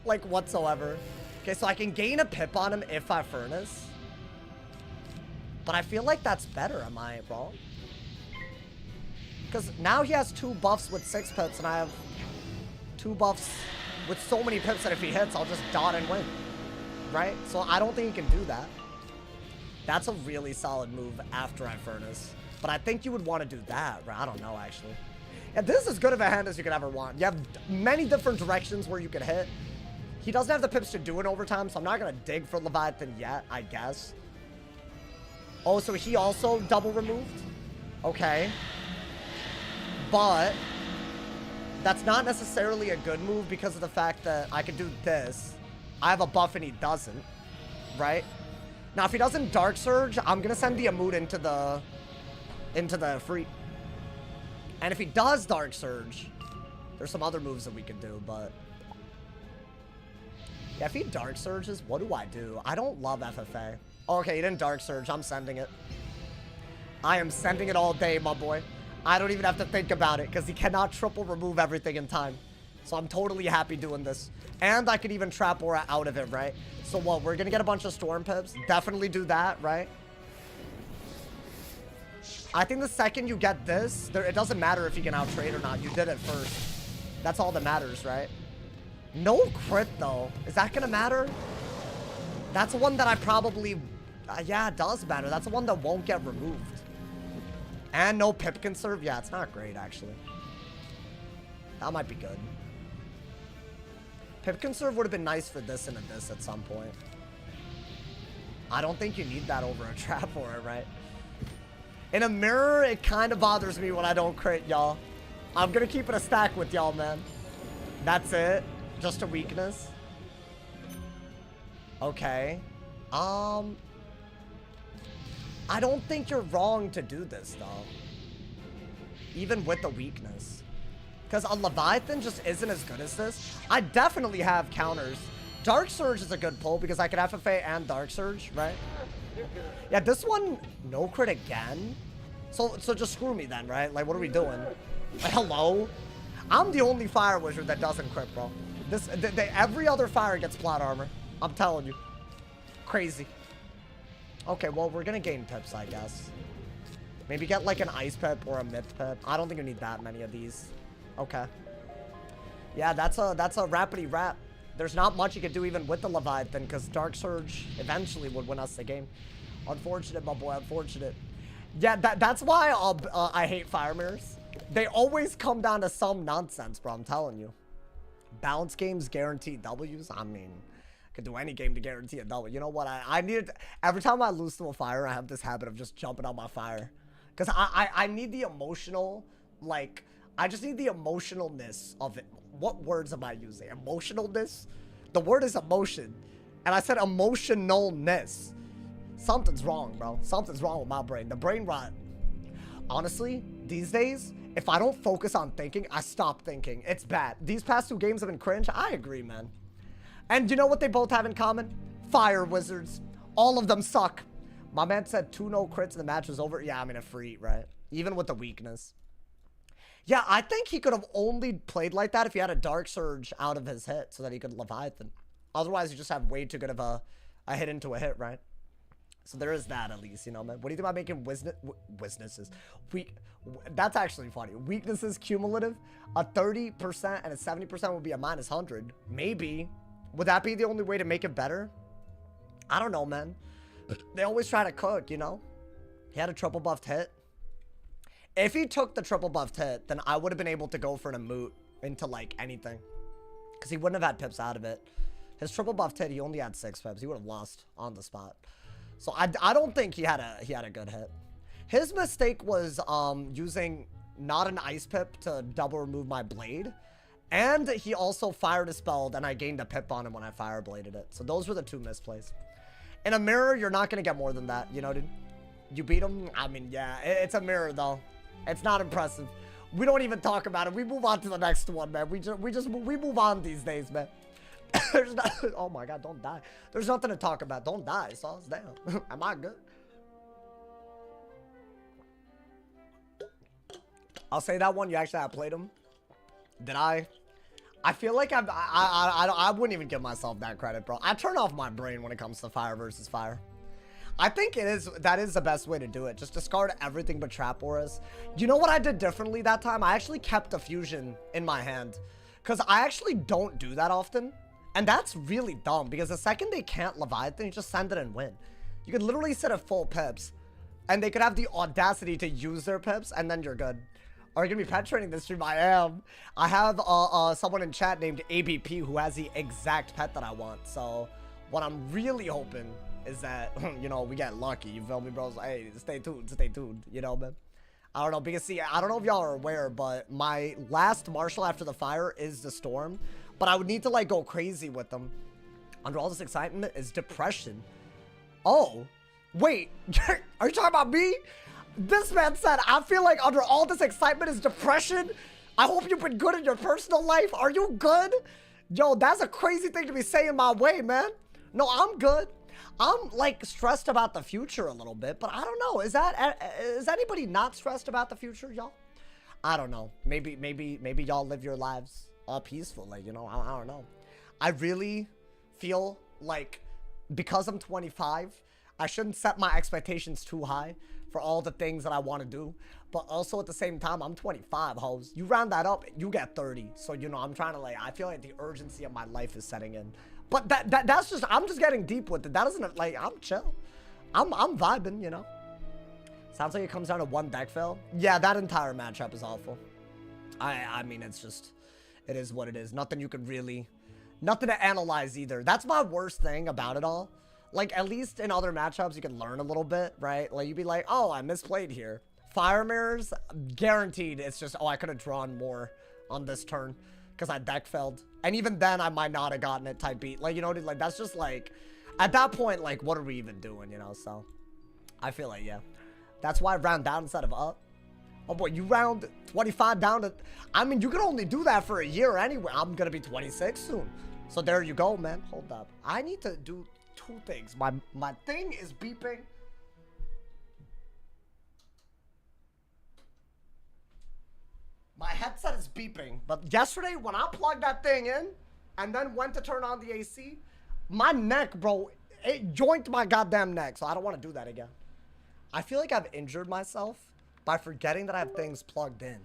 Like, whatsoever. Okay, so I can gain a pip on him if I Furnace. But I feel like that's better, am I wrong? Because now he has 2 buffs with 6 pips, and I have 2 buffs with so many pips that if he hits, I'll just dot and win. Right? So I don't think he can do that. That's a really solid move after I Furnace. But I think you would want to do that, right? I don't know, actually. And this is as good of a hand as you could ever want. You have many different directions where you could hit. He doesn't have the pips to do it overtime, so I'm not going to dig for Leviathan yet, I guess. Oh, so he also double removed? Okay. But that's not necessarily a good move because of the fact that I could do this. I have a buff and he doesn't, right? Now, if he doesn't Dark Surge, I'm going to send the Amut into the free. And if he does Dark Surge, there's some other moves that we can do, but... Yeah, if he Dark Surges, what do I do? I don't love FFA. Oh, okay, he didn't Dark Surge. I'm sending it. I am sending it all day, my boy. I don't even have to think about it, because he cannot triple remove everything in time. So I'm totally happy doing this. And I could even Trap Aura out of it, right? So what, we're going to get a bunch of Storm Pips? Definitely do that, right? I think the second you get this, it doesn't matter if you can out-trade or not. You did it first. That's all that matters, right? No crit, though. Is that going to matter? That's one that I probably... yeah, it does matter. That's the one that won't get removed. And no pip conserve? Yeah, it's not great, actually. That might be good. Pip conserve would have been nice for this and a this at some point. I don't think you need that over a Trap Aura, right? In a mirror, it kind of bothers me when I don't crit, y'all. I'm gonna keep it a stack with y'all, man. That's it. Just a weakness. Okay. I don't think you're wrong to do this, though. Even with the weakness. Because a Leviathan just isn't as good as this. I definitely have counters. Dark Surge is a good pull because I could FFA and Dark Surge, right? Yeah, this one, no crit again. So just screw me then, right? Like, what are we doing? Like, hello? I'm the only fire wizard that doesn't crit, bro. Every other fire gets plot armor. I'm telling you. Crazy. Okay, well, we're gonna gain pips, I guess. Maybe get like an ice pip or a myth pip. I don't think we need that many of these. Okay. Yeah, that's a rapidy rap. There's not much you could do even with the Leviathan because Dark Surge eventually would win us the game. Unfortunate, my boy, unfortunate. Yeah, that's why I hate fire mirrors. They always come down to some nonsense, bro. I'm telling you. Balance games guarantee W's. I mean, I could do any game to guarantee a W. You know what? I need every time I lose to a fire, I have this habit of just jumping on my fire. Because I need the emotional, like, I just need the emotionalness of it. What words am I using? Emotionalness? The word is emotion. And I said emotionalness. Something's wrong, bro. Something's wrong with my brain. The brain rot. Honestly, these days, if I don't focus on thinking, I stop thinking. It's bad. These past 2 games have been cringe. I agree, man. And you know what they both have in common? Fire wizards. All of them suck. My man said 2 no crits and the match was over. Yeah, I mean, a free, right? Even with the weakness. Yeah, I think he could have only played like that if he had a Dark Surge out of his hit so that he could Leviathan. Otherwise, you just have way too good of a hit into a hit, right? So there is that at least, you know, man. What do you think about making weaknesses? That's actually funny. Weaknesses cumulative. A 30% and a 70% would be a -100. Maybe. Would that be the only way to make it better? I don't know, man. They always try to cook, you know? He had a triple buffed hit. If he took the triple buffed hit, then I would have been able to go for an emote into, like, anything. Because he wouldn't have had pips out of it. His triple buffed hit, he only had 6 pips. He would have lost on the spot. So I don't think he had a good hit. His mistake was using not an ice pip to double remove my blade. And he also fire dispelled and I gained a pip on him when I fire bladed it. So those were the 2 misplays. In a mirror, you're not going to get more than that, you know, dude? You beat him? I mean, yeah, it's a mirror, though. It's not impressive. We don't even talk about it. We move on to the next one, man. We move on these days, man. There's not, oh my God, don't die. There's nothing to talk about. Don't die, Sauce. Damn. Am I good? I'll say that one. You actually have played him. Did I? I feel like I wouldn't even give myself that credit, bro. I turn off my brain when it comes to fire versus fire. I think that is the best way to do it. Just discard everything but trap auras. You know what I did differently that time? I actually kept the fusion in my hand. Because I actually don't do that often. And that's really dumb. Because the second they can't Leviathan, you just send it and win. You could literally sit at full pips. And they could have the audacity to use their pips. And then you're good. Are you going to be pet training this stream? I am. I have someone in chat named ABP who has the exact pet that I want. So what I'm really hoping is that, you know, we get lucky. You feel me, bros? Hey, stay tuned, you know, man. I don't know, because see, I don't know if y'all are aware, but my last martial after the fire is the storm. But I would need to, like, go crazy with them. Under all this excitement is depression. Oh, wait, are you talking about me? This man said, I feel like under all this excitement is depression. I hope you've been good in your personal life. Are you good? Yo, that's a crazy thing to be saying my way, man. No, I'm good. I'm, like, stressed about the future a little bit, but I don't know. Is anybody not stressed about the future, y'all? I don't know. Maybe y'all live your lives peacefully, you know? I don't know. I really feel like because I'm 25, I shouldn't set my expectations too high for all the things that I want to do. But also at the same time, I'm 25, hoes. You round that up, you get 30. So, you know, I'm trying to, like, I feel like the urgency of my life is setting in. But that's just, I'm just getting deep with it. That doesn't, like, I'm chill. I'm vibing, you know? Sounds like it comes down to one deck fail. Yeah, that entire matchup is awful. I mean, it's just, it is what it is. Nothing you could really, nothing to analyze either. That's my worst thing about it all. Like, at least in other matchups, you can learn a little bit, right? Like, you'd be like, oh, I misplayed here. Fire mirrors, guaranteed. It's just, oh, I could have drawn more on this turn because I deck failed. And even then, I might not have gotten it type beat. Like, you know, like, that's just like, at that point, like, what are we even doing, you know? So, I feel like, yeah. That's why I round down instead of up. Oh boy, you round 25 down to... I mean, you can only do that for a year anyway. I'm gonna be 26 soon. So there you go, man. Hold up. I need to do 2 things. My thing is beeping. My headset is beeping. But yesterday, when I plugged that thing in and then went to turn on the AC, my neck, bro, it joined my goddamn neck. So I don't want to do that again. I feel like I've injured myself by forgetting that I have things plugged in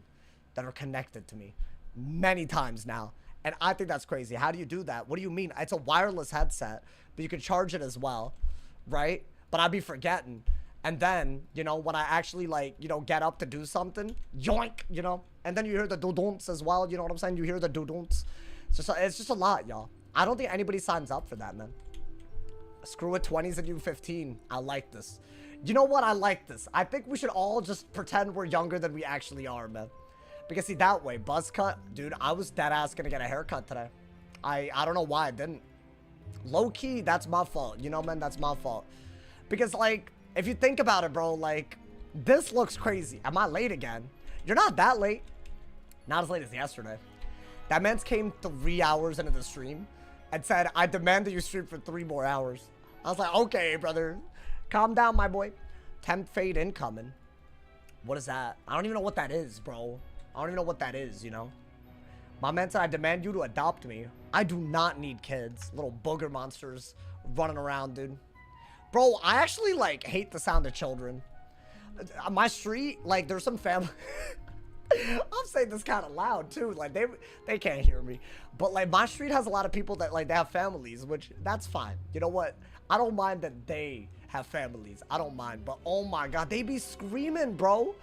that are connected to me many times now. And I think that's crazy. How do you do that? What do you mean? It's a wireless headset, but you can charge it as well, right? But I'd be forgetting. And then, you know, when I actually, like, you know, get up to do something, yoink, you know? And then you hear the doo-doonts as well, you know what I'm saying? You hear the doo-doonts. It's just a lot, y'all. I don't think anybody signs up for that, man. Screw it, 20s and you 15. I like this. You know what? I like this. I think we should all just pretend we're younger than we actually are, man. Because see, that way, buzz cut, dude, I was dead ass gonna get a haircut today. I don't know why I didn't. Low key, that's my fault. You know, man, that's my fault. Because, like, if you think about it, bro, like, this looks crazy. Am I late again? You're not that late. Not as late as yesterday. That man's came 3 hours into the stream and said, I demand that you stream for 3 more hours. I was like, okay, brother. Calm down, my boy. Temp fade incoming. What is that? I don't even know what that is, bro. I don't even know what that is, you know? My man said, I demand you to adopt me. I do not need kids. Little booger monsters running around, dude. Bro, I actually, like, hate the sound of children. My street, like, there's some family... I'm saying this kind of loud, too. Like, they can't hear me. But, like, my street has a lot of people that, like, they have families, which, that's fine. You know what? I don't mind that they have families. I don't mind. But, oh, my God. They be screaming, bro.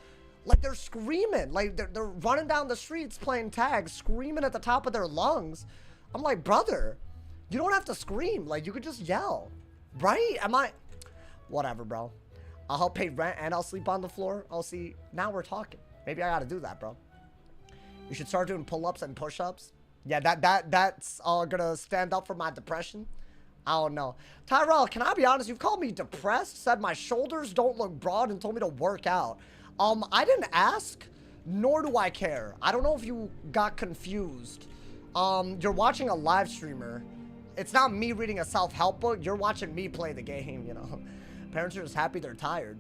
Like, they're screaming. Like, they're running down the streets playing tag, screaming at the top of their lungs. I'm like, brother, you don't have to scream. Like, you could just yell. Right? Am I... Whatever, bro. I'll help pay rent and I'll sleep on the floor. I'll see. Now we're talking. Maybe I gotta do that, bro. You should start doing pull-ups and push-ups. Yeah, that's gonna stand up for my depression. I don't know. Tyrell, can I be honest? You've called me depressed, said my shoulders don't look broad, and told me to work out. I didn't ask, nor do I care. I don't know if you got confused. You're watching a live streamer. It's not me reading a self-help book. You're watching me play the game, you know. Parents are just happy they're tired.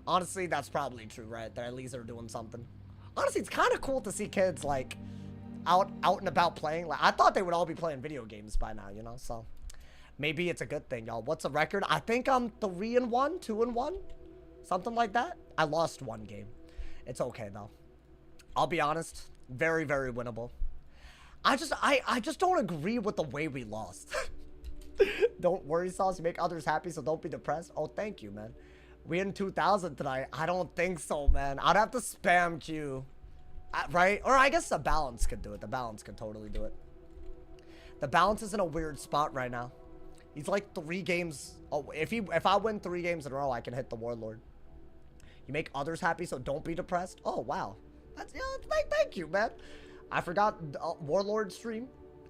Honestly, that's probably true, right? That at least they're doing something. Honestly, it's kind of cool to see kids, like, out and about playing. Like, I thought they would all be playing video games by now, you know? So, maybe it's a good thing, y'all. What's the record? I think I'm 3-1, 2-1. Something like that. I lost 1 game. It's okay, though. I'll be honest. Very, very winnable. I just don't agree with the way we lost. Don't worry, Sauce. You make others happy, so don't be depressed. Oh, thank you, man. We in 2000 tonight. I don't think so, man. I'd have to spam Q. Right? Or I guess the balance could do it. The balance could totally do it. The balance is in a weird spot right now. He's like 3 games. Oh, if I win 3 games in a row, I can hit the Warlord. You make others happy, so don't be depressed. Oh, wow. That's, yeah, thank you, man. I forgot Warlord stream.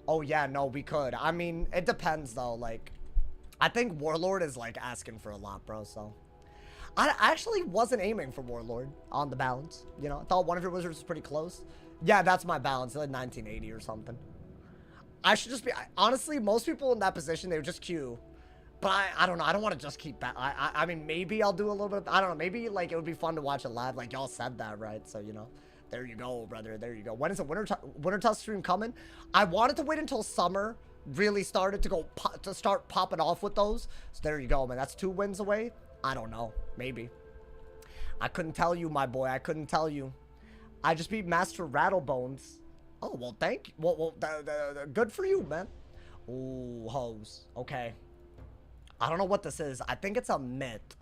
Oh, yeah, no, we could. I mean, it depends, though. Like, I think Warlord is, like, asking for a lot, bro, so. I actually wasn't aiming for Warlord on the balance. You know, I thought one of your wizards was pretty close. Yeah, that's my balance. Like 1980 or something. I should just be... Honestly, most people in that position, they would just queue. But I don't know. I don't want to just keep... I mean, maybe I'll do a little bit... I don't know. Maybe, like, it would be fun to watch it live. Like, y'all said that, right? So, you know. There you go, brother. There you go. When is the Winter Tusk stream coming? I wanted to wait until summer really started to start popping off with those. So there you go, man. That's 2 wins away. I don't know. Maybe. I couldn't tell you, my boy. I couldn't tell you. I just beat Master Rattlebones. Oh, well, thank you. Well, good for you, man. Ooh, hose. Okay. I don't know what this is. I think it's a myth.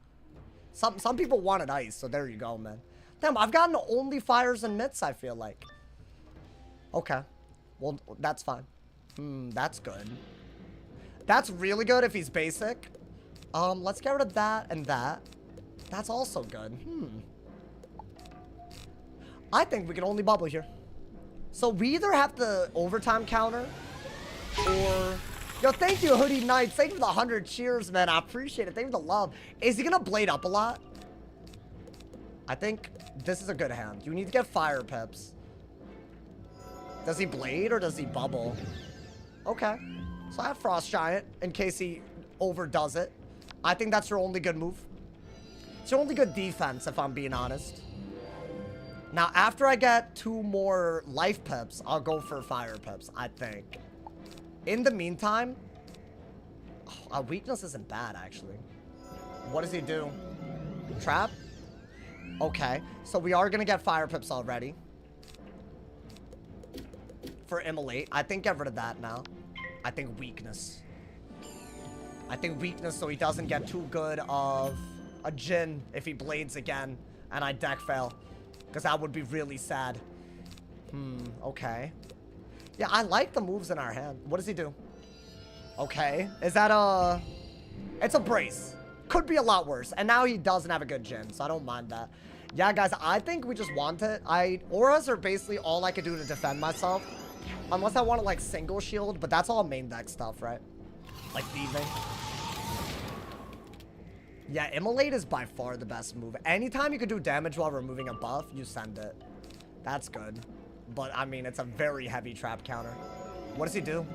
Some people wanted ice, so there you go, man. Damn, I've gotten only fires and myths, I feel like. Okay. Well, that's fine. That's good. That's really good if he's basic. Let's get rid of that and that. That's also good. I think we can only bubble here. So we either have the overtime counter or... Yo, thank you, Hoodie Knights. Thank you for the 100 cheers, man. I appreciate it. Thank you for the love. Is he gonna blade up a lot? I think this is a good hand. You need to get fire pips. Does he blade or does he bubble? Okay. So I have Frost Giant in case he overdoes it. I think that's your only good move. It's your only good defense, if I'm being honest. Now, after I get 2 more life pips, I'll go for fire pips, I think. In the meantime, a weakness isn't bad, actually. What does he do? Trap? Okay. So we are going to get fire pips already. For Immolate. I think get rid of that now. I think weakness. I think weakness so he doesn't get too good of a Jhin if he blades again and I deck fail. Because that would be really sad. Okay. Yeah, I like the moves in our hand. What does he do? Okay. Is that a... It's a brace. Could be a lot worse. And now he doesn't have a good Jhin, so I don't mind that. Yeah, guys, I think we just want it. Auras are basically all I could do to defend myself. Unless I want to, like, single shield. But that's all main deck stuff, right? Like thieving. Yeah, Immolate is by far the best move. Anytime you could do damage while removing a buff, you send it. That's good. But, I mean, it's a very heavy trap counter. What does he do?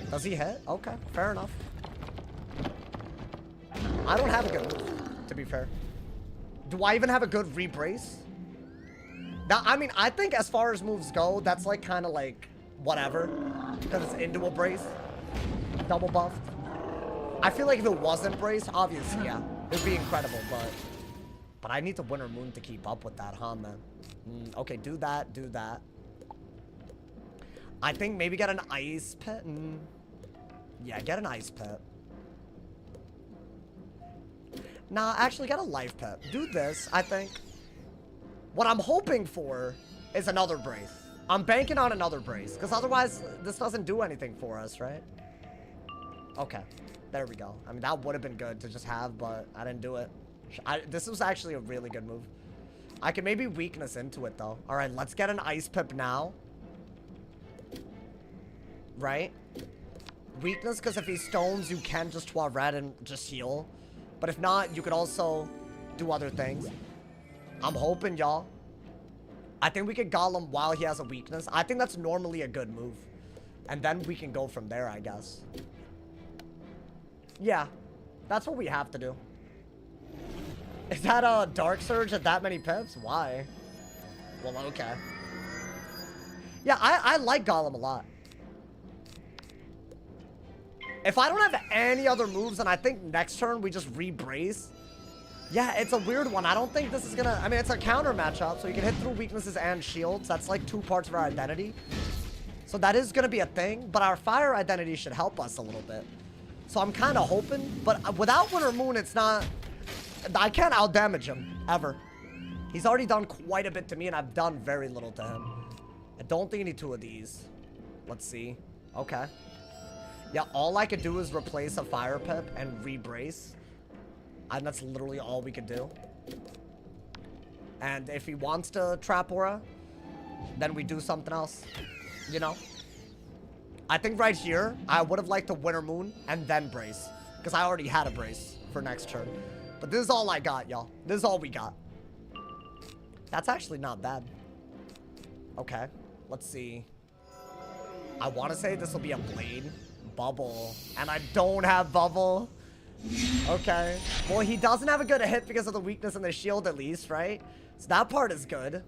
Does he hit? Okay, fair enough. I don't have a good move, to be fair. Do I even have a good rebrace? Now, I mean, I think as far as moves go, that's like kind of like whatever. Because it's into a brace. Double buffed. I feel like if it wasn't brace, obviously, yeah. It would be incredible, but I need the Winter Moon to keep up with that, huh, man? Okay, do that, do that. I think maybe get an Ice Pit. Yeah, get an Ice Pit. Nah, actually get a Life Pit. Do this, I think. What I'm hoping for is another brace. I'm banking on another brace, because otherwise this doesn't do anything for us, right? Okay. There we go. I mean, that would have been good to just have, but I didn't do it. This was actually a really good move. I can maybe weakness into it, though. All right, let's get an Ice Pip now. Right? Weakness, because if he stones, you can just red and just heal. But if not, you could also do other things. I'm hoping, y'all. I think we could Golem while he has a weakness. I think that's normally a good move. And then we can go from there, I guess. Yeah, that's what we have to do. Is that a Dark Surge at that many pips? Why? Well, okay. Yeah, I like Golem a lot. If I don't have any other moves, then I think next turn we just re-brace. Yeah, it's a weird one. I don't think this is gonna... I mean, it's a counter matchup, so you can hit through weaknesses and shields. That's like 2 parts of our identity. So that is gonna be a thing, but our fire identity should help us a little bit. So I'm kind of hoping, but without Winter Moon, it's not... I can't outdamage him, ever. He's already done quite a bit to me, and I've done very little to him. I don't think you need 2 of these. Let's see. Okay. Yeah, all I could do is replace a Fire Pip and re-brace. And that's literally all we could do. And if he wants to Trap Aura, then we do something else. You know? I think right here, I would have liked the Winter Moon and then brace. Because I already had a brace for next turn. But this is all I got, y'all. This is all we got. That's actually not bad. Okay. Let's see. I want to say this will be a Blade. Bubble. And I don't have Bubble. Okay. Well, he doesn't have a good hit because of the weakness in the shield at least, right? So that part is good.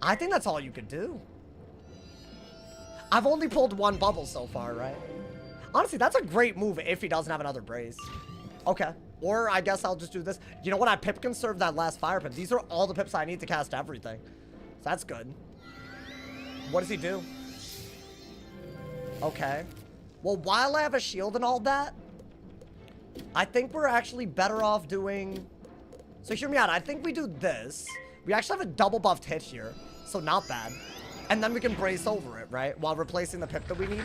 I think that's all you could do. I've only pulled 1 bubble so far, right? Honestly, that's a great move if he doesn't have another brace. Okay. Or I guess I'll just do this. You know what? I pip conserve that last fire pip. These are all the pips I need to cast everything. So that's good. What does he do? Okay. Well, while I have a shield and all that, I think we're actually better off doing... So hear me out. I think we do this. We actually have a double buffed hit here. So not bad. And then we can brace over it, right? While replacing the pip that we need.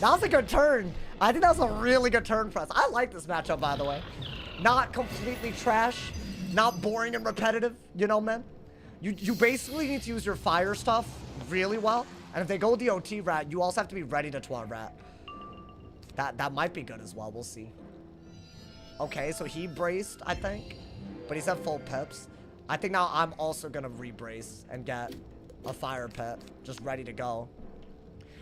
That was a good turn. I think that was a really good turn for us. I like this matchup, by the way. Not completely trash. Not boring and repetitive. You know, man? You basically need to use your fire stuff really well. And if they go DOT rat, you also have to be ready to twat rat. That might be good as well. We'll see. Okay, so he braced, I think. but he's at full pips. I think now I'm also gonna rebrace and get a fire pit just ready to go.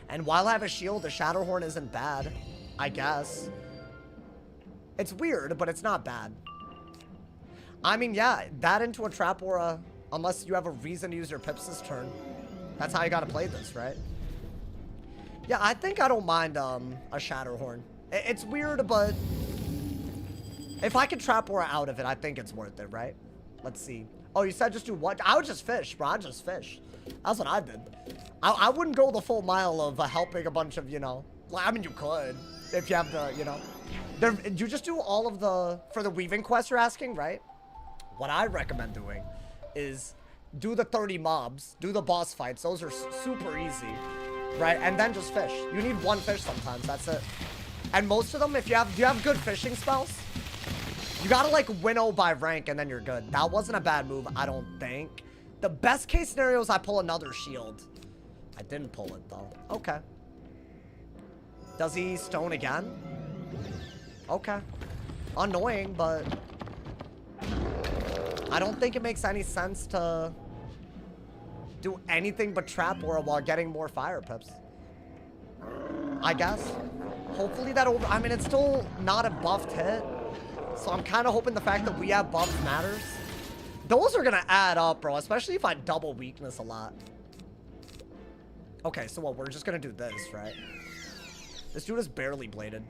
And while I have a shield, the Shadowhorn isn't bad, I guess. It's weird, but it's not bad. I mean, yeah, that into a Trap Aura, unless you have a reason to use your pips this turn. That's how you gotta play this, right? Yeah, I think I don't mind a Shadowhorn. It's weird, but if I can Trap Aura out of it, I think it's worth it, right? Let's see. Oh, you said just do what? I would just fish, bro. I'd just fish. That's what I did. I wouldn't go the full mile of helping a bunch of, you know... I mean, you could. If you have the, you know... You just do all of the... For the weaving quest you're asking, right? What I recommend doing is do the 30 mobs. Do the boss fights. Those are super easy. Right? And then just fish. You need one fish sometimes. That's it. And most of them, if you have... Do you have good fishing spells? You gotta, like, winnow by rank, and then you're good. That wasn't a bad move, I don't think. The best case scenario is I pull another shield. I didn't pull it, though. Okay. Does he stone again? Okay. Annoying, but... I don't think it makes any sense to... do anything but Trap Aura while getting more fire pips. I guess. Hopefully that over... I mean, it's still not a buffed hit. So I'm kind of hoping the fact that we have buffs matters. Those are going to add up, bro. Especially if I double weakness a lot. Okay, so what? We're just going to do this, right? This dude is barely bladed.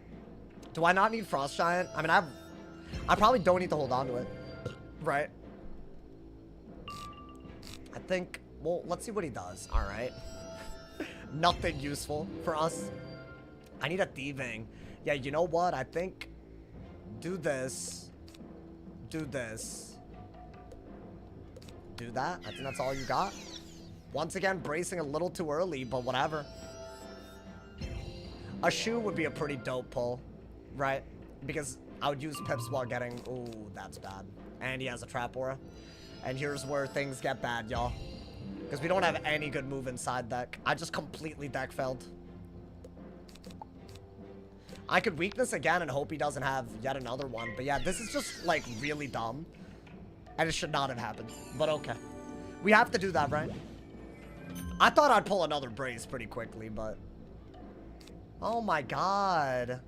Do I not need Frost Giant? I mean, I probably don't need to hold on to it. Right? I think... Well, let's see what he does. All right. Nothing useful for us. I need a thieving. Yeah, you know what? I think... Do this. Do this. Do that. I think that's all you got. Once again, bracing a little too early, but whatever. A shoe would be a pretty dope pull, right? Because I would use pips while getting... Ooh, that's bad. And he has a Trap Aura. And here's where things get bad, y'all. Because we don't have any good move inside deck. I just completely deck failed. I could weakness again and hope he doesn't have yet another one. But yeah, this is just, like, really dumb. And it should not have happened. But okay. We have to do that, right? I thought I'd pull another brace pretty quickly, but... Oh my god.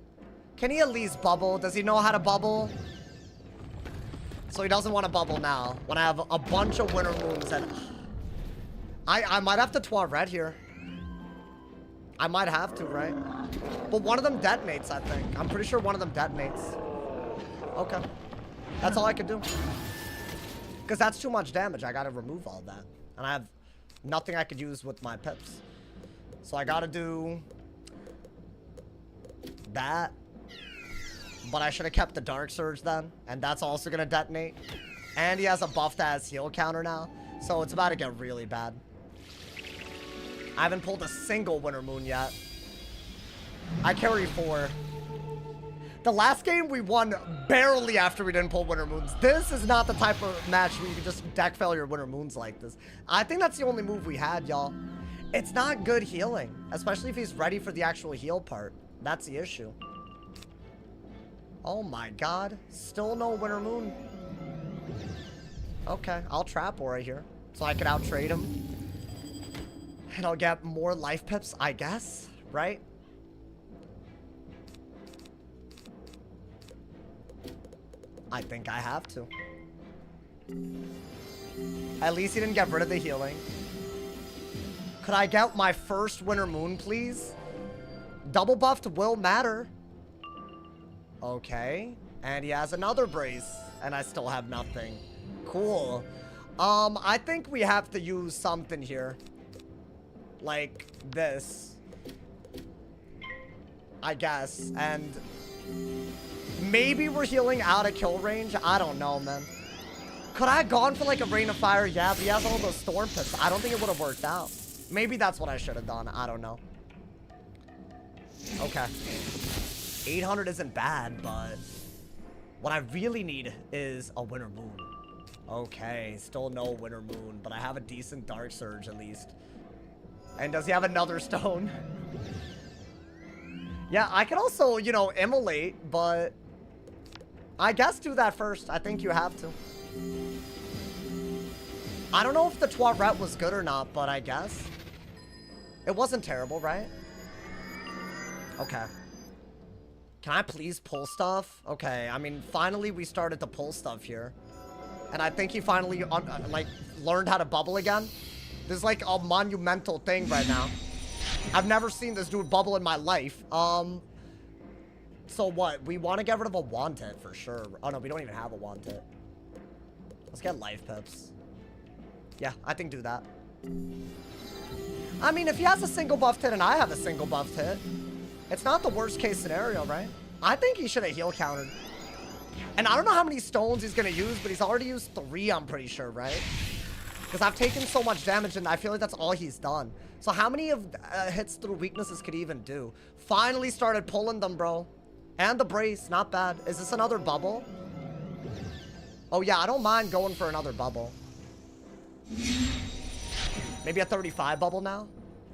Can he at least bubble? Does he know how to bubble? So he doesn't want to bubble now. When I have a bunch of Winter Moons and... I might have to Twa Red here. I might have to, right? But one of them detonates, I think. I'm pretty sure one of them detonates. Okay. That's all I can do. Because that's too much damage. I gotta remove all that. And I have nothing I could use with my pips. So I gotta do... that. But I should have kept the Dark Surge then. And that's also gonna detonate. And he has a buffed ass heal counter now. So it's about to get really bad. I haven't pulled a single Winter Moon yet. I carry 4. The last game we won barely after we didn't pull Winter Moons. This is not the type of match where you can just deck fail your Winter Moons like this. I think that's the only move we had, y'all. It's not good healing, especially if he's ready for the actual heal part. That's the issue. Oh my god. Still no Winter Moon. Okay, I'll Trap Aura here so I can out-trade him. And I'll get more life pips, I guess, right? I think I have to. At least he didn't get rid of the healing. Could I get my first Winter Moon, please? Double buffed will matter. Okay. And he has another brace. And I still have nothing. Cool. I think we have to use something here. Like this. I guess. And maybe we're healing out of kill range. I don't know, man. Could I have gone for like a Rain of Fire? Yeah, but he has all those Storm Pits. I don't think it would have worked out. Maybe that's what I should have done. I don't know. Okay. 800 isn't bad, but what I really need is a Winter Moon. Okay, still no Winter Moon, but I have a decent Dark Surge at least. And does he have another stone? Yeah, I could also, you know, immolate, but I guess do that first. I think you have to. I don't know if the Tourette was good or not, but I guess. It wasn't terrible, right? Okay. Can I please pull stuff? Okay, I mean, finally we started to pull stuff here. And I think he finally, like, learned how to bubble again. This is like a monumental thing right now. I've never seen this dude bubble in my life. So what? We want to get rid of a wanted for sure. Oh no, we don't even have a wanted. Let's get life pips. Yeah, I think do that. I mean, if he has a single buffed hit and I have a single buffed hit, it's not the worst case scenario, right? I think he should have heal countered. And I don't know how many stones he's going to use, but he's already used 3, I'm pretty sure, right? Because I've taken so much damage and I feel like that's all he's done. So how many of hits through weaknesses could he even do? Finally started pulling them, bro. And the brace, not bad. Is this another bubble? Oh yeah, I don't mind going for another bubble. Maybe a 35 bubble now?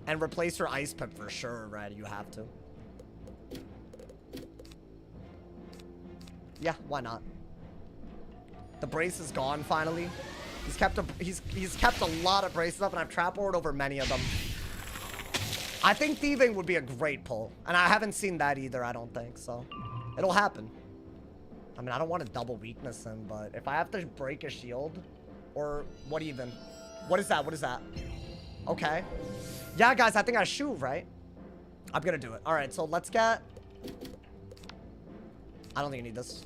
And replace your ice pip for sure, right? You have to. Yeah, why not? The brace is gone finally. He's kept a lot of braces up, and I've trap ward over many of them. I think thieving would be a great pull, and I haven't seen that either. I don't think so. It'll happen. I mean, I don't want to double weakness him, but if I have to break a shield, or what even? What is that? What is that? Okay. Yeah, guys, I think I shoot, right? I'm gonna do it. All right, so let's get. I don't think I need this.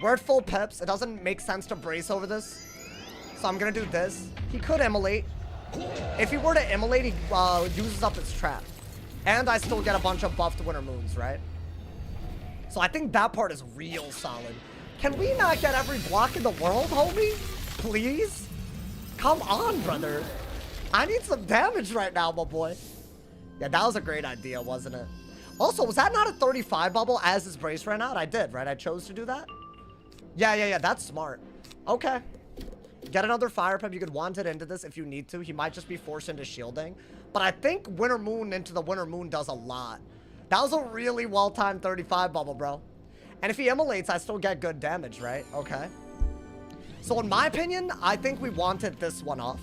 We're at full pips. It doesn't make sense to brace over this. So I'm going to do this. He could immolate. If he were to immolate, he uses up his trap. And I still get a bunch of buffed Winter Moons, right? So I think that part is real solid. Can we not get every block in the world, homie? Please? Come on, brother. I need some damage right now, my boy. Yeah, that was a great idea, wasn't it? Also, was that not a 35 bubble as his brace ran out? I did, right? I chose to do that? Yeah, that's smart. Okay. Get another fire pip. You could want it into this if you need to. He might just be forced into shielding. But I think Winter Moon into the Winter Moon does a lot. That was a really well-timed 35 bubble, bro. And if he immolates, I still get good damage, right? Okay. So in my opinion, I think we wanted this one off.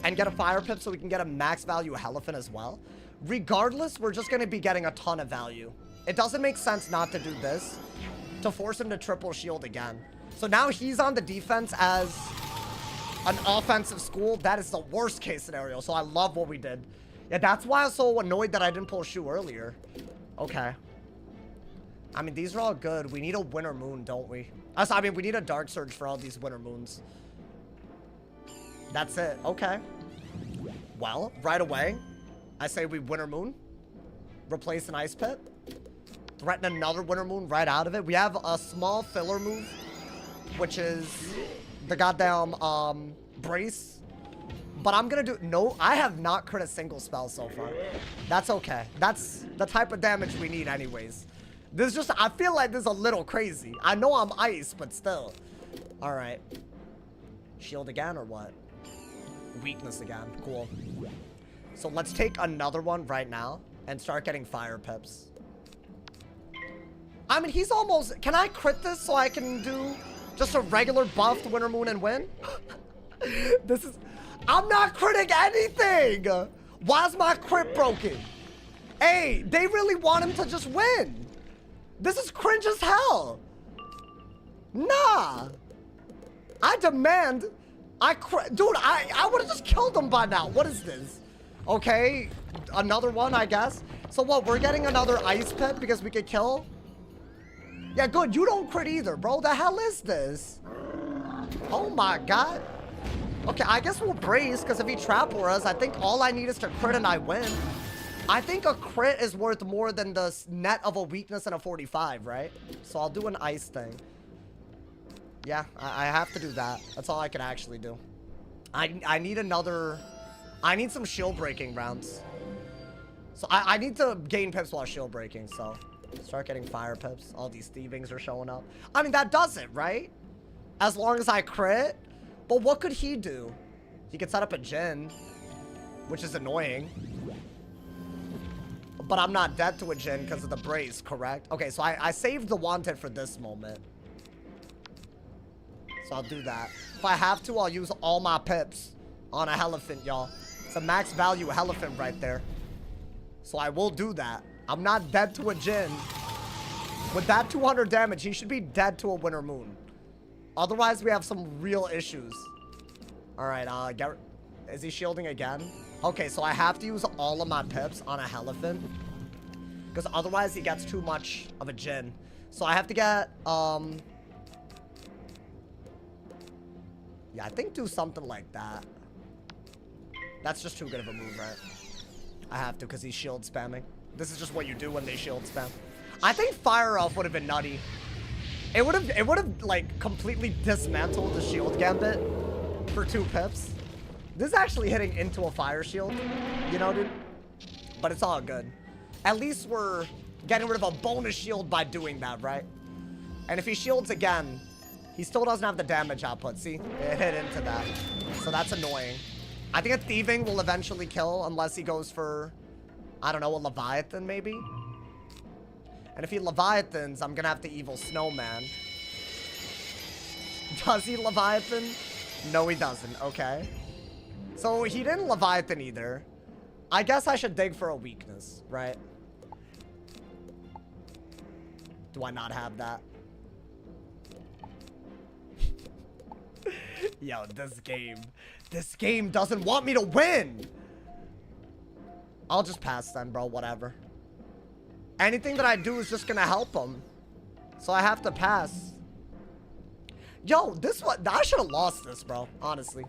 And get a fire pip so we can get a max value elephant as well. Regardless, we're just going to be getting a ton of value. It doesn't make sense not to do this to force him to triple shield again. So now he's on the defense as an offensive school. That is the worst case scenario. So I love what we did. Yeah, that's why I was so annoyed that I didn't pull Shu earlier. Okay. I mean, these are all good. We need a Winter Moon, don't we? I mean, we need a Dark Surge for all these Winter Moons. That's it. Okay. Well, right away, I say we Winter Moon. Replace an Ice Pit. Threaten another Winter Moon right out of it. We have a small filler move, which is the goddamn brace. But I'm gonna do no. I have not crit a single spell so far. That's okay. That's the type of damage we need, anyways. This is just. I feel like this is a little crazy. I know I'm ice, but still. All right. Shield again or what? Weakness again. Cool. So let's take another one right now and start getting fire pips. I mean, he's almost... Can I crit this so I can do just a regular buffed Winter Moon and win? This is... I'm not critting anything! Why is my crit broken? Hey, they really want him to just win. This is cringe as hell. Nah. I demand... Dude, I would have just killed him by now. What is this? Okay, another one, I guess. So what, we're getting another ice pit because we could kill... Yeah, good. You don't crit either, bro. The hell is this? Oh my god. Okay, I guess we'll brace, because if he trap us, I think all I need is to crit and I win. I think a crit is worth more than the net of a weakness and a 45, right? So I'll do an ice thing. Yeah, I have to do that. That's all I can actually do. I need another... I need some shield breaking rounds. So I need to gain pips while shield breaking, so... Start getting fire pips. All these thievings are showing up. I mean, that does it, right? As long as I crit. But what could he do? He could set up a Jin, which is annoying. But I'm not dead to a Jin because of the brace, correct? Okay, so I saved the wanted for this moment. So I'll do that. If I have to, I'll use all my pips on a elephant, y'all. It's a max value elephant right there. So I will do that. I'm not dead to a Jin. With that 200 damage, he should be dead to a Winter Moon. Otherwise, we have some real issues. All right, is he shielding again? Okay, so I have to use all of my pips on a elephant. Because otherwise, he gets too much of a Jin. So I have to get, yeah, I think do something like that. That's just too good of a move, right? I have to, because he's shield spamming. This is just what you do when they shield spam. I think Fire Elf would have been nutty. It would have, like, completely dismantled the shield gambit for 2 pips. This is actually hitting into a fire shield, you know, dude? But it's all good. At least we're getting rid of a bonus shield by doing that, right? And if he shields again, he still doesn't have the damage output. See? It hit into that. So that's annoying. I think a Thieving will eventually kill unless he goes for, I don't know, a Leviathan maybe? And if he Leviathans, I'm gonna have to Evil Snowman. Does he Leviathan? No, he doesn't. Okay. So he didn't Leviathan either. I guess I should dig for a weakness, right? Do I not have that? Yo, this game doesn't want me to win. I'll just pass then, bro, whatever. Anything that I do is just gonna help him. So I have to pass. Yo, I should have lost this, bro, honestly.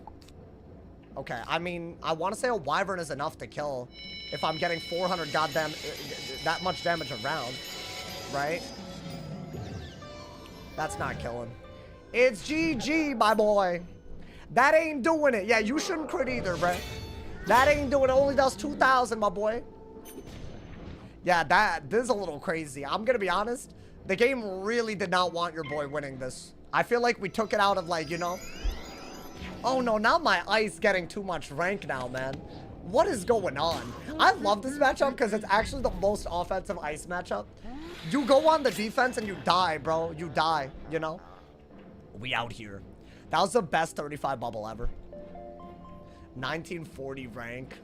Okay, I mean, I want to say a Wyvern is enough to kill if I'm getting 400 goddamn, that much damage around, right? That's not killing. It's GG, my boy. That ain't doing it. Yeah, you shouldn't crit either, bro. That ain't doing it. Only does 2,000, my boy. Yeah, this is a little crazy. I'm gonna be honest. The game really did not want your boy winning this. I feel like we took it out of, like, you know. Oh no, now my ice getting too much rank now, man. What is going on? I love this matchup because it's actually the most offensive ice matchup. You go on the defense and you die, bro. You die, you know? We out here. That was the best 35 bubble ever. 1940 rank.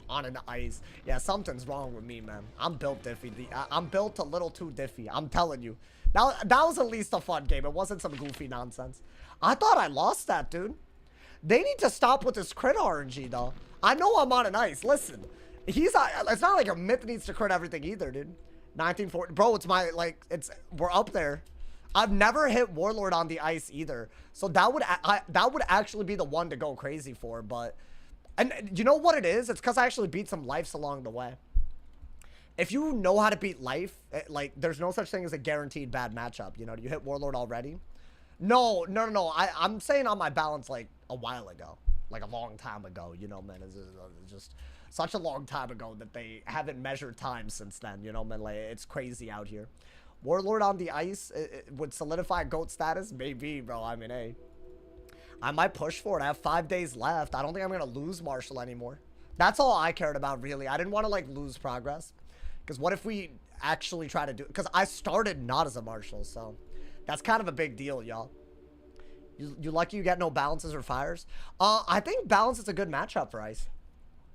On an ice. Yeah, something's wrong with me, man. I'm built diffy. I'm built a little too diffy. I'm telling you. That was at least a fun game. It wasn't some goofy nonsense. I thought I lost that, dude. They need to stop with this crit RNG, though. I know I'm on an ice. Listen. It's not like a myth needs to crit everything either, dude. 1940. Bro, it's my, like, we're up there. I've never hit Warlord on the ice either. So that would actually be the one to go crazy for, but... And you know what it is? It's because I actually beat some lives along the way. If you know how to beat life, like, there's no such thing as a guaranteed bad matchup. You know, you hit Warlord already? No. I'm saying on my balance, like, a while ago. Like, a long time ago, you know, man. It's just such a long time ago that they haven't measured time since then, you know, man. Like, it's crazy out here. Warlord on the ice it would solidify GOAT status? Maybe, bro. I mean, hey. I might push for it. I have 5 days left. I don't think I'm going to lose Marshall anymore. That's all I cared about, really. I didn't want to, like, lose progress. Because what if we actually try to do... Because I started not as a Marshall, so... That's kind of a big deal, y'all. You lucky you get no balances or fires? I think balance is a good matchup for Ice.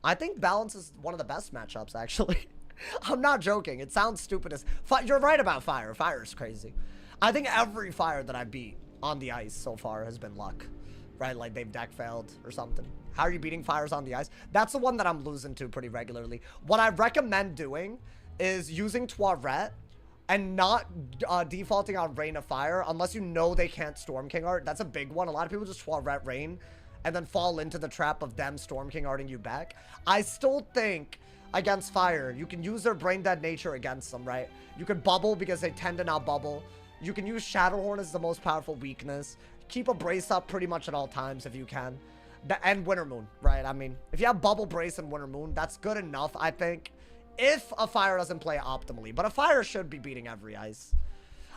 I think balance is one of the best matchups, actually. I'm not joking. It sounds stupid as... You're right about fire. Fire is crazy. I think every fire that I beat on the ice so far has been luck. Right, like they've deck failed or something. How are you beating fires on the ice? That's the one that I'm losing to pretty regularly. What I recommend doing is using Toiret and not defaulting on Rain of Fire unless you know they can't Storm King Art. That's a big one. A lot of people just Toiret Rain and then fall into the trap of them Storm King Arting you back. I still think against fire, you can use their Brain Dead nature against them, right? You can bubble because they tend to not bubble. You can use Shadowhorn as the most powerful weakness. Keep a brace up pretty much at all times if you can. And Winter Moon, right? I mean, if you have Bubble Brace and Winter Moon, that's good enough, I think. If a fire doesn't play optimally. But a fire should be beating every ice.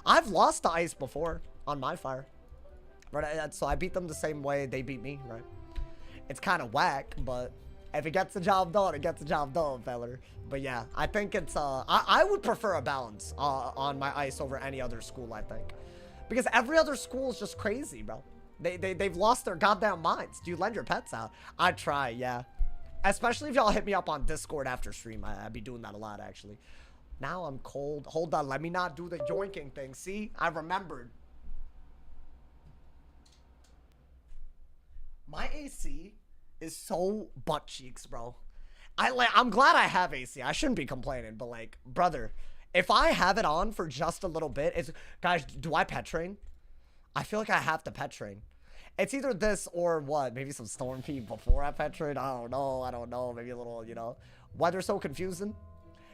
I've lost to ice before on my fire. Right? So I beat them the same way they beat me, right? It's kind of whack, but if it gets the job done, it gets the job done, feller. But yeah, I think it's... I would prefer a balance on my ice over any other school, I think. Because every other school is just crazy, bro. They've lost their goddamn minds. Do you lend your pets out? I try, yeah. Especially if y'all hit me up on Discord after stream. I'd be doing that a lot, actually. Now I'm cold. Hold on, let me not do the yoinking thing. See, I remembered. My AC is so butt cheeks, bro. I'm glad I have AC. I shouldn't be complaining, but like, brother, if I have it on for just a little bit, guys, do I pet train? I feel like I have to pet train. It's either this or what? Maybe some storm pee before I pet train. I don't know. Maybe a little, you know, weather's so confusing.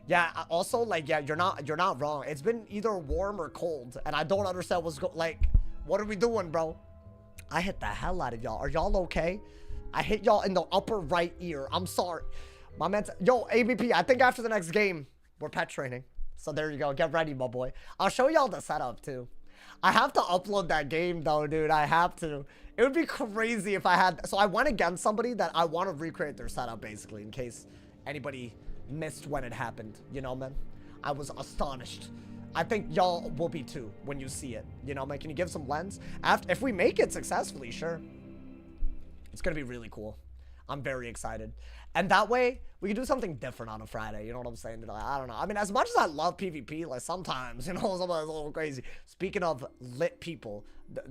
Yeah. Also, like, yeah, you're not wrong. It's been either warm or cold, and I don't understand what are we doing, bro? I hit the hell out of y'all. Are y'all okay? I hit y'all in the upper right ear. I'm sorry. My man, yo, AVP, I think after the next game, we're pet training. So there you go. Get ready, my boy. I'll show y'all the setup, too. I have to upload that game, though, dude. I have to. It would be crazy if I had... So I went against somebody that I want to recreate their setup, basically, in case anybody missed when it happened. You know, man? I was astonished. I think y'all will be, too, when you see it. You know, man? Can you give some lens? If we make it successfully, sure. It's going to be really cool. I'm very excited. And that way, we can do something different on a Friday. You know what I'm saying? Like, I don't know. I mean, as much as I love PvP, like, sometimes, you know, sometimes it's a little crazy. Speaking of lit people,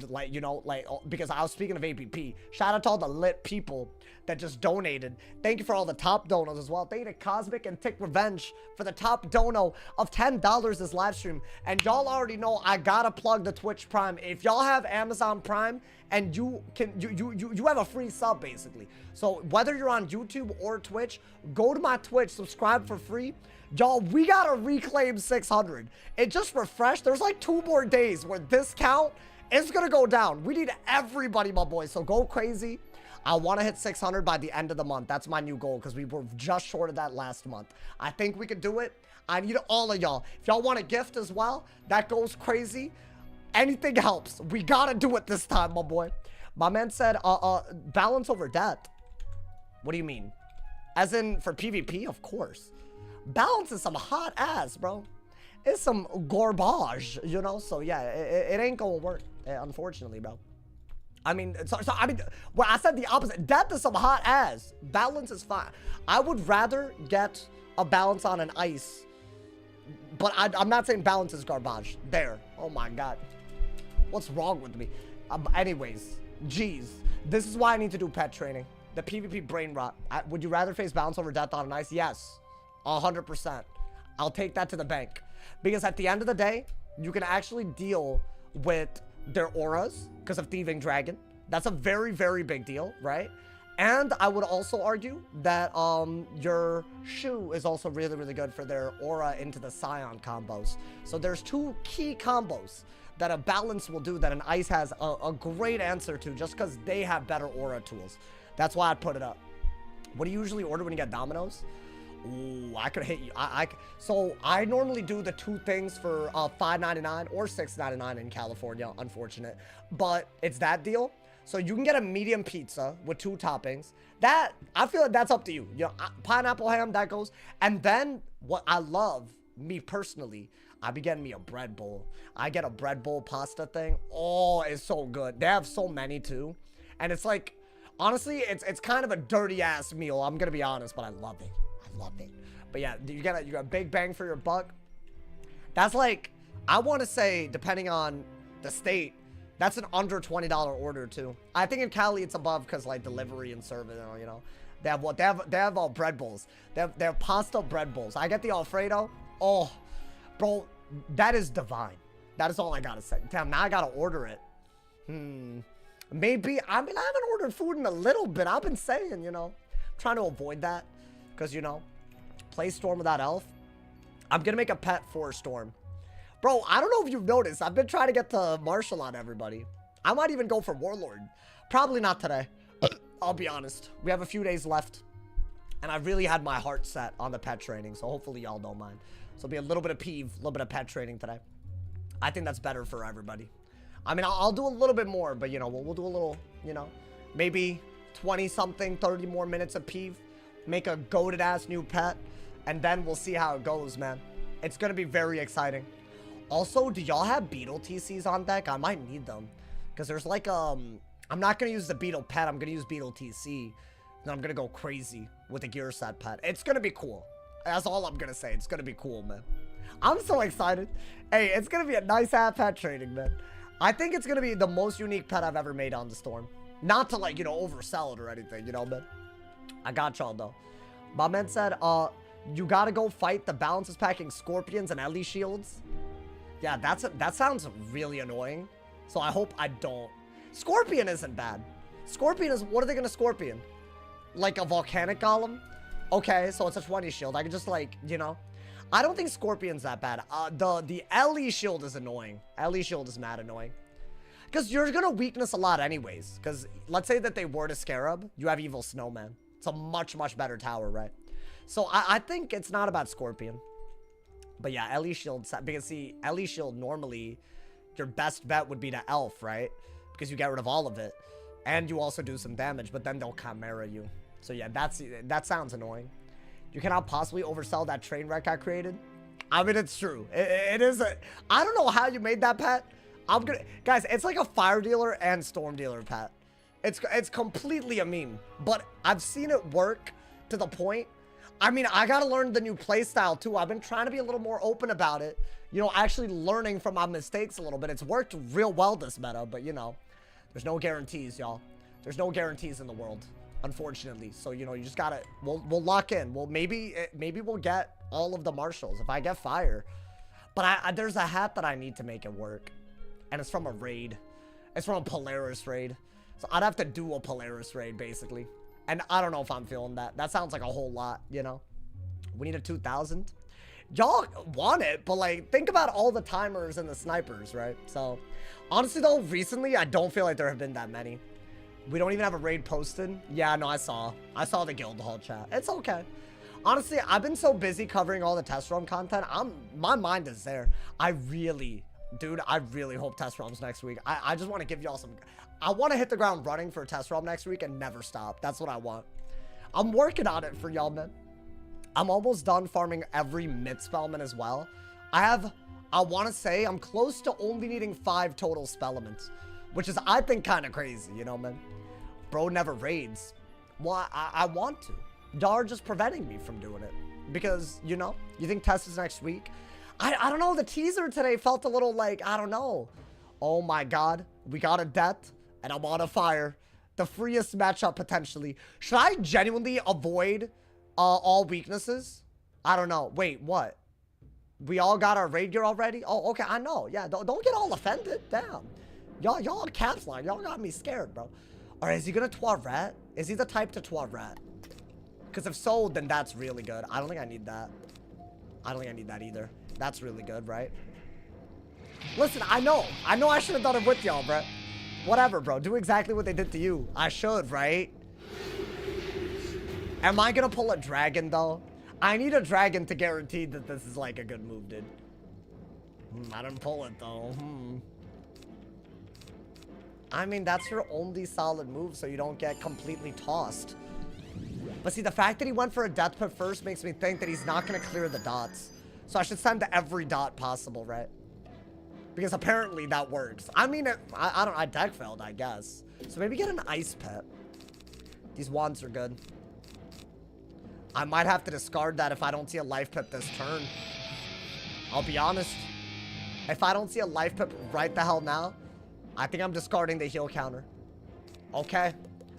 like, you know, like, because I was speaking of APP, shout out to all the lit people that just donated. Thank you for all the top donos as well. Thank you to Cosmic and Tick Revenge for the top dono of $10 this live stream. And y'all already know I gotta plug the Twitch Prime. If y'all have Amazon Prime and you have a free sub, basically. So whether you're on YouTube or Twitch, go to my Twitch, subscribe for free. Y'all, we gotta reclaim 600. It just refreshed. There's like 2 more days where this count is gonna go down. We need everybody, my boys. So go crazy. I want to hit 600 by the end of the month. That's my new goal because we were just short of that last month. I think we could do it. I need all of y'all. If y'all want a gift as well, that goes crazy. Anything helps. We gotta do it this time, my boy. My man said, balance over death. What do you mean? As in for PvP? Of course. Balance is some hot ass, bro. It's some garbage, you know? So yeah, it ain't gonna work, unfortunately, bro. I mean, I mean, well, I said the opposite. Death is some hot ass. Balance is fine. I would rather get a balance on an ice, but I'm not saying balance is garbage. There. Oh my God. What's wrong with me? Anyways, geez. This is why I need to do pet training. The PvP brain rot. Would you rather face balance over death on an ice? Yes. 100%. I'll take that to the bank. Because at the end of the day, you can actually deal with their auras because of Thieving Dragon. That's a very, very big deal, right? And I would also argue that your shoe is also really, really good for their aura into the Scion combos. So there's 2 key combos that a balance will do that an ice has a great answer to just because they have better aura tools. That's why I'd put it up. What do you usually order when you get Domino's? Ooh, I could hit you. So I normally do the 2 things for $5.99 or $6.99 in California. Unfortunate, but it's that deal. So you can get a medium pizza with 2 toppings. That I feel like that's up to you. You know, pineapple ham that goes. And then what I love, me personally, I be getting me a bread bowl. I get a bread bowl pasta thing. Oh, it's so good. They have so many too, and it's like, honestly, it's kind of a dirty ass meal. I'm gonna be honest, but I love it. Love it. But yeah, you got a big bang for your buck. That's like, I want to say, depending on the state, that's an under $20 order too. I think in Cali it's above because like delivery and service, you know. They have what? They have all bread bowls. They have pasta bread bowls. I get the Alfredo. Oh, bro, that is divine. That is all I gotta say. Damn, now I gotta order it. Maybe, I mean, I haven't ordered food in a little bit. I've been saying, you know, I'm trying to avoid that. Because, you know, play Storm without Elf. I'm going to make a pet for Storm. Bro, I don't know if you've noticed. I've been trying to get the Marshal on everybody. I might even go for Warlord. Probably not today. I'll be honest. We have a few days left. And I really had my heart set on the pet training. So hopefully y'all don't mind. So it'll be a little bit of peeve, a little bit of pet training today. I think that's better for everybody. I mean, I'll do a little bit more. But, you know, we'll do a little, you know, maybe 20-something, 30 more minutes of peeve. Make a goated ass new pet, and then we'll see how it goes, man. It's gonna be very exciting. Also, do y'all have beetle TCs on deck? I might need them. Because there's like, I'm not going to use the beetle pet. I'm going to use beetle TC. Then I'm going to go crazy with the gear set pet. It's going to be cool. That's all I'm going to say. It's going to be cool, man. I'm so excited. Hey, it's going to be a nice app pet trading, man. I think it's going to be the most unique pet I've ever made on the Storm. Not to, like, you know, oversell it or anything, you know, man. I got y'all, though. My man said, you got to go fight the balances packing scorpions and Ellie shields. Yeah, that sounds really annoying. So I hope I don't. Scorpion isn't bad. Scorpion is, what are they going to Scorpion? Like a volcanic golem? Okay, so it's a 20 shield. I can just, like, you know. I don't think Scorpion's that bad. The Ellie shield is annoying. Ellie shield is mad annoying. Because you're going to weakness a lot anyways. Because let's say that they were to Scarab. You have Evil Snowman. It's a much, much better tower, right? So I think it's not about Scorpion. But yeah, Ellie shield. Because see, Ellie shield normally, your best bet would be to Elf, right? Because you get rid of all of it. And you also do some damage. But then they'll Chimera you. So yeah, that sounds annoying. You cannot possibly oversell that train wreck I created. I mean, it's true. It is a... I don't know how you made that pet. I'm gonna... Guys, it's like a fire dealer and storm dealer pet. It's completely a meme. But I've seen it work to the point. I mean, I gotta learn the new playstyle too. I've been trying to be a little more open about it. You know, actually learning from my mistakes a little bit. It's worked real well this meta, but you know, there's no guarantees, y'all. There's no guarantees in the world. Unfortunately, so you know, you just gotta we'll lock in. Well, maybe we'll get all of the marshals if I get fire, but there's a hat that I need to make it work, and it's from a raid. It's from a Polaris raid, so I'd have to do a Polaris raid basically, and I don't know if I'm feeling that. That sounds like a whole lot, you know. We need a 2000. Y'all want it, but like think about all the timers and the snipers, right? So honestly though, recently I don't feel like there have been that many. We don't even have a raid posted. Yeah, no, I saw the guild hall chat. It's okay. Honestly, I've been so busy covering all the test realm content. My mind is there. I really hope test realms next week. I just want to give y'all some. I want to hit the ground running for test realm next week and never stop. That's what I want. I'm working on it for y'all, man. I'm almost done farming every mid spellman as well. I want to say I'm close to only needing 5 total spell elements, which is, I think, kind of crazy, you know, man. Bro never raids. Well, I want to. Y'all are just preventing me from doing it. Because, you know, you think test is next week? I don't know. The teaser today felt a little like, I don't know. Oh my God. We got a death and I'm on a fire. The freest matchup potentially. Should I genuinely avoid all weaknesses? I don't know. Wait, what? We all got our raid gear already? Oh, okay. I know. Yeah, don't get all offended. Damn. Y'all caps line. Y'all got me scared, bro. All right, is he gonna Toiret? Is he the type to Toiret? Because if so, then that's really good. I don't think I need that. I don't think I need that either. That's really good, right? Listen, I know I should have done it with y'all, bro. Whatever, bro. Do exactly what they did to you. I should, right? Am I gonna pull a dragon, though? I need a dragon to guarantee that this is, like, a good move, dude. I didn't pull it, though. I mean, that's your only solid move, so you don't get completely tossed. But see, the fact that he went for a death pit first makes me think that he's not going to clear the dots. So I should send to every dot possible, right? Because apparently that works. I mean, I deck failed, I guess. So maybe get an ice pet. These wands are good. I might have to discard that if I don't see a life pip this turn. I'll be honest. If I don't see a life pip right the hell now, I think I'm discarding the heal counter. Okay.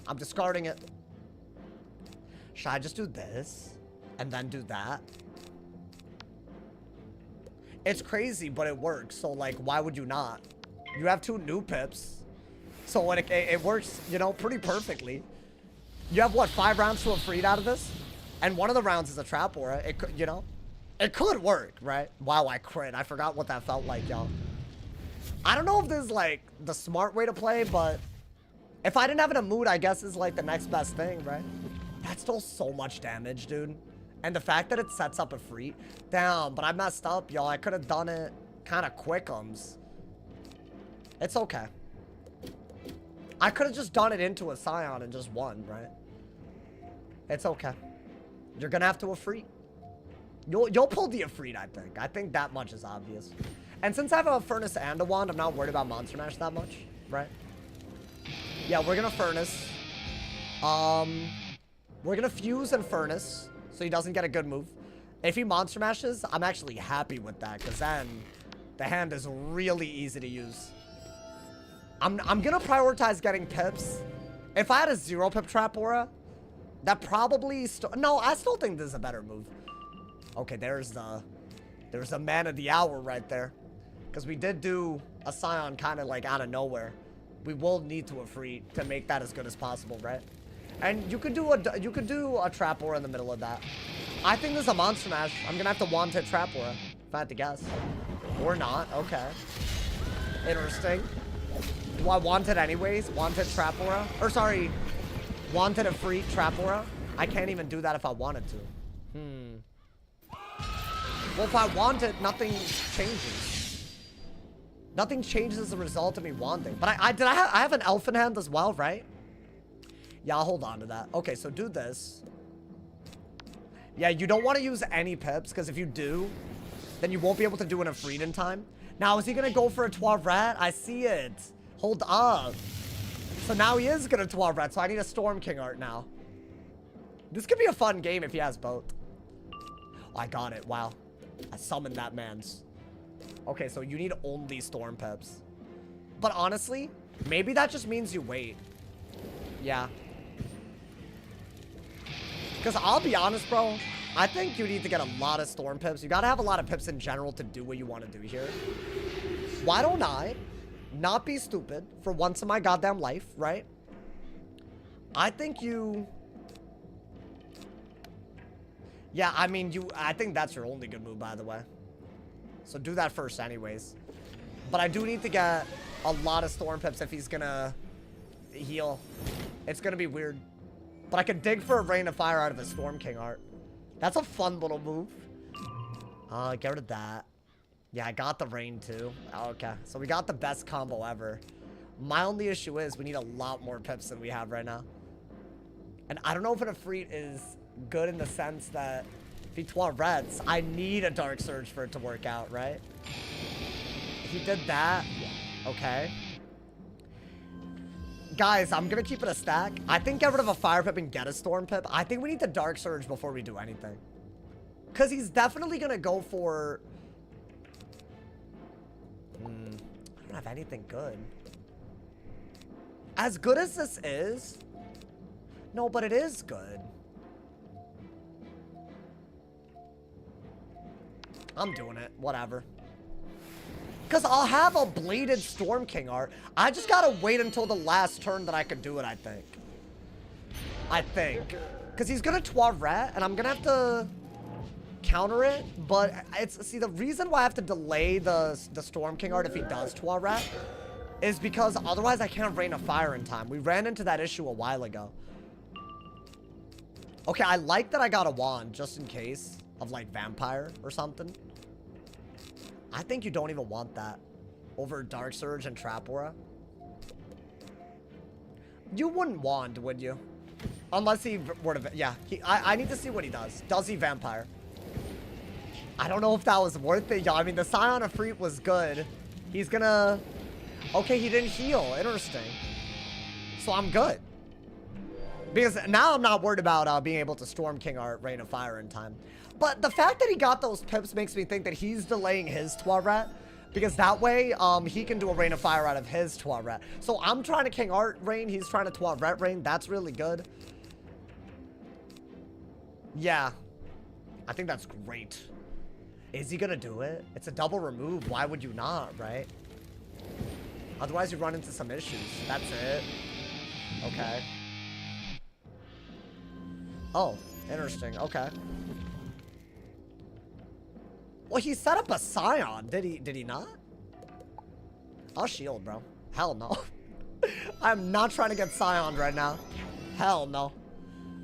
I'm discarding it. Should I just do this? And then do that? It's crazy, but it works. So, like, why would you not? You have 2 new pips. So, when it works, you know, pretty perfectly. You have, what, 5 rounds to a freed out of this? And one of the rounds is a trap aura. It could, you know, it could work, right? Wow, I crit. I forgot what that felt like, y'all. I don't know if this is, like, the smart way to play, but if I didn't have it in a mood, I guess is, like, the next best thing, right? That's still so much damage, dude. And the fact that it sets up a free. Damn, but I messed up, y'all. I could have done it kind of quickums. It's okay. I could have just done it into a Scion and just won, right? It's okay. You're going to have to Ifrit. You'll pull the Ifrit, I think. I think that much is obvious. And since I have a Furnace and a Wand, I'm not worried about Monster Mash that much, right? Yeah, we're gonna Furnace. We're gonna Fuse and Furnace, so he doesn't get a good move. If he Monster Mashes, I'm actually happy with that, because then the hand is really easy to use. I'm gonna prioritize getting pips. If I had a 0 pip Trap Aura, that probably... No, I still think this is a better move. Okay, there's the man of the hour right there. Because we did do a Scion kind of like out of nowhere. We will need to Ifrit to make that as good as possible, right? And you could do a Trap Aura in the middle of that. I think this is a Monster Mash. I'm gonna have to Wand hit Trap Aura, if I had to guess. Or not, okay. Interesting. Do I want it anyways? Wanted Trap Aura? Or sorry, wanted a free Trap Aura? I can't even do that if I wanted to. Well, if I want it, nothing changes. Nothing changes as a result of me wanting. But I have an Elfin hand as well, right? Yeah, I'll hold on to that. Okay, so do this. Yeah, you don't want to use any pips, because if you do, then you won't be able to do an Ifrit in time. Now, is he going to go for a Toiret? I see it. Hold up. So now he is going to Toiret, so I need a Storm King art now. This could be a fun game if he has both. Oh, I got it. Wow. I summoned that man's. Okay, so you need only Storm Pips. But honestly, maybe that just means you wait. Yeah. Because I'll be honest, bro. I think you need to get a lot of Storm Pips. You got to have a lot of Pips in general to do what you want to do here. Why don't I not be stupid for once in my goddamn life, right? I think you... Yeah, I mean, I think that's your only good move, by the way. So do that first anyways. But I do need to get a lot of Storm Pips if he's gonna heal. It's gonna be weird. But I could dig for a Rain of Fire out of a Storm King art. That's a fun little move. Get rid of that. Yeah, I got the Rain too. Okay, so we got the best combo ever. My only issue is we need a lot more Pips than we have right now. And I don't know if an Ifrit is good in the sense that if he Toirettes, I need a Dark Surge for it to work out, right? If he did that, okay. Guys, I'm gonna keep it a stack. I think get rid of a Fire Pip and get a Storm Pip. I think we need the Dark Surge before we do anything. Because he's definitely gonna go for... I don't have anything good. As good as this is... No, but it is good. I'm doing it. Whatever. Because I'll have a bladed Storm King art. I just gotta wait until the last turn that I could do it, I think. Because he's gonna Toiret, and I'm gonna have to counter it. But it's... See, the reason why I have to delay the Storm King art if he does Toiret is because otherwise I can't Rain of Fire in time. We ran into that issue a while ago. Okay, I like that I got a wand just in case of like Vampire or something. I think you don't even want that over Dark Surge and Trap Aura. You wouldn't wand, would you? Unless he were to... Yeah, I need to see what he does. Does he Vampire? I don't know if that was worth it, y'all. I mean, the Scion of Freet was good. He's gonna... Okay, he didn't heal. Interesting. So I'm good. Because now I'm not worried about being able to Storm King art Rain of Fire in time. But the fact that he got those Pips makes me think that he's delaying his Toiret. Because that way, he can do a Rain of Fire out of his Toiret. So I'm trying to King Art Rain. He's trying to Toiret Rain. That's really good. Yeah. I think that's great. Is he going to do it? It's a double remove. Why would you not, right? Otherwise, you run into some issues. That's it. Okay. Oh, interesting. Okay. Well, he set up a Scion. Did he not? I'll shield, bro. Hell no. I'm not trying to get Scioned right now. Hell no.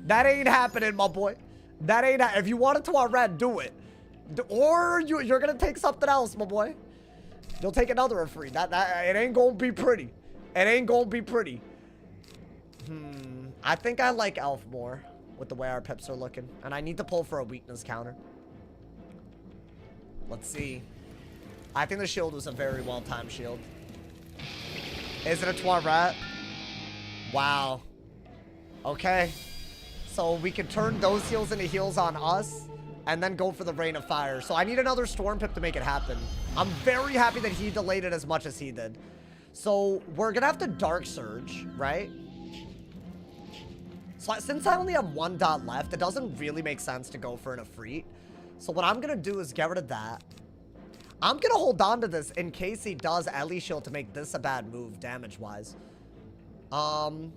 That ain't happening, my boy. That ain't... If you want it to our red, do it. Or you're gonna take something else, my boy. You'll take another free. It ain't gonna be pretty. It ain't gonna be pretty. I think I like Elf more with the way our Pips are looking. And I need to pull for a weakness counter. Let's see. I think the shield was a very well-timed shield. Is it a Toilet? Wow. Okay. So we can turn those heals into heals on us and then go for the Rain of Fire. So I need another Storm Pip to make it happen. I'm very happy that he delayed it as much as he did. So we're gonna have to Dark Surge, right? So since I only have 1 dot left, it doesn't really make sense to go for an Ifrit. So what I'm gonna do is get rid of that. I'm gonna hold on to this in case he does Ellie Shield to make this a bad move damage-wise. I'm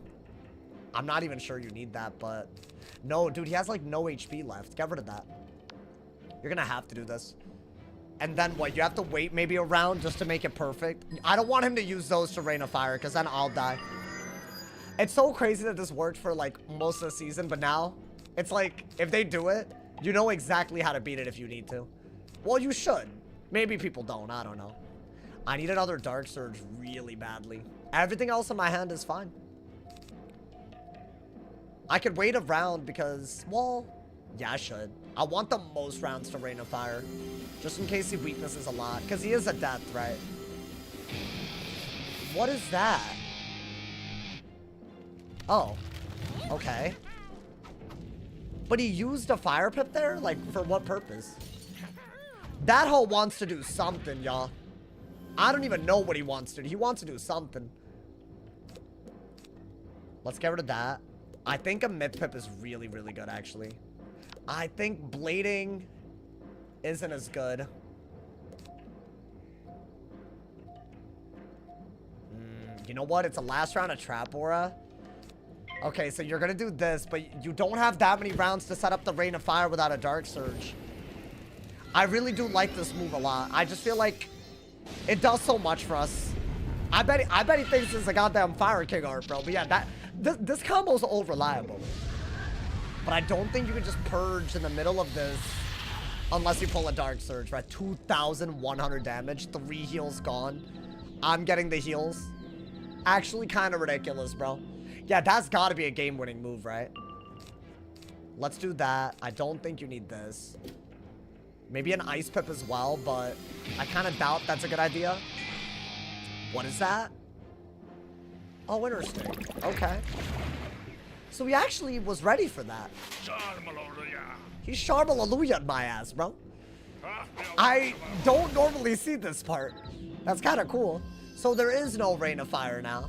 not even sure you need that, but... No, dude, he has, like, no HP left. Get rid of that. You're gonna have to do this. And then what? You have to wait maybe a round just to make it perfect? I don't want him to use those to Rain of Fire, because then I'll die. It's so crazy that this worked for, like, most of the season, but now, it's like, if they do it, you know exactly how to beat it if you need to. Well, you should. Maybe people don't. I don't know. I need another Dark Surge really badly. Everything else in my hand is fine. I could wait a round because, well, yeah, I should. I want the most rounds to Rain of Fire. Just in case he weaknesses a lot. Because he is a death, right? What is that? Oh. Okay. But he used a Fire Pip there? Like, for what purpose? That hoe wants to do something, y'all. I don't even know what he wants to do. He wants to do something. Let's get rid of that. I think a Myth Pip is really, really good, actually. I think Blading isn't as good. You know what? It's a last round of Trap Aura. Okay, so you're gonna do this, but you don't have that many rounds to set up the Rain of Fire without a Dark Surge. I really do like this move a lot. I just feel like it does so much for us. I bet he thinks it's a goddamn Fire King art, bro. But yeah, this combo's all reliable. But I don't think you can just purge in the middle of this unless you pull a Dark Surge, right? 2,100 damage, 3 heals gone. I'm getting the heals. Actually kind of ridiculous, bro. Yeah, that's got to be a game-winning move, right? Let's do that. I don't think you need this. Maybe an Ice Pip as well, but I kind of doubt that's a good idea. What is that? Oh, interesting. Okay. So he actually was ready for that. He Sharmalaleuya'd my ass, bro. I don't normally see this part. That's kind of cool. So there is no Rain of Fire now.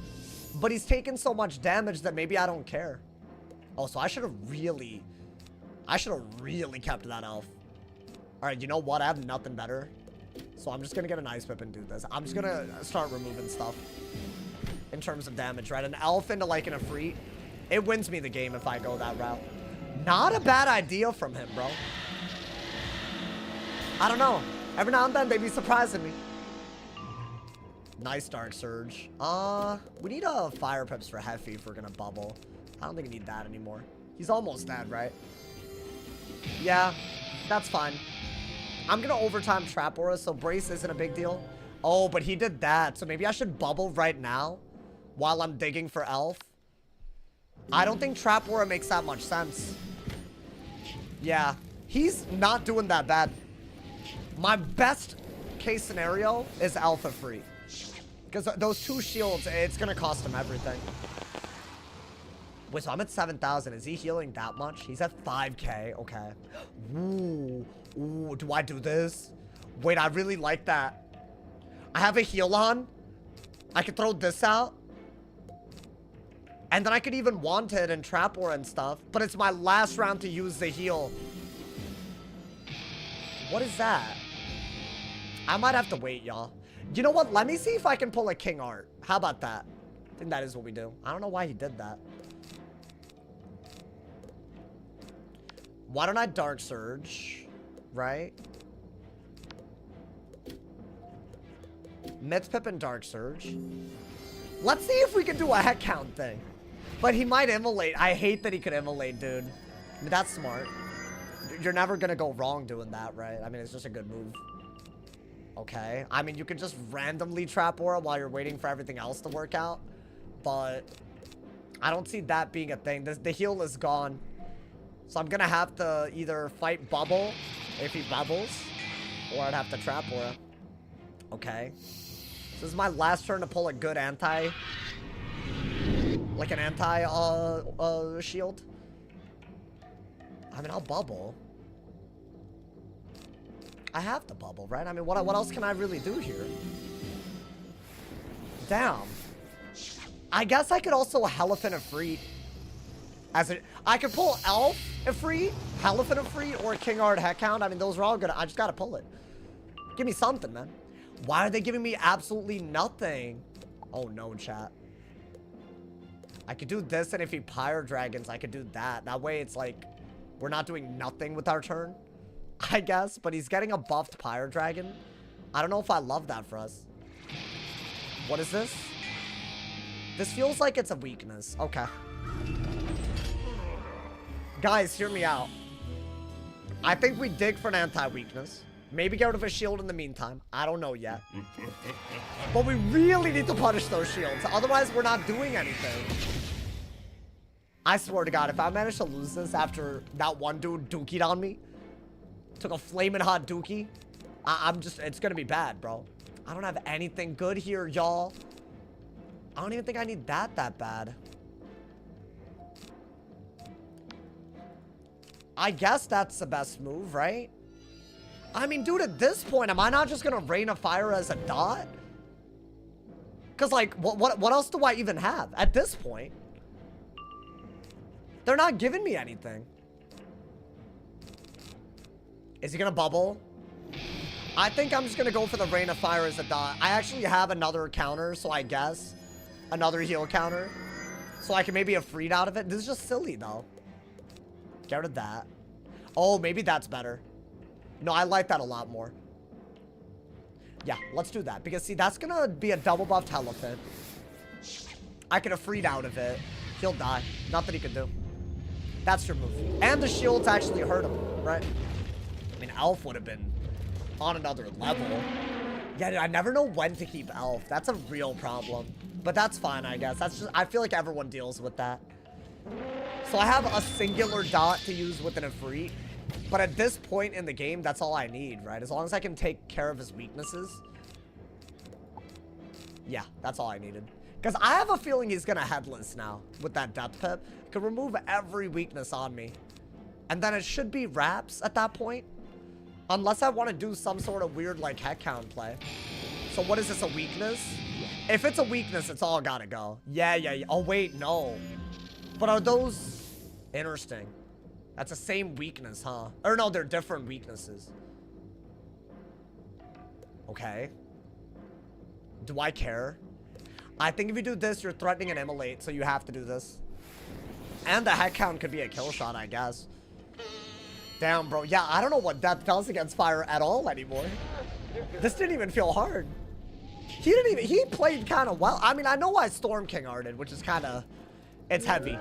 But he's taken so much damage that maybe I don't care. Oh, so I should have really kept that elf. Alright, you know what? I have nothing better. So I'm just gonna get an Ice Pip and do this. I'm just gonna start removing stuff. In terms of damage, right? An elf into like an Ifrit. It wins me the game if I go that route. Not a bad idea from him, bro. I don't know. Every now and then they be surprising me. Nice Dark Surge. We need a Fire Pips for Heffy if we're gonna bubble. I don't think we need that anymore. He's almost dead, right? Yeah, that's fine. I'm gonna overtime Trap Aura, so Brace isn't a big deal. Oh, but he did that, so maybe I should bubble right now while I'm digging for Elf. I don't think Trap Aura makes that much sense. Yeah, he's not doing that bad. My best case scenario is Alpha Free. Because those 2 shields, it's gonna cost him everything. Wait, so I'm at 7,000. Is he healing that much? He's at 5K. Okay. Ooh. Ooh, do I do this? Wait, I really like that. I have a heal on. I could throw this out. And then I could even want it and Trap Aura and stuff. But it's my last round to use the heal. What is that? I might have to wait, y'all. You know what? Let me see if I can pull a King Art. How about that? I think that is what we do. I don't know why he did that. Why don't I Dark Surge? Right? Myth Pip and Dark Surge. Let's see if we can do a head count thing. But he might immolate. I hate that he could immolate, dude. I mean, that's smart. You're never gonna go wrong doing that, right? I mean, it's just a good move. Okay. I mean, you could just randomly Trap Aura while you're waiting for everything else to work out. But I don't see that being a thing. The heal is gone. So I'm gonna have to either fight Bubble if he bubbles, or I'd have to Trap Aura. Okay. So this is my last turn to pull a good anti. Like an anti, shield. I mean, I'll bubble. I have to bubble, right? I mean, what else can I really do here? Damn. I guess I could also Elephant Ifrit. I could pull Elf Ifrit, Elephant Ifrit, or King Ard Heckhound. I mean, those are all good. I just gotta pull it. Give me something, man. Why are they giving me absolutely nothing? Oh no, chat. I could do this, and if he Pyre Dragons, I could do that. That way it's like, we're not doing nothing with our turn, I guess. But he's getting a buffed Pyre Dragon. I don't know if I love that for us. What is this? This feels like it's a weakness. Okay. Guys, hear me out. I think we dig for an anti-weakness. Maybe get rid of a shield in the meantime. I don't know yet. But we really need to punish those shields. Otherwise, we're not doing anything. I swear to God, if I manage to lose this after that one dude dookied on me, took a flaming hot dookie, it's gonna be bad, bro. I don't have anything good here, y'all. I don't even think I need that bad. I guess that's the best move, right? I mean, dude, at this point, am I not just gonna Rain of Fire as a dot? Because, like, what else do I even have at this point? They're not giving me anything. Is he gonna bubble? I think I'm just gonna go for the Rain of Fire as a dot. I actually have another counter, so I guess another heal counter. So I can maybe Ifrit out of it. This is just silly, though. Get rid of that. Oh, maybe that's better. No, I like that a lot more. Yeah, let's do that. Because, see, that's gonna be a double buffed Elephant. I can Ifrit out of it. He'll die. Nothing he can do. That's your move. And the shields actually hurt him, right? I mean, Elf would have been on another level. Yeah, dude, I never know when to keep Elf. That's a real problem. But that's fine, I guess. That's just, I feel like everyone deals with that. So I have a singular dot to use with an Ifrit. But at this point in the game, that's all I need, right? As long as I can take care of his weaknesses. Yeah, that's all I needed. Because I have a feeling he's going to Headless now with that Death Pip. Could remove every weakness on me. And then it should be Wraps at that point. Unless I want to do some sort of weird, like, Heckhound play. So what is this, a weakness? If it's a weakness, it's all got to go. Yeah. Oh, wait, no. But are those... Interesting. That's the same weakness, huh? Or no, they're different weaknesses. Okay. Do I care? I think if you do this, you're threatening an Immolate, so you have to do this. And the Heckhound could be a kill shot, I guess. Damn, bro. Yeah, I don't know what that does against fire at all anymore. This didn't even feel hard. He played kind of well. I mean, I know why Storm King Arded, which is kind of, it's heavy.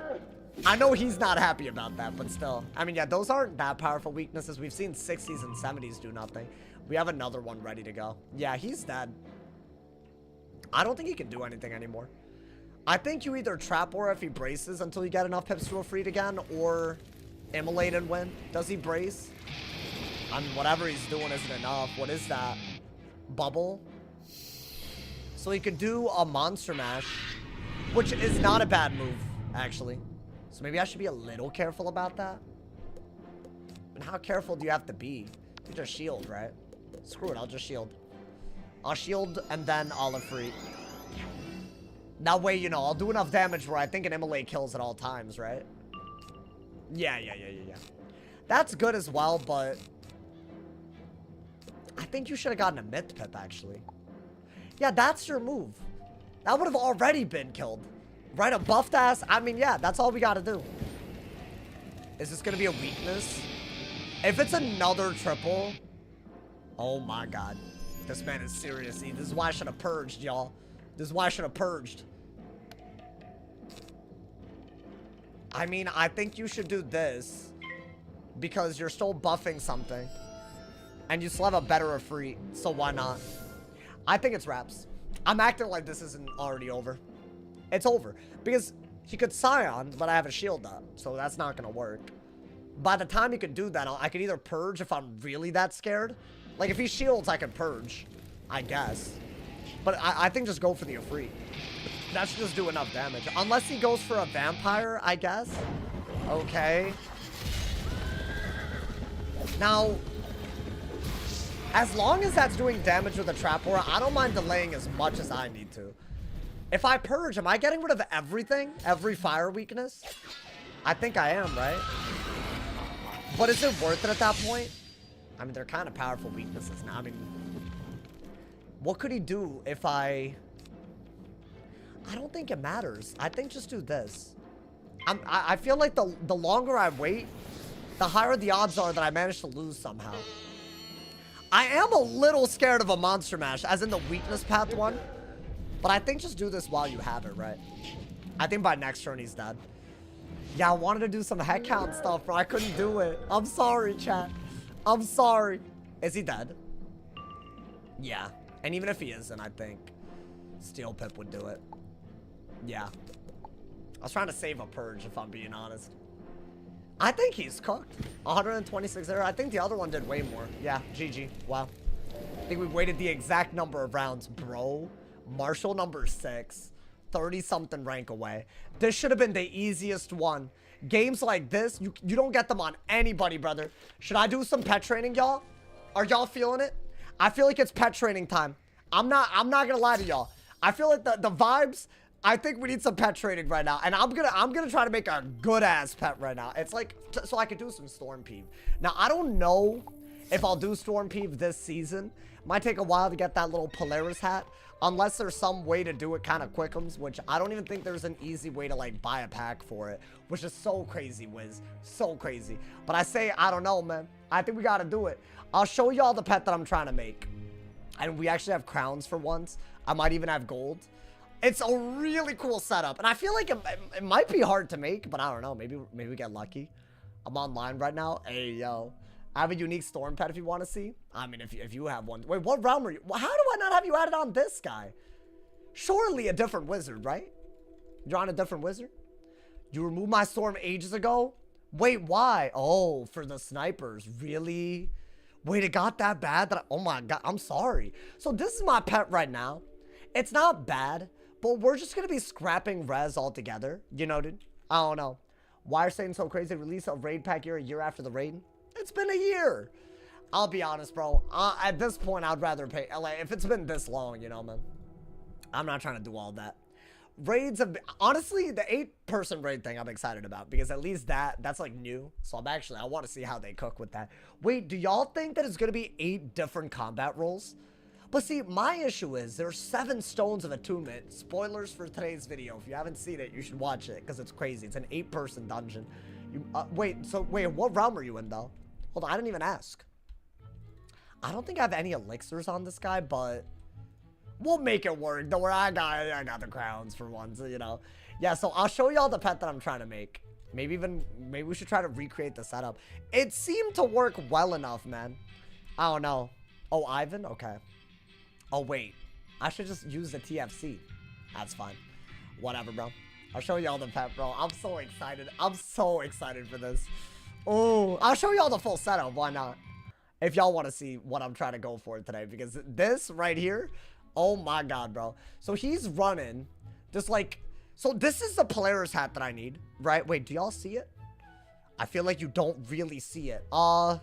I know he's not happy about that, but still. I mean, yeah, those aren't that powerful weaknesses. We've seen 60s and 70s do nothing. We have another one ready to go. Yeah, he's dead. I don't think he can do anything anymore. I think you either Trap Aura if he braces until you get enough pips to Ifrit again, or Immolate and win. Does he brace? I mean, whatever he's doing isn't enough. What is that? Bubble? So he could do a Monster Mash, which is not a bad move, actually. So maybe I should be a little careful about that. And how careful do you have to be? You just shield, right? Screw it, I'll just shield. I'll shield and then I'll Ifrit. That way, you know, I'll do enough damage where I think an Immolate kills at all times, right? Yeah. That's good as well, but I think you should have gotten a Myth Pip, actually. Yeah, that's your move. That would have already been killed. Right, a buffed ass. I mean, yeah, that's all we gotta do. Is this gonna be a weakness? If it's another triple, oh my god. This man is serious. See, this is why I should have purged, y'all. This is why I should have purged. I mean, I think you should do this because you're still buffing something. And you still have a better Ifrit, so why not? I think it's Wraps. I'm acting like this isn't already over. It's over. Because he could Scion, but I have a shield up. So that's not going to work. By the time he could do that, I could either purge if I'm really that scared. Like, if he shields, I can purge. I guess. But I think just go for the Ifrit. That should just do enough damage. Unless he goes for a vampire, I guess. Okay. Now, as long as that's doing damage with a trap aura, I don't mind delaying as much as I need to. If I purge, am I getting rid of everything? Every fire weakness? I think I am, right? But is it worth it at that point? I mean, they're kind of powerful weaknesses now. I mean, what could he do if I don't think it matters. I think just do this. I feel like the longer I wait, the higher the odds are that I manage to lose somehow. I am a little scared of a monster mash, as in the weakness path one. But I think just do this while you have it, right? I think by next turn he's dead. Yeah, I wanted to do some head count stuff, bro. I couldn't do it. I'm sorry, chat. I'm sorry. Is he dead? Yeah. And even if he isn't, I think Steel Pip would do it. Yeah. I was trying to save a purge, if I'm being honest. I think he's cooked. 126 there. I think the other one did way more. Yeah, GG. Wow. I think we waited the exact number of rounds, bro. Marshall number 6. 30-something rank away. This should have been the easiest one. Games like this, you don't get them on anybody, brother. Should I do some pet training, y'all? Are y'all feeling it? I feel like it's pet training time. I'm not gonna lie to y'all. I feel like the vibes, I think we need some pet training right now. And I'm gonna try to make a good ass pet right now. It's like, so I could do some Storm Peeve. Now, I don't know if I'll do Storm Peeve this season. Might take a while to get that little Polaris hat. Unless there's some way to do it kind of quickums, which I don't even think there's an easy way to like buy a pack for it, which is so crazy, Wiz. So crazy. But I say, I don't know, man. I think we got to do it. I'll show y'all the pet that I'm trying to make. And we actually have crowns for once. I might even have gold. It's a really cool setup. And I feel like it might be hard to make, but I don't know. Maybe we get lucky. I'm online right now. Hey, yo. I have a unique storm pet if you want to see. I mean, if you have one. Wait, what realm are you? How do I not have you added on this guy? Surely a different wizard, right? You're on a different wizard? You removed my storm ages ago? Wait, why? Oh, for the snipers. Really? Wait, it got that bad? Oh my god, I'm sorry. So this is my pet right now. It's not bad, but we're just going to be scrapping res altogether. You know, dude? I don't know. Why are saying so crazy? Release a raid pack a year after the raid? It's been a year. I'll be honest, bro. At this point, I'd rather pay. Like, if it's been this long, you know, man. I'm not trying to do all that. Raids have been, honestly, the 8-person raid thing I'm excited about. Because at least that's like new. So I want to see how they cook with that. Wait, do y'all think that it's going to be 8 different combat roles? But see, my issue is there's 7 stones of attunement. Spoilers for today's video. If you haven't seen it, you should watch it. Because it's crazy. It's an 8-person dungeon. Wait, what realm are you in, though? Hold on, I didn't even ask. I don't think I have any elixirs on this guy, but we'll make it work. Don't worry, I got the crowns for once, you know. Yeah, so I'll show y'all the pet that I'm trying to make. Maybe we should try to recreate the setup. It seemed to work well enough, man. I don't know. Oh, Ivan? Okay. Oh, wait. I should just use the TFC. That's fine. Whatever, bro. I'll show y'all the pet, bro. I'm so excited. I'm so excited for this. Oh, I'll show y'all the full setup. Why not? If y'all want to see what I'm trying to go for today. Because this right here, oh my god, bro. So he's running just like... So this is the Polaris hat that I need, right? Wait, do y'all see it? I feel like you don't really see it. How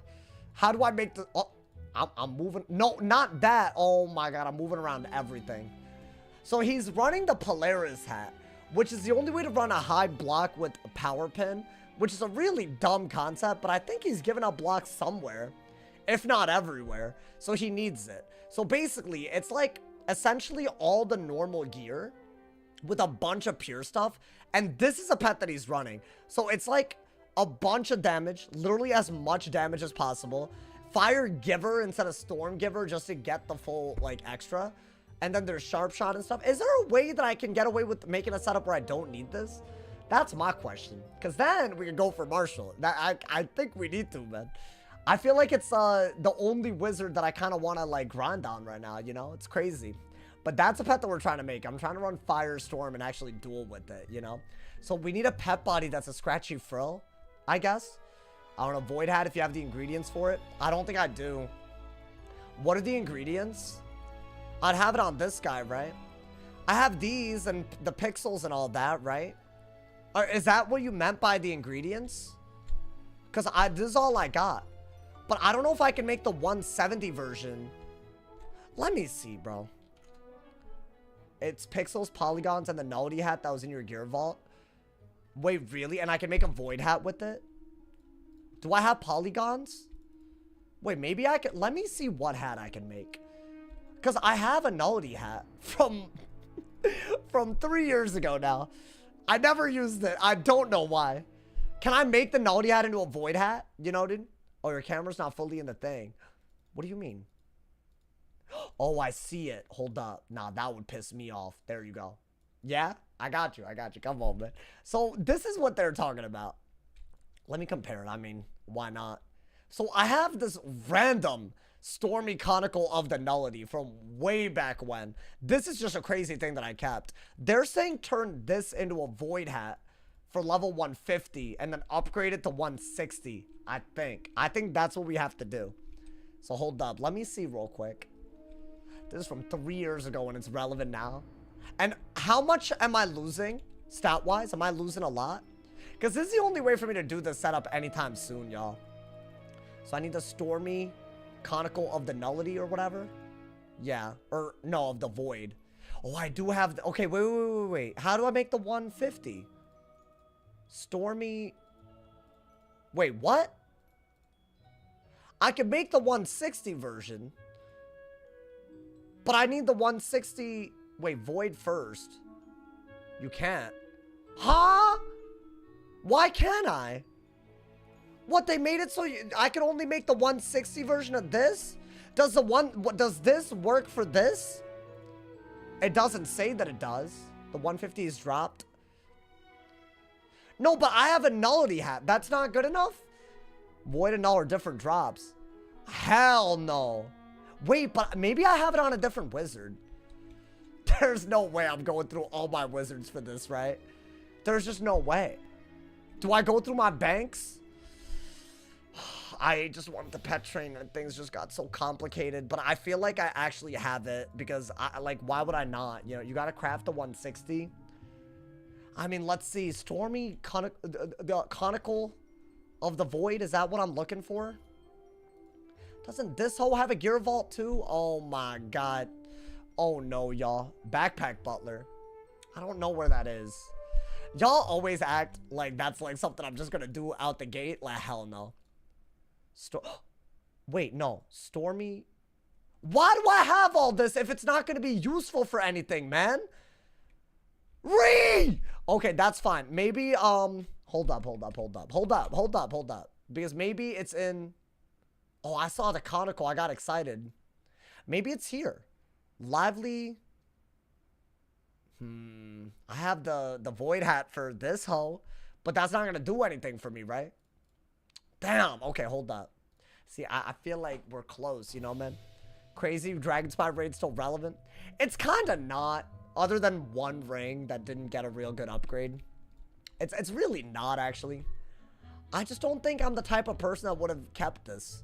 do I make the... Oh, I'm moving... No, not that. Oh my god, I'm moving around everything. So he's running the Polaris hat, which is the only way to run a high block with a power pin. Which is a really dumb concept, but I think he's given up blocks somewhere, if not everywhere, so he needs it. So basically, it's like essentially all the normal gear with a bunch of pure stuff, and this is a pet that he's running. So it's like a bunch of damage, literally as much damage as possible. Fire Giver instead of Storm Giver just to get the full, like, extra. And then there's Sharp Shot and stuff. Is there a way that I can get away with making a setup where I don't need this? That's my question. Because then we can go for Marshall. I think we need to, man. I feel like it's the only wizard that I kind of want to, like, grind on right now, you know? It's crazy. But that's a pet that we're trying to make. I'm trying to run Firestorm and actually duel with it, you know? So we need a pet body that's a Scratchy Frill, I guess. I don't know, Void Hat if you have the ingredients for it. I don't think I do. What are the ingredients? I'd have it on this guy, right? I have these and the pixels and all that, right? Or is that what you meant by the ingredients? Because this is all I got. But I don't know if I can make the 170 version. Let me see, bro. It's pixels, polygons, and the nullity hat that was in your gear vault. Wait, really? And I can make a void hat with it? Do I have polygons? Wait, maybe I can... Let me see what hat I can make. Because I have a nullity hat from... from 3 years ago now. I never used it. I don't know why. Can I make the nullity hat into a void hat? You know, dude? Oh, your camera's not fully in the thing. What do you mean? Oh, I see it. Hold up. Nah, that would piss me off. There you go. Yeah? I got you. I got you. Come on, man. So, this is what they're talking about. Let me compare it. I mean, why not? So, I have this random stormy conical of the nullity from way back when. This is just a crazy thing that I kept. They're saying turn this into a void hat for level 150 and then upgrade it to 160, I think. I think that's what we have to do. So hold up. Let me see real quick. This is from 3 years ago and it's relevant now. And how much am I losing stat-wise? Am I losing a lot? Because this is the only way for me to do this setup anytime soon, y'all. So I need the stormy conical of the nullity or whatever. Yeah. Or no, of the void. Oh, I do have... Okay, wait. How do I make the 150? Stormy... Wait, what? I can make the 160 version. But I need the 160... Wait, void first. You can't. Huh? Why can't I? What, they made it so I can only make the 160 version of this? Does this work for this? It doesn't say that it does. The 150 is dropped. No, but I have a nullity hat. That's not good enough? Void and null are different drops. Hell no. Wait, but maybe I have it on a different wizard. There's no way I'm going through all my wizards for this, right? There's just no way. Do I go through my banks? I just wanted the pet train and things just got so complicated. But I feel like I actually have it because, why would I not? You know, you got to craft the 160. I mean, let's see. Stormy the conical of the void. Is that what I'm looking for? Doesn't this hoe have a gear vault too? Oh my god. Oh no, y'all. Backpack butler. I don't know where that is. Y'all always act like that's like something I'm just gonna do out the gate. Like, hell no. Wait, no. Stormy. Why do I have all this if it's not gonna be useful for anything, man? Okay, that's fine. Maybe, hold up. Because maybe it's in... Oh, I saw the conical. I got excited. Maybe it's here. Lively. I have the void hat for this hoe, but that's not gonna do anything for me, right? Damn. Okay, hold up. See, I feel like we're close, you know, man? Crazy Dragon Spy raid still relevant? It's kind of not, other than one ring that didn't get a real good upgrade. It's really not, actually. I just don't think I'm the type of person that would have kept this.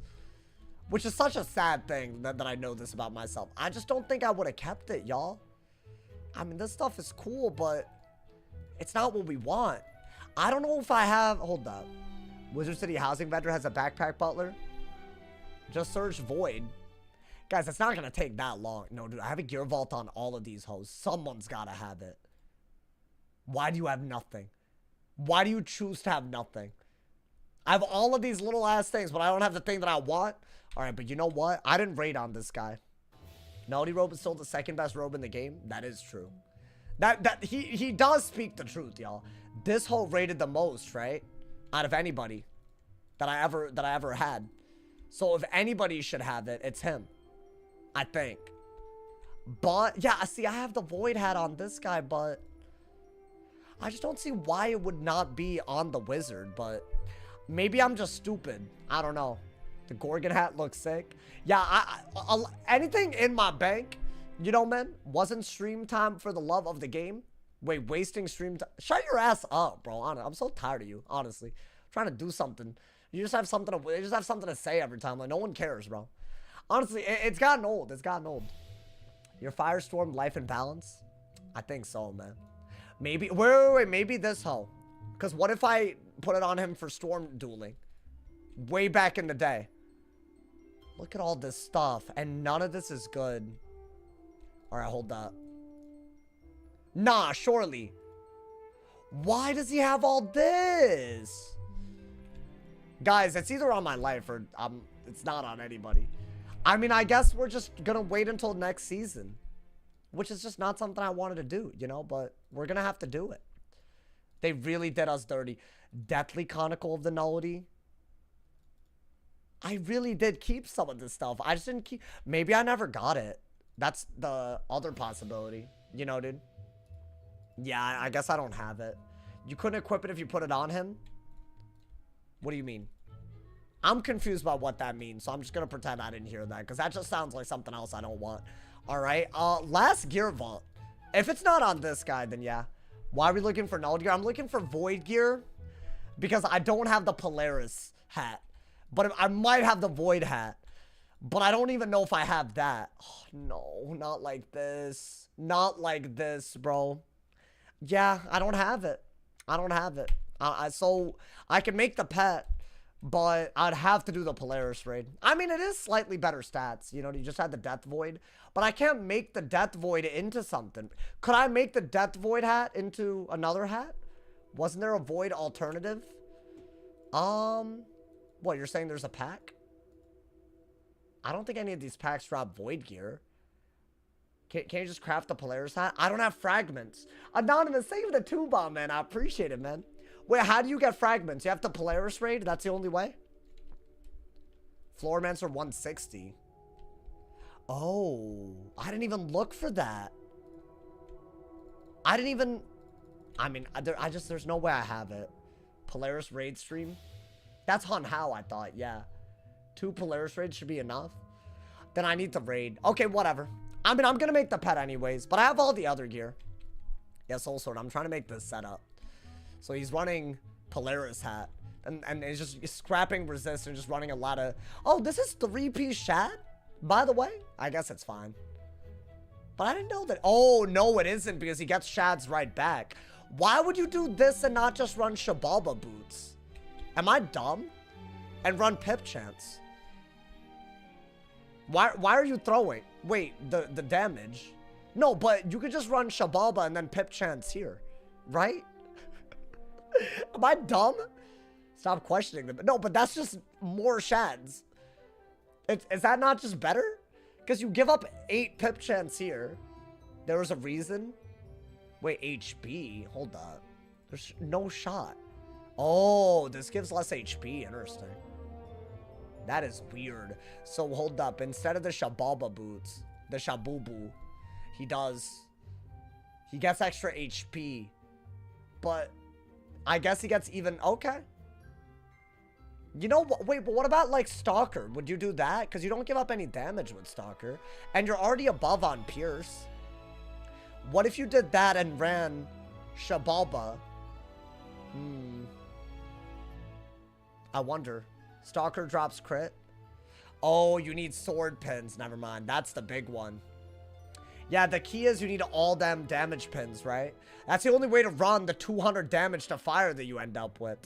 Which is such a sad thing that I know this about myself. I just don't think I would have kept it, y'all. I mean, this stuff is cool, but it's not what we want. I don't know if I have... Hold up. Wizard City Housing Vendor has a backpack butler. Just search void. Guys, it's not going to take that long. No, dude, I have a gear vault on all of these hoes. Someone's got to have it. Why do you have nothing? Why do you choose to have nothing? I have all of these little ass things, but I don't have the thing that I want. All right, but you know what? I didn't raid on this guy. Nullity robe is still the second best robe in the game. That is true. He does speak the truth, y'all. This hoe rated the most, right? Out of anybody that I ever had. So if anybody should have it, it's him. I think. But yeah, see, I have the void hat on this guy, but I just don't see why it would not be on the wizard, but maybe I'm just stupid. I don't know. The Gorgon hat looks sick. Yeah, anything in my bank, you know, man, wasn't stream time for the love of the game. Wait, wasting stream time. Shut your ass up, bro. I'm so tired of you, honestly. I'm trying to do something. You just have something to say every time. Like, no one cares, bro. Honestly, it's gotten old. It's gotten old. Your Firestorm, Life and Balance? I think so, man. Maybe, wait, maybe this hoe. Because what if I put it on him for Storm dueling? Way back in the day. Look at all this stuff, and none of this is good. Alright, hold up. Nah, surely. Why does he have all this? Guys, it's either on my life or it's not on anybody. I mean, I guess we're just gonna wait until next season. Which is just not something I wanted to do, you know? But we're gonna have to do it. They really did us dirty. Deathly Chronicle of the Nullity. I really did keep some of this stuff. I just didn't keep... Maybe I never got it. That's the other possibility. You know, dude? Yeah, I guess I don't have it. You couldn't equip it if you put it on him? What do you mean? I'm confused by what that means, so I'm just gonna pretend I didn't hear that, because that just sounds like something else I don't want. Alright, last gear vault. If it's not on this guy, then yeah. Why are we looking for null gear? I'm looking for void gear, because I don't have the Polaris hat. But I might have the void hat. But I don't even know if I have that. Oh, no, not like this. Not like this, bro. Yeah, I don't have it. I don't have it. So I can make the pet, but I'd have to do the Polaris raid. I mean, it is slightly better stats. You know, you just had the Death Void. But I can't make the Death Void into something. Could I make the Death Void hat into another hat? Wasn't there a Void alternative? What, you're saying there's a pack? I don't think any of these packs drop Void gear. Can you just craft the Polaris hat? I don't have fragments. Anonymous, thank you for the 2-bomb, man. I appreciate it, man. Wait, how do you get fragments? You have to Polaris raid? That's the only way? Floormancer 160. Oh, I didn't even look for that. I didn't even... I mean, there's no way I have it. Polaris raid stream? That's on how I thought, yeah. 2 Polaris raids should be enough. Then I need to raid. Okay, whatever. I mean, I'm gonna make the pet anyways, but I have all the other gear. Yeah, Soul Sword, I'm trying to make this setup. So he's running Polaris hat. And he's just scrapping resist and just running a lot of... Oh, this is 3-piece shad? By the way, I guess it's fine. But I didn't know that... Oh, no, it isn't, because he gets shads right back. Why would you do this and not just run Shabalba boots? Am I dumb? And run Pip Chance? Why are you throwing? Wait, the damage? No, but you could just run Shabalba and then Pip Chance here. Right? Am I dumb? Stop questioning them. No, but that's just more shads. Is that not just better? Because you give up 8 Pip Chance here. There was a reason. Wait, HB? Hold up. There's no shot. Oh, this gives less HP. Interesting. That is weird. So hold up. Instead of the Shabalba boots, the Shabubu, he gets extra HP. But I guess he gets even... Okay. You know what? Wait, but what about like Stalker? Would you do that? Because you don't give up any damage with Stalker. And you're already above on Pierce. What if you did that and ran Shabalba? I wonder. Stalker drops crit. Oh, you need sword pins. Never mind. That's the big one. Yeah, the key is you need all them damage pins, right? That's the only way to run the 200 damage to fire that you end up with.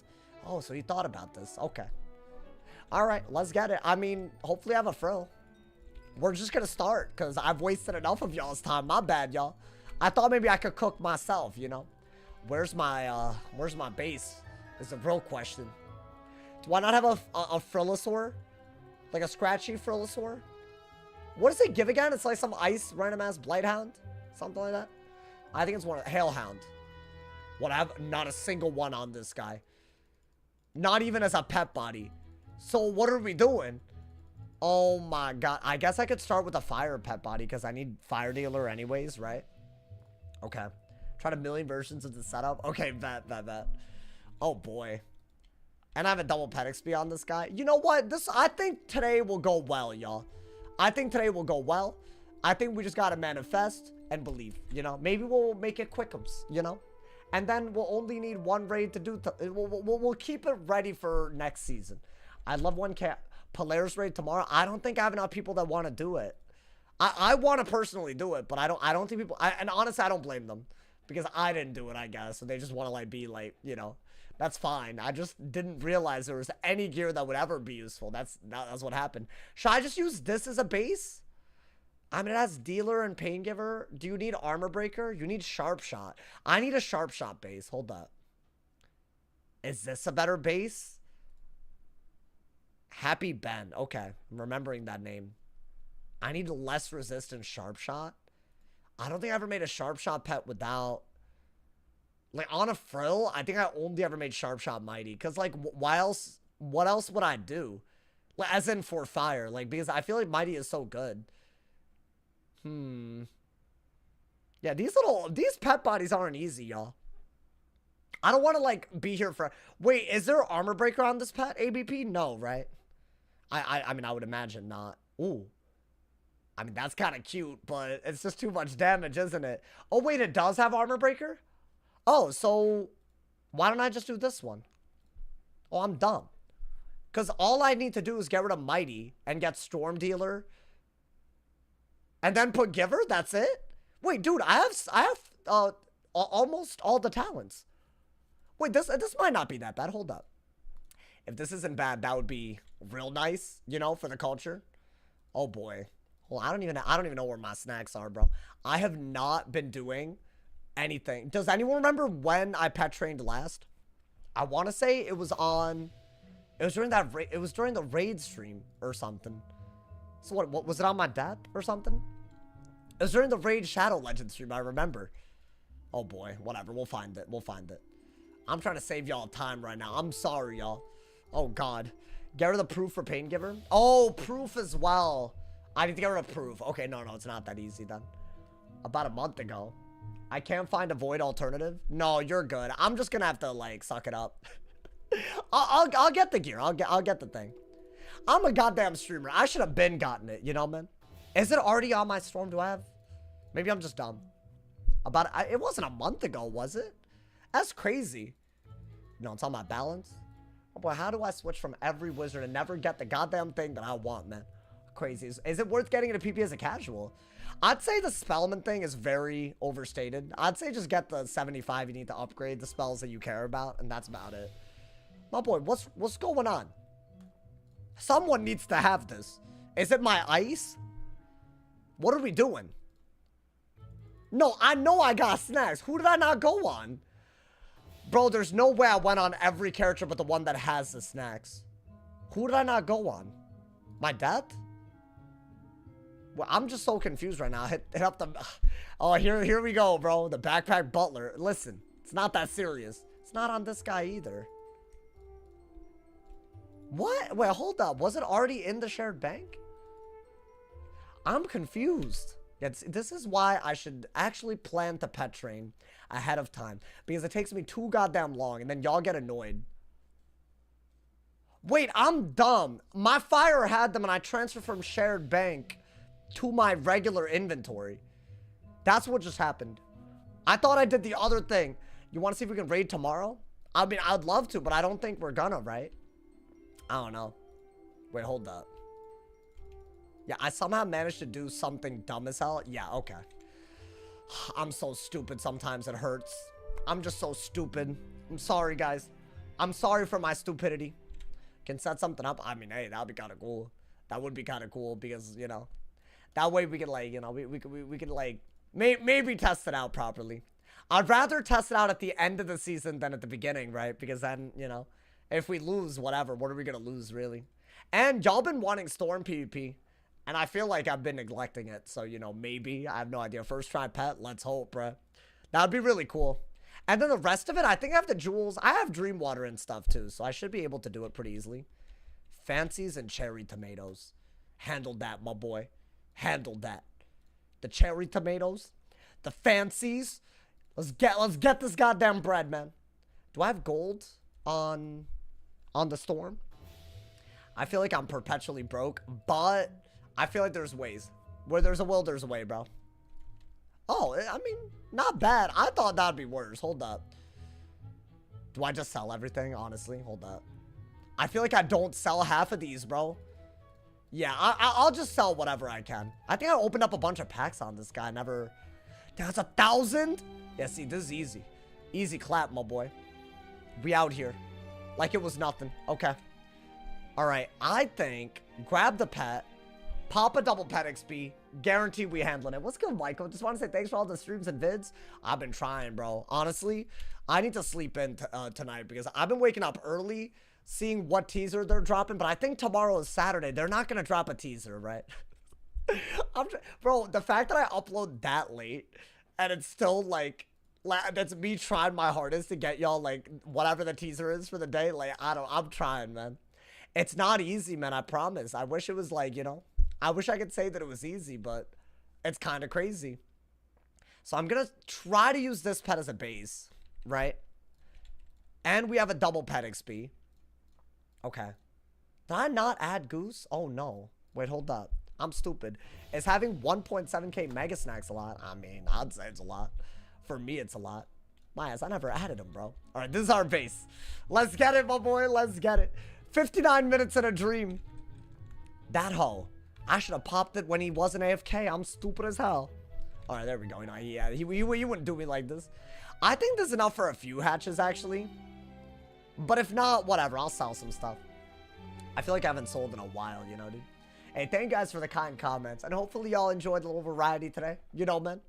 Oh, so he thought about this. Okay. Alright, let's get it. I mean, hopefully I have a frill. We're just gonna start, because I've wasted enough of y'all's time. My bad, y'all. I thought maybe I could cook myself, you know? Where's my base? Is the real question. Do I not have a Frillosaur? Like a scratchy Frillosaur? What does it give again? It's like some ice random ass Blighthound? Something like that? I think it's one of Hailhound. What, I have not a single one on this guy. Not even as a pet body. So what are we doing? Oh my god. I guess I could start with a fire pet body because I need fire dealer anyways, right? Okay. Tried a million versions of the setup. Okay, bet. Oh boy. And I have a double pet XP on this guy. You know what? I think today will go well, y'all. I think today will go well. I think we just gotta manifest and believe, you know? Maybe we'll make it quickums, you know? And then we'll only need one raid to do... We'll keep it ready for next season. I'd love one Polaris raid tomorrow. I don't think I have enough people that want to do it. I want to personally do it, but I don't think people, and honestly, I don't blame them because I didn't do it, I guess. So they just want to like be like, you know, that's fine. I just didn't realize there was any gear that would ever be useful. That's what happened. Should I just use this as a base? I mean, it has dealer and pain giver. Do you need armor breaker? You need sharp shot. I need a sharp shot base. Hold up. Is this a better base? Happy Ben. Okay. I'm remembering that name. I need less resistance sharp shot. I don't think I ever made a sharp shot pet without, like, on a frill. I think I only ever made sharp shot mighty. Because, like, what else would I do? Like, as in for fire. Like, because I feel like mighty is so good. Yeah, these pet bodies aren't easy, y'all. I don't want to, like, be here for... Wait, is there armor breaker on this pet, ABP? No, right? I mean, I would imagine not. Ooh. I mean, that's kind of cute, but it's just too much damage, isn't it? Oh, wait, it does have armor breaker? Oh, so why don't I just do this one? Oh, I'm dumb. Because all I need to do is get rid of mighty and get storm dealer. And then put giver? That's it? Wait, dude, I have almost all the talents. Wait, this might not be that bad. Hold up. If this isn't bad, that would be real nice, you know, for the culture. Oh boy. Well, I don't even know where my snacks are, bro. I have not been doing anything. Does anyone remember when I pet trained last? I want to say it was during the raid stream or something. So what was it on my death or something? It was during the Raid Shadow Legends stream, I remember. Oh boy, whatever, we'll find it. I'm trying to save y'all time right now. I'm sorry, y'all. Oh god. Get rid of the proof for pain giver? Oh, proof as well. I need to get rid of proof. Okay, no, it's not that easy then. About a month ago. I can't find a void alternative? No, you're good. I'm just gonna have to, like, suck it up. I'll get the gear. I'll get the thing. I'm a goddamn streamer. I should have been gotten it, you know, man? Is it already on my storm? Do I have? Maybe I'm just dumb. It wasn't a month ago, was it? That's crazy. No, it's on my balance. Oh boy, how do I switch from every wizard and never get the goddamn thing that I want, man? Crazy. Is it worth getting into PP as a casual? I'd say the spellman thing is very overstated. I'd say just get the 75 you need to upgrade the spells that you care about, and that's about it. My boy, what's going on? Someone needs to have this. Is it my ice? What are we doing? No, I know I got snacks. Who did I not go on? Bro, there's no way I went on every character but the one that has the snacks. Who did I not go on? My death? Well, I'm just so confused right now. Hit up the... Oh, here we go, bro. The backpack butler. Listen, it's not that serious. It's not on this guy either. What? Wait, hold up. Was it already in the shared bank? I'm confused. This is why I should actually plan to pet train ahead of time. Because it takes me too goddamn long and then y'all get annoyed. Wait, I'm dumb. My fire had them and I transferred from shared bank to my regular inventory. That's what just happened. I thought I did the other thing. You want to see if we can raid tomorrow? I mean, I'd love to, but I don't think we're gonna, right? I don't know. Wait, hold up. Yeah, I somehow managed to do something dumb as hell. Yeah, okay. I'm so stupid sometimes, it hurts. I'm just so stupid. I'm sorry, guys. I'm sorry for my stupidity. Can set something up. I mean, hey, that'd be kind of cool. That would be kind of cool because, you know, that way we could, like, you know, we could, like, maybe test it out properly. I'd rather test it out at the end of the season than at the beginning, right? Because then, you know, if we lose, whatever, what are we going to lose, really? And y'all been wanting Storm PvP. And I feel like I've been neglecting it. So, you know, maybe. I have no idea. First try pet. Let's hope, bruh. That would be really cool. And then the rest of it, I think I have the jewels. I have dream water and stuff, too. So I should be able to do it pretty easily. Fancies and cherry tomatoes. Handled that, my boy. Handled that. The cherry tomatoes. The fancies. Let's get this goddamn bread, man. Do I have gold on the storm? I feel like I'm perpetually broke, but I feel like there's ways. Where there's a will, there's a way, bro. Oh, I mean, not bad. I thought that'd be worse. Hold up. Do I just sell everything? Honestly, hold up. I feel like I don't sell half of these, bro. Yeah, I'll just sell whatever I can. I think I opened up a bunch of packs on this guy. Never. That's 1,000? Yeah, see, this is easy. Easy clap, my boy. We out here. Like it was nothing. Okay. All right, I think grab the pet, pop a double pet XP, guarantee we handling it. What's good, Michael? Just want to say thanks for all the streams and vids. I've been trying, bro. Honestly, I need to sleep in tonight because I've been waking up early, seeing what teaser they're dropping, but I think tomorrow is Saturday. They're not going to drop a teaser, right? Bro, the fact that I upload that late and it's still like, that's me trying my hardest to get y'all like whatever the teaser is for the day. Like, I'm trying, man. It's not easy, man. I promise. I wish it was like, you know, I wish I could say that it was easy, but it's kind of crazy. So I'm going to try to use this pet as a base, right? And we have a double pet XP. Okay. Did I not add Goose? Oh, no. Wait, hold up. I'm stupid. Is having 1.7k Mega Snacks a lot? I mean, I'd say it's a lot. For me, it's a lot. My ass, I never added them, bro. All right, this is our base. Let's get it, my boy. Let's get it. 59 minutes in a dream. That hoe. I should have popped it when he wasn't AFK. I'm stupid as hell. All right, there we go. No, yeah, he wouldn't do me like this. I think this is enough for a few hatches, actually. But if not, whatever. I'll sell some stuff. I feel like I haven't sold in a while, you know, dude. Hey, thank you guys for the kind comments. And hopefully y'all enjoyed a little variety today. You know, man.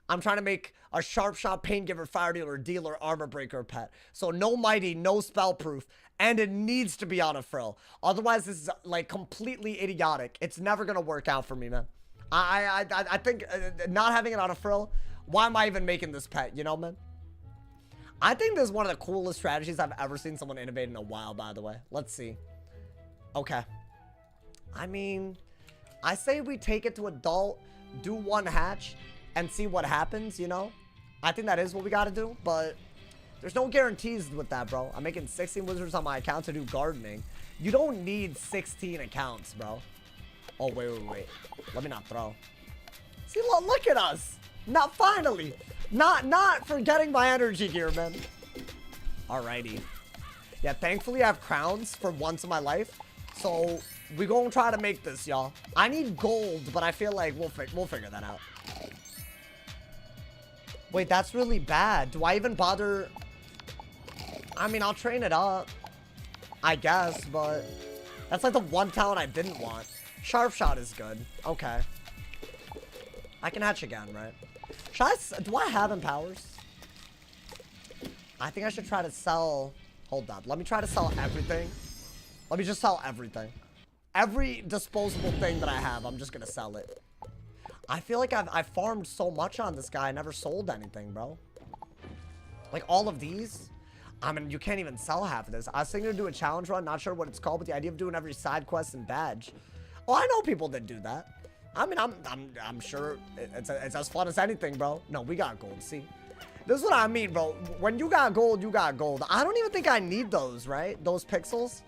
I'm trying to make a Sharp Shot, Pain Giver, Fire Dealer, Dealer, Armor Breaker pet. So no Mighty, no Spell Proof. And it needs to be on a frill. Otherwise, this is like completely idiotic. It's never going to work out for me, man. I think not having it on a frill, why am I even making this pet? You know, man? I think this is one of the coolest strategies I've ever seen someone innovate in a while, by the way. Let's see. Okay. I mean, I say we take it to adult, do one hatch, and see what happens, you know? I think that is what we got to do, but there's no guarantees with that, bro. I'm making 16 wizards on my account to do gardening. You don't need 16 accounts, bro. Oh, wait. Let me not throw. See, look at us. Not finally. Not forgetting my energy gear, man. Alrighty. Yeah, thankfully I have crowns for once in my life. So we gonna try to make this, y'all. I need gold, but I feel like we'll figure that out. Wait, that's really bad. Do I even bother? I mean, I'll train it up, I guess, but that's like the one talent I didn't want. Sharp Shot is good. Okay. I can hatch again, right? Do I have empowers? I think I should try to sell. Hold up. Let me try to sell everything. Let me just sell everything. Every disposable thing that I have, I'm just gonna sell it. I feel like I farmed so much on this guy. I never sold anything, bro. Like all of these. I mean, you can't even sell half of this. I was thinking to do a challenge run. Not sure what it's called, but the idea of doing every side quest and badge. Oh, I know people that do that. I mean, I'm sure it's as fun as anything, bro. No, we got gold. See, this is what I mean, bro. When you got gold, you got gold. I don't even think I need those, right? Those pixels.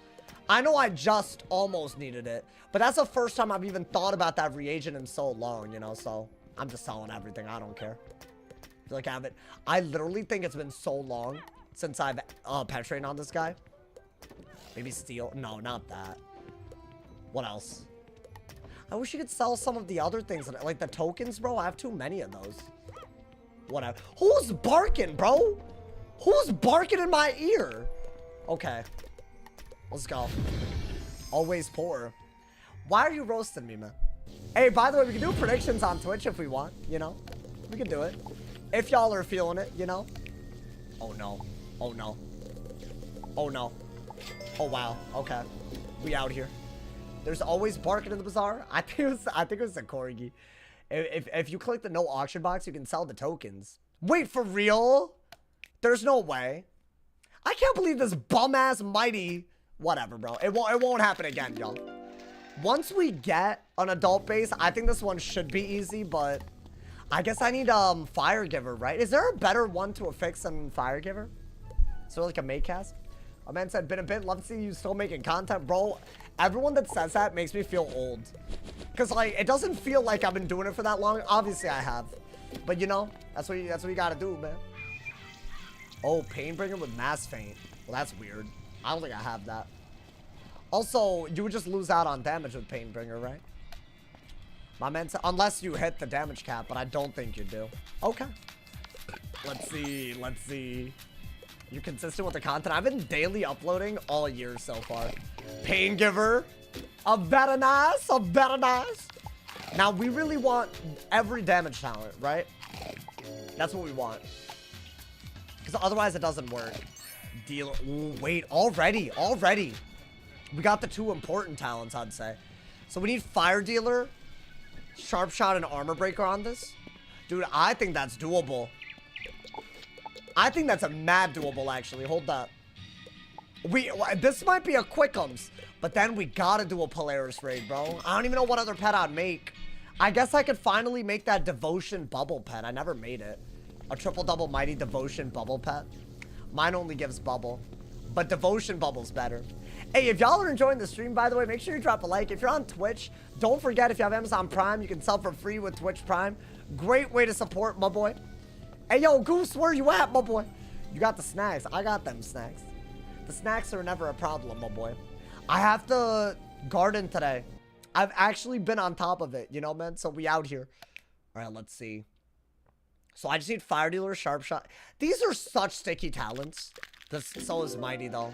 I know I just almost needed it, but that's the first time I've even thought about that reagent in so long, you know? So I'm just selling everything. I don't care. I feel like I have it. I literally think it's been so long since I've penetrated on this guy. Maybe steel. No, not that. What else? I wish you could sell some of the other things, like the tokens, bro. I have too many of those. Whatever. Who's barking, bro? Who's barking in my ear? Okay. Let's go. Always poor. Why are you roasting me, man? Hey, by the way, we can do predictions on Twitch if we want, you know? We can do it. If y'all are feeling it, you know? Oh, no. Oh, no. Oh, no. Oh, wow. Okay. We out here. There's always barking in the bazaar. I think it was a corgi. If you click the no auction box, you can sell the tokens. Wait, for real? There's no way. I can't believe this bum-ass mighty... Whatever, bro. It won't happen again, y'all. Once we get an adult base, I think this one should be easy, but I guess I need Fire Giver, right? Is there a better one to affix than Fire Giver? Is there like a May cast? A man said, been a bit, love to see you still making content, bro. Everyone that says that makes me feel old. Cause like it doesn't feel like I've been doing it for that long. Obviously I have. But you know, that's what you gotta do, man. Oh, Painbringer with Mass Feint. Well, that's weird. I don't think I have that. Also, you would just lose out on damage with Painbringer, right? My man said, unless you hit the damage cap, but I don't think you do. Okay. Let's see. Let's see. You're consistent with the content. I've been daily uploading all year so far. Pain Giver. A better nice. A better nice. Now, we really want every damage talent, right? That's what we want. Because otherwise, it doesn't work. Deal. Ooh, wait. Already. Already. We got the 2 important talents, I'd say. So we need Fire Dealer, Sharp Shot, and Armor Breaker on this. Dude, I think that's doable. I think that's a mad doable, actually. Hold up. This might be a Quickums, but then we gotta do a Polaris raid, bro. I don't even know what other pet I'd make. I guess I could finally make that Devotion Bubble pet. I never made it. A triple double mighty Devotion Bubble pet. Mine only gives Bubble, but Devotion Bubble's better. Hey, if y'all are enjoying the stream, by the way, make sure you drop a like. If you're on Twitch, don't forget, if you have Amazon Prime, you can sub for free with Twitch Prime. Great way to support my boy. Hey, yo, Goose, where you at, my boy? You got the snacks. I got them snacks. The snacks are never a problem, my boy. I have to garden today. I've actually been on top of it, you know, man? So we out here. All right, let's see. So I just need Fire Dealer, Sharp Shot. These are such sticky talents. So is Mighty, though.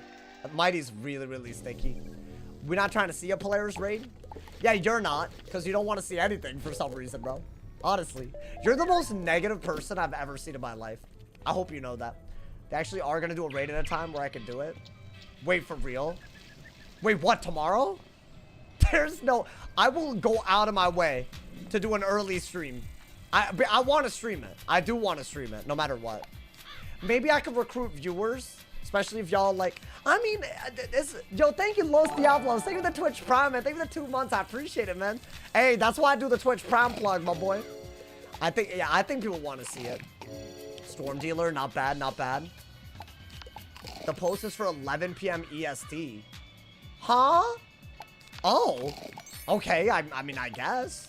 Mighty's really, really sticky. We're not trying to see a Polaris raid? Yeah, you're not, because you don't want to see anything for some reason, bro. Honestly. You're the most negative person I've ever seen in my life. I hope you know that. They actually are going to do a raid at a time where I can do it. Wait, for real? Wait, what, tomorrow? There's no... I will go out of my way to do an early stream. I want to stream it. I do want to stream it, no matter what. Maybe I could recruit viewers, especially if y'all like... I mean, yo, thank you, Los Diablos. Thank you for the Twitch Prime, man. Thank you for the 2 months. I appreciate it, man. Hey, that's why I do the Twitch Prime plug, my boy. I think people want to see it. Storm Dealer, not bad, not bad. The post is for 11 p.m. EST. Huh? Oh. Okay, I mean, I guess.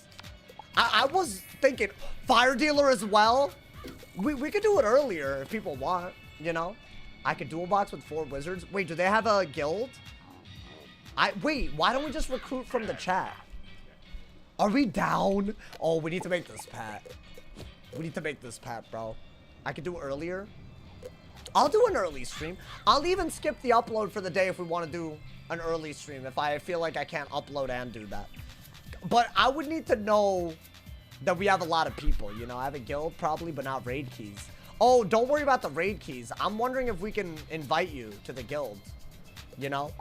I was thinking Fire Dealer as well. We could do it earlier if people want, you know? I could dual box with 4 wizards. Wait, do they have a guild? Wait, why don't we just recruit from the chat? Are we down? Oh, we need to make this pat. We need to make this pat, bro. I could do it earlier. I'll do an early stream. I'll even skip the upload for the day if we want to do an early stream, if I feel like I can't upload and do that. But I would need to know that we have a lot of people, you know? I have a guild probably, but not raid keys. Oh, don't worry about the raid keys. I'm wondering if we can invite you to the guild, you know?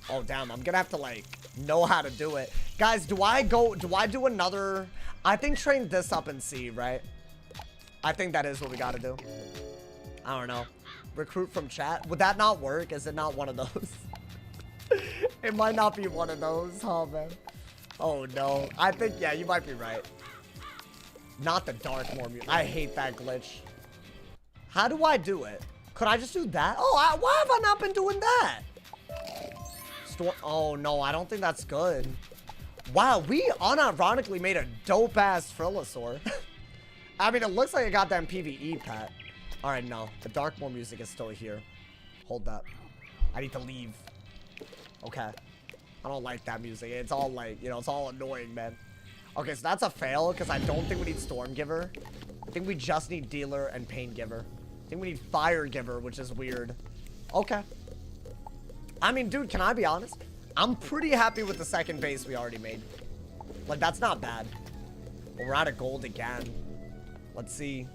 Oh, damn, I'm gonna have to, like, know how to do it. Guys, do I do another... I think train this up and see, right? I think that is what we gotta do. I don't know. Recruit from chat. Would that not work? Is it not one of those? It might not be one of those, huh, man? Oh, no. I think, yeah, you might be right. Not the dark more mute. I hate that glitch. How do I do it? Could I just do that? Oh, why have I not been doing that? Oh, no, I don't think that's good. Wow, we unironically made a dope-ass Frillasaur. I mean, it looks like a goddamn PvE pet. All right, no. The Darkmoor music is still here. Hold up. I need to leave. Okay. I don't like that music. It's all like, you know, it's all annoying, man. Okay, so that's a fail because I don't think we need Stormgiver. I think we just need Dealer and Paingiver. I think we need Firegiver, which is weird. Okay. I mean, dude, can I be honest? I'm pretty happy with the second base we already made. Like, that's not bad. But we're out of gold again. Let's see.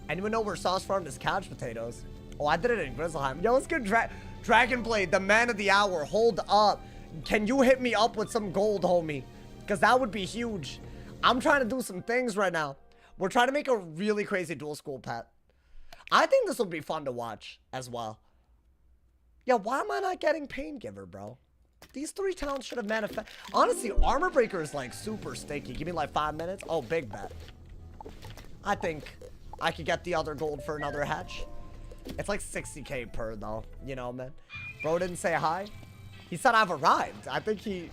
Anyone know where Sauce farmed his couch potatoes? Oh, I did it in Grizzleheim. Yo, let's get Dragonblade, the man of the hour. Hold up. Can you hit me up with some gold, homie? Because that would be huge. I'm trying to do some things right now. We're trying to make a really crazy dual school pet. I think this will be fun to watch as well. Yeah, why am I not getting Paingiver, bro? These 3 talents should have manifested. Honestly, Armor Breaker is like super sticky. Give me like 5 minutes. Oh, big bet. I think I could get the other gold for another hatch. It's like 60k per though. You know, man. Bro didn't say hi. He said I've arrived. I think he...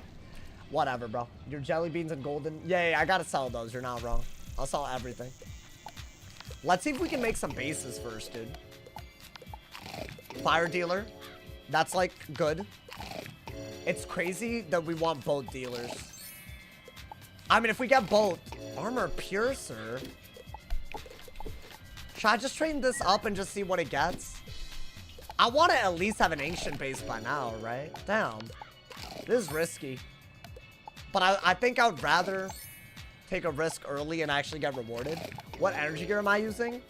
Whatever, bro. Your jelly beans and golden... Yeah, I gotta sell those. You're not wrong. I'll sell everything. Let's see if we can make some bases first, dude. Fire Dealer. That's, like, good. It's crazy that we want both dealers. I mean, if we get both, armor piercer. Should I just train this up and just see what it gets? I want to at least have an ancient base by now, right? Damn. This is risky. But I think I would rather take a risk early and actually get rewarded. What energy gear am I using?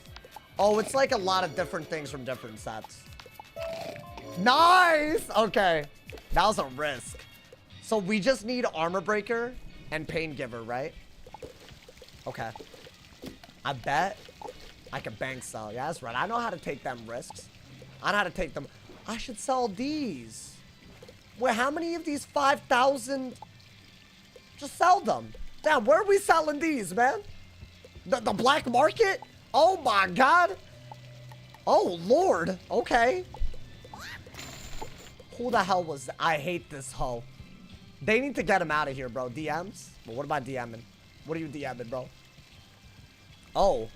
Oh, it's like a lot of different things from different sets. Nice! Okay. That was a risk. So we just need armor breaker and pain giver, right? Okay. I bet I can bank sell. Yeah, that's right. I know how to take them risks. I know how to take them. I should sell these. Wait, how many of these 5,000? Just sell them. Damn, where are we selling these, man? The black market? Oh my god. Oh lord. Okay. Who the hell was that? I hate this hoe. They need to get him out of here, bro. DMs? Well, what am I DMing? What are you DMing, bro? Oh.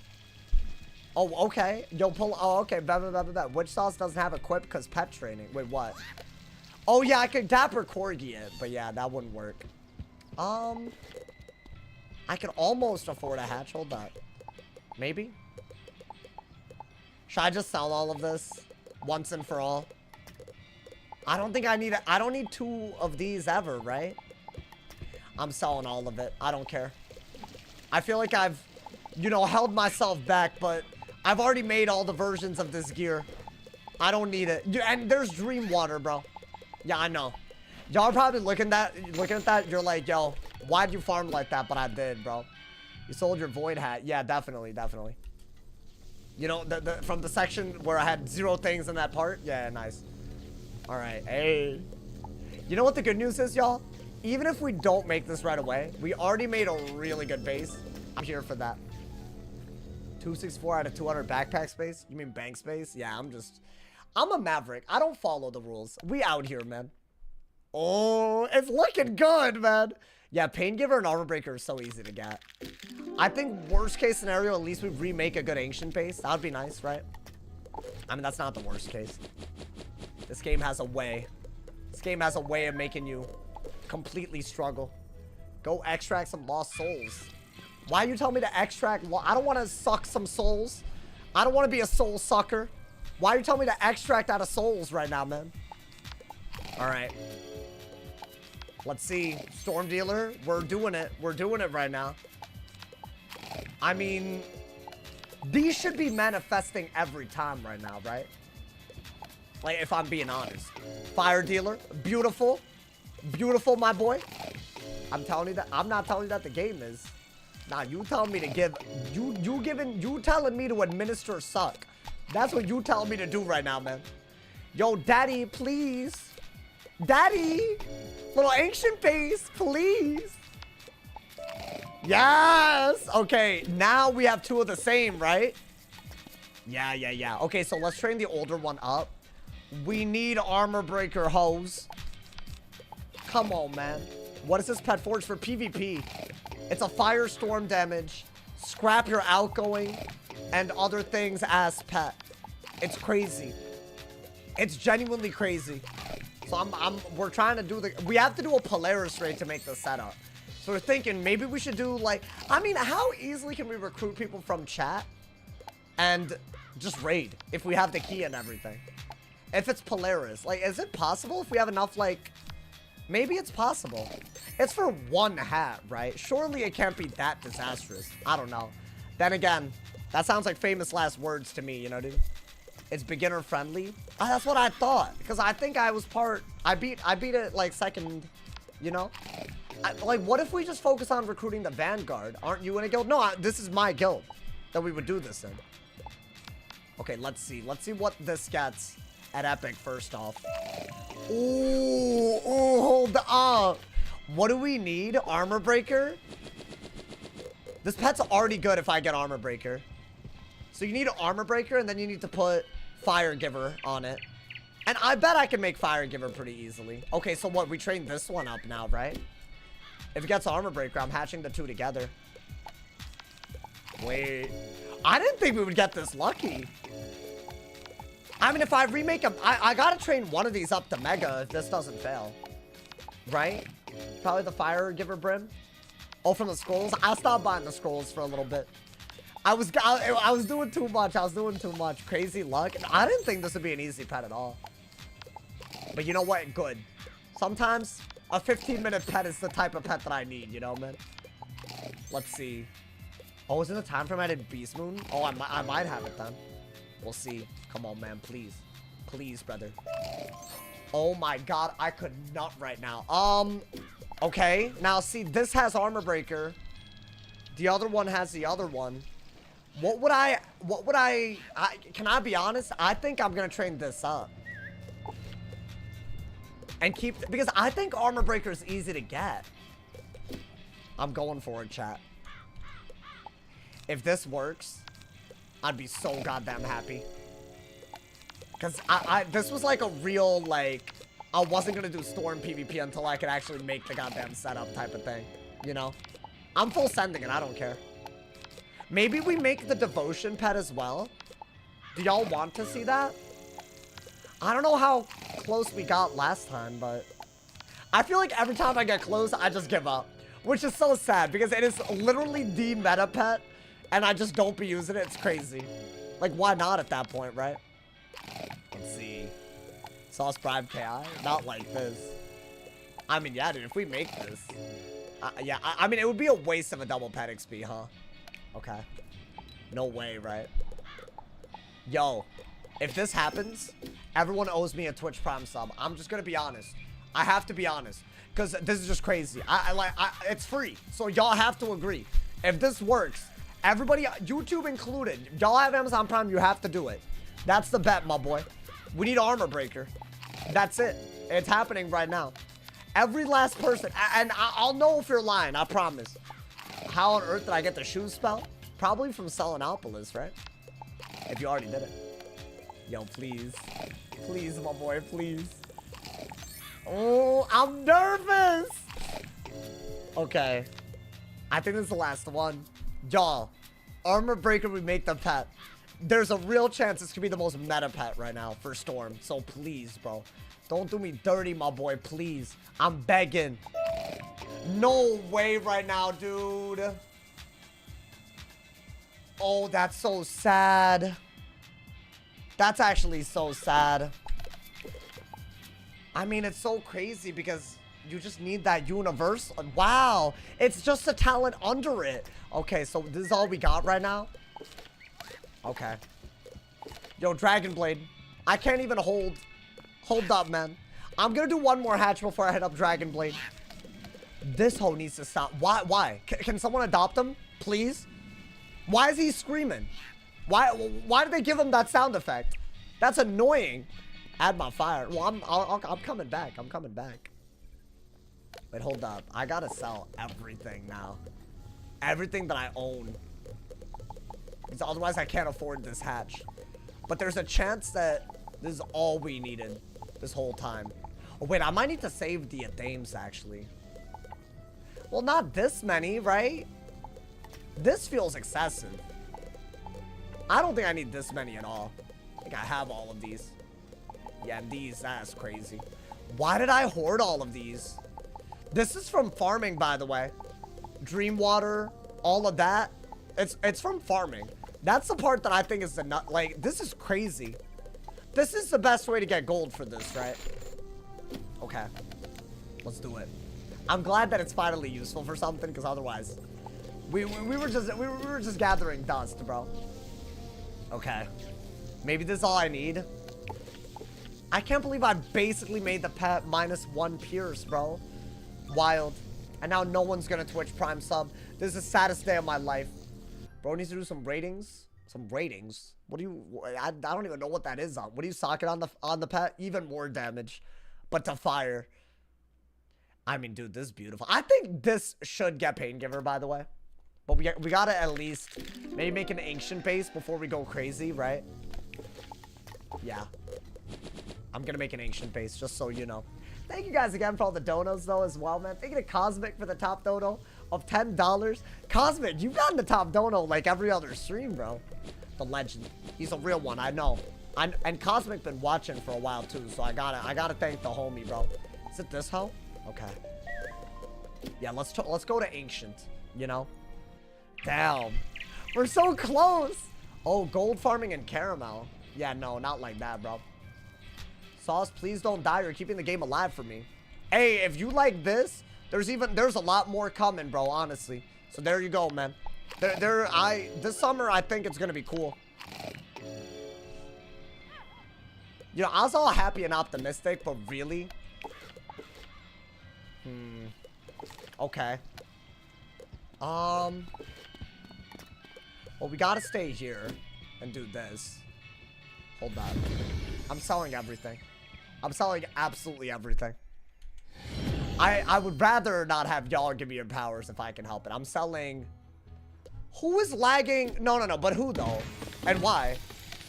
Oh, okay. Yo, pull. Oh, okay. Blah, blah, blah, blah, blah. Which sauce doesn't have equip because pet training? Wait, what? Oh, yeah, I could Dapper Corgi it. But yeah, that wouldn't work. I could almost afford a hatch. Hold that. Maybe? Should I just sell all of this once and for all? I don't think I need I don't need 2 of these ever, right? I'm selling all of it. I don't care. I feel like I've, you know, held myself back, but I've already made all the versions of this gear. I don't need it. And there's Dream Water, bro. Yeah, I know. Y'all are probably looking at that. You're like, yo, why'd you farm like that? But I did, bro. You sold your void hat. Yeah, definitely, definitely. You know, from the section where I had 0 things in that part. Yeah, nice. All right, hey. You know what the good news is, y'all? Even if we don't make this right away, we already made a really good base. I'm here for that. 264 out of 200 backpack space? You mean bank space? Yeah, I'm a maverick. I don't follow the rules. We out here, man. Oh, it's looking good, man. Yeah, Pain Giver and Armor Breaker are so easy to get. I think worst case scenario, at least we remake a good ancient base. That would be nice, right? I mean, that's not the worst case. This game has a way. This game has a way of making you completely struggle. Go extract some lost souls. Why you tell me to extract? I don't want to suck some souls. I don't want to be a soul sucker. Why you tell me to extract out of souls right now, man? All right. Let's see. Storm Dealer. We're doing it. We're doing it right now. I mean, these should be manifesting every time right now, right? Like, if I'm being honest. Fire Dealer. Beautiful. Beautiful, my boy. I'm telling you that. I'm not telling you that the game is. Nah, you telling me to give. You telling me to administer suck. That's what you telling me to do right now, man. Yo, daddy, please. Daddy. Little ancient base, please. Yes. Okay, now we have 2 of the same, right? Yeah. Okay, so let's train the older one up. We need Armor Breaker hose. Come on, man. What is this pet forge for PvP? It's a firestorm damage. Scrap your outgoing and other things as pet. It's crazy. It's genuinely crazy. So we're trying to do we have to do a Polaris raid to make the setup. So we're thinking maybe we should do like, I mean, how easily can we recruit people from chat and just raid if we have the key and everything? If it's Polaris, like, is it possible if we have enough, like, maybe it's possible. It's for 1 hat, right? Surely it can't be that disastrous. I don't know. Then again, that sounds like famous last words to me, you know, dude? It's beginner friendly. Oh, that's what I thought. Because I think I was I beat it, like, second, you know? Like, what if we just focus on recruiting the Vanguard? Aren't you in a guild? No, this is my guild that we would do this in. Okay, let's see. Let's see what this gets at Epic first off. Ooh, hold up. What do we need? Armor Breaker? This pet's already good if I get Armor Breaker. So you need an Armor Breaker, and then you need to put Fire Giver on it. And I bet I can make Fire Giver pretty easily. Okay, so what? We train this one up now, right? If it gets Armor Breaker, I'm hatching the 2 together. Wait. I didn't think we would get this lucky. I mean, if I remake them, I gotta train one of these up to Mega if this doesn't fail. right? Probably the fire giver brim. Oh, from the scrolls? I'll stop buying the scrolls for a little bit. I was doing too much. I was doing too much. Crazy luck. I didn't think this would be an easy pet at all. But you know what? Good. Sometimes a 15-minute pet is the type of pet that I need, you know, man? Let's see. Oh, is it the time frame I did Beast Moon? Oh, I might have it then. We'll see. Come on, man. Please. Please, brother. Oh my god. I could nut right now. Okay. Now, see, this has Armor Breaker. The other one has the other one. Can I be honest? I think I'm gonna train this up. And keep, because I think Armor Breaker is easy to get. I'm going for it, chat. If this works, I'd be so goddamn happy. Because this was like a real, like, I wasn't gonna do Storm PvP until I could actually make the goddamn setup type of thing. You know? I'm full sending it, I don't care. Maybe we make the Devotion pet as well. Do y'all want to see that? I don't know how close we got last time, but I feel like every time I get close, I just give up. Which is so sad, because it is literally the meta pet, and I just don't be using it. It's crazy. Like, why not at that point, right? Let's see. Sauce Bribe KI? Not like this. I mean, yeah, dude, if we make this. Yeah, I mean, it would be a waste of a double pet XP, huh? Okay. No way, right? Yo, if this happens, everyone owes me a Twitch Prime sub. I'm just gonna be honest. I have to be honest. Because this is just crazy. It's free. So y'all have to agree. If this works, everybody, YouTube included, y'all have Amazon Prime, you have to do it. That's the bet, my boy. We need Armor Breaker. That's it. It's happening right now. Every last person, and I'll know if you're lying, I promise. How on earth did I get the shoe spell? Probably from Selenopolis, right? If you already did it. Yo, please. Please, my boy, please. Oh, I'm nervous. Okay. I think this is the last one. Y'all, Armor Breaker, we make the pet. There's a real chance this could be the most meta pet right now for Storm. So please, bro. Don't do me dirty, my boy, please. I'm begging. No way right now, dude. Oh, that's so sad. That's actually so sad. I mean, it's so crazy because you just need that universal. Wow. It's just a talent under it. Okay, so this is all we got right now? Okay. Yo, Dragon Blade. I can't even hold. Hold up, man. I'm gonna do one more hatch before I head up Dragon Blade. This hoe needs to stop. Why? Can someone adopt him? Please? Why is he screaming? Why did they give him that sound effect? That's annoying. Add my fire. Well, I'm coming back. I'm coming back. Wait, hold up. I gotta sell everything now. Everything that I own. Because otherwise I can't afford this hatch. But there's a chance that this is all we needed this whole time. Oh, wait, I might need to save the Dames, actually. Well, not this many, right? This feels excessive. I don't think I need this many at all. I think I have all of these. Yeah, these, that's crazy. Why did I hoard all of these? This is from farming, by the way. Dream water, all of that. It's from farming. That's the part that I think is the nut. Like, this is crazy. This is the best way to get gold for this, right? Okay. Let's do it. I'm glad that it's finally useful for something, because otherwise we were just gathering dust, bro. Okay. Maybe this is all I need. I can't believe I basically made the pet -1 Pierce, bro. Wild. And now no one's gonna Twitch Prime sub. This is the saddest day of my life. Bro needs to do some ratings. Some ratings? What do you... I don't even know what that is on. What do you socket on the pet? Even more damage. But to fire. I mean, dude, this is beautiful. I think this should get Pain Giver, by the way. But we gotta at least maybe make an Ancient base before we go crazy, right? Yeah. I'm gonna make an Ancient base, just so you know. Thank you guys again for all the donos, though, as well, man. Thank you to Cosmic for the top dono of $10. Cosmic, you've gotten the top dono like every other stream, bro. The legend. He's a real one, I know. And Cosmic been watching for a while, too, so I gotta thank the homie, bro. Is it this hoe? Okay. Yeah, let's go to ancient, you know? Damn. We're so close. Oh, gold farming and caramel. Yeah, no, not like that, bro. Sauce, please don't die. You're keeping the game alive for me. Hey, if you like this, there's a lot more coming, bro, honestly. So there you go, man. This summer, I think it's gonna be cool. You know, I was all happy and optimistic, but really? Okay. Well, we gotta stay here and do this. Hold on. I'm selling everything. I'm selling absolutely everything. I would rather not have y'all give me your powers if I can help it. I'm selling... Who is lagging? No, but who though? And why?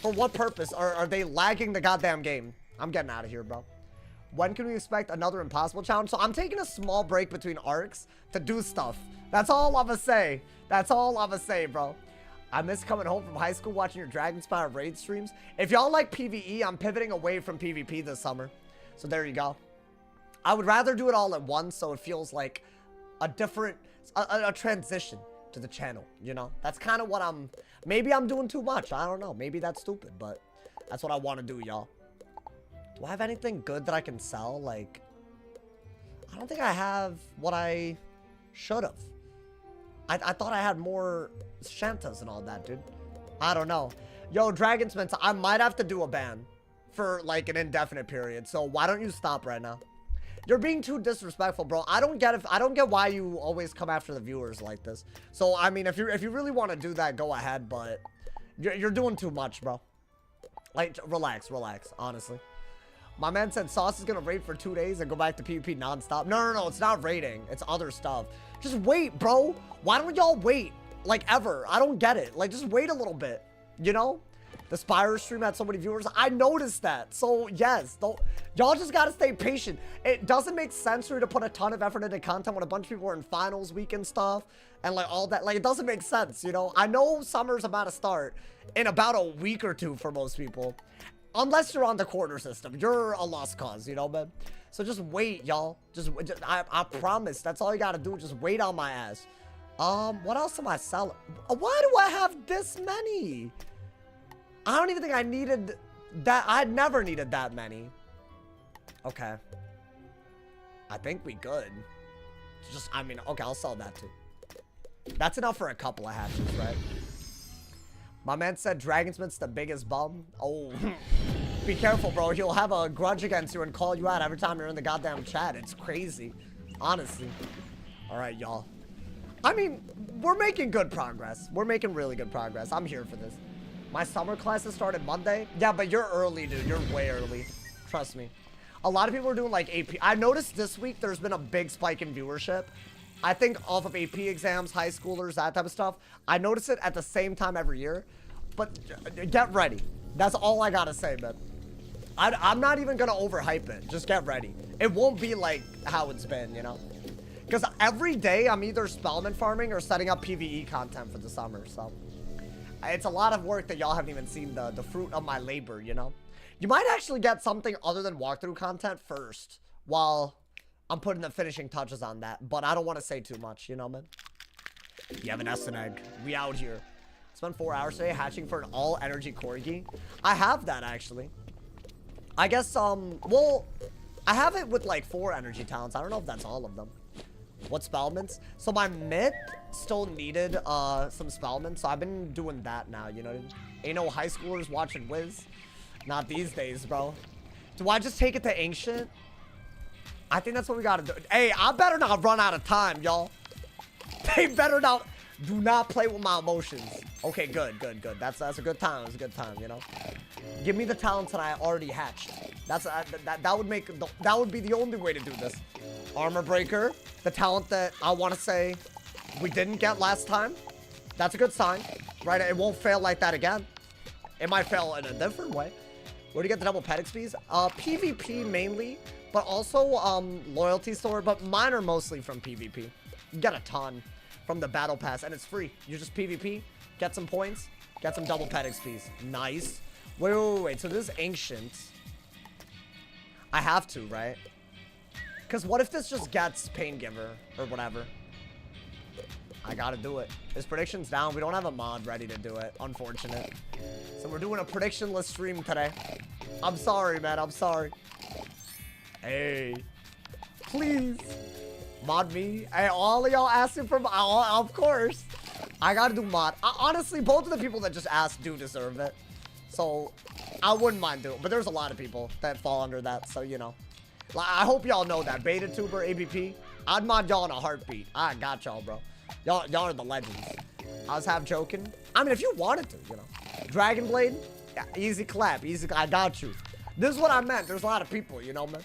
For what purpose? Are they lagging the goddamn game? I'm getting out of here, bro. When can we expect another impossible challenge? So I'm taking a small break between arcs to do stuff. That's all I'ma say. That's all I'ma say, bro. I miss coming home from high school watching your Dragonspire raid streams. If y'all like PvE, I'm pivoting away from PvP this summer. So there you go. I would rather do it all at once so it feels like a different, a transition to the channel, you know? That's kind of what maybe I'm doing too much. I don't know. Maybe that's stupid, but that's what I want to do, y'all. Do I have anything good that I can sell? Like, I don't think I have what I should have. I thought I had more Shantas and all that, dude. I don't know. Yo, Dragonsmith, I might have to do a ban for like an indefinite period. So why don't you stop right now? You're being too disrespectful, bro. I don't get why you always come after the viewers like this. So I mean, if you really want to do that, go ahead. But you're doing too much, bro. Like, relax, honestly. My man said Sauce is gonna raid for 2 days and go back to PvP nonstop. No, it's not raiding. It's other stuff. Just wait, bro. Why don't y'all wait? Like, ever. I don't get it. Like, just wait a little bit. You know? The Spire stream had so many viewers. I noticed that. So, yes. Y'all just gotta stay patient. It doesn't make sense for you to put a ton of effort into content when a bunch of people are in finals week and stuff. And, like, all that. Like, it doesn't make sense, you know? I know summer's about to start in about a week or two for most people. Unless you're on the quarter system. You're a lost cause, you know, man? So just wait, y'all. I promise. That's all you gotta do. Just wait on my ass. What else am I selling? Why do I have this many? I don't even think I needed that. I never needed that many. Okay. I think we good. I mean, okay, I'll sell that too. That's enough for a couple of hatches, right? My man said Dragonsmith's the biggest bum. Oh, be careful, bro. He'll have a grudge against you and call you out every time you're in the goddamn chat. It's crazy, honestly. All right, y'all. I mean, we're making good progress. We're making really good progress. I'm here for this. My summer classes started Monday. Yeah, but you're early, dude. You're way early. Trust me. A lot of people are doing like AP. I noticed this week there's been a big spike in viewership. I think off of AP exams, high schoolers, that type of stuff. I notice it at the same time every year. But get ready. That's all I gotta say, man. I'm not even gonna overhype it. Just get ready. It won't be like how it's been, you know? Because every day I'm either Spellman farming or setting up PvE content for the summer, so. It's a lot of work that y'all haven't even seen the fruit of my labor, you know? You might actually get something other than walkthrough content first while I'm putting the finishing touches on that. But I don't want to say too much, you know, man? You have an S and egg. We out here. Spent 4 hours today hatching for an all-energy corgi. I have that, actually. I guess, well, I have it with, like, 4 energy talents. I don't know if that's all of them. What spellments? So my myth still needed some spellments, so I've been doing that now, you know? Ain't no high schoolers watching Wiz. Not these days, bro. Do I just take it to ancient? I think that's what we gotta do. Hey, I better not run out of time, y'all. They better not. Do not play with my emotions. Okay, good. That's a good time. That's a good time, you know? Give me the talents that I already hatched. That would be the only way to do this. Armor breaker, the talent that I want to say we didn't get last time. That's a good sign, right? It won't fail like that again. It might fail in a different way. Where do you get the double pet XPs? PvP mainly, but also loyalty store, but mine are mostly from PvP. You get a ton from the battle pass, and it's free. You just PvP, get some points, get some double pet XPs. Nice. Wait. So this is ancient. I have to, right? Because what if this just gets Pain Giver or whatever? I gotta do it. His prediction's down. We don't have a mod ready to do it. Unfortunate. So we're doing a predictionless stream today. I'm sorry, man. I'm sorry. Hey. Please. Mod me. Hey, all of y'all asking for of course. I gotta do mod. Honestly, both of the people that just asked do deserve it. So, I wouldn't mind doing it. But there's a lot of people that fall under that. So, you know. I hope y'all know that. Beta Tuber, ABP. I'd mod y'all in a heartbeat. I got y'all, bro. Y'all are the legends. I was half joking. I mean, if you wanted to, you know. Dragon Blade? Yeah, easy clap. Easy. I got you. This is what I meant. There's a lot of people, you know, man.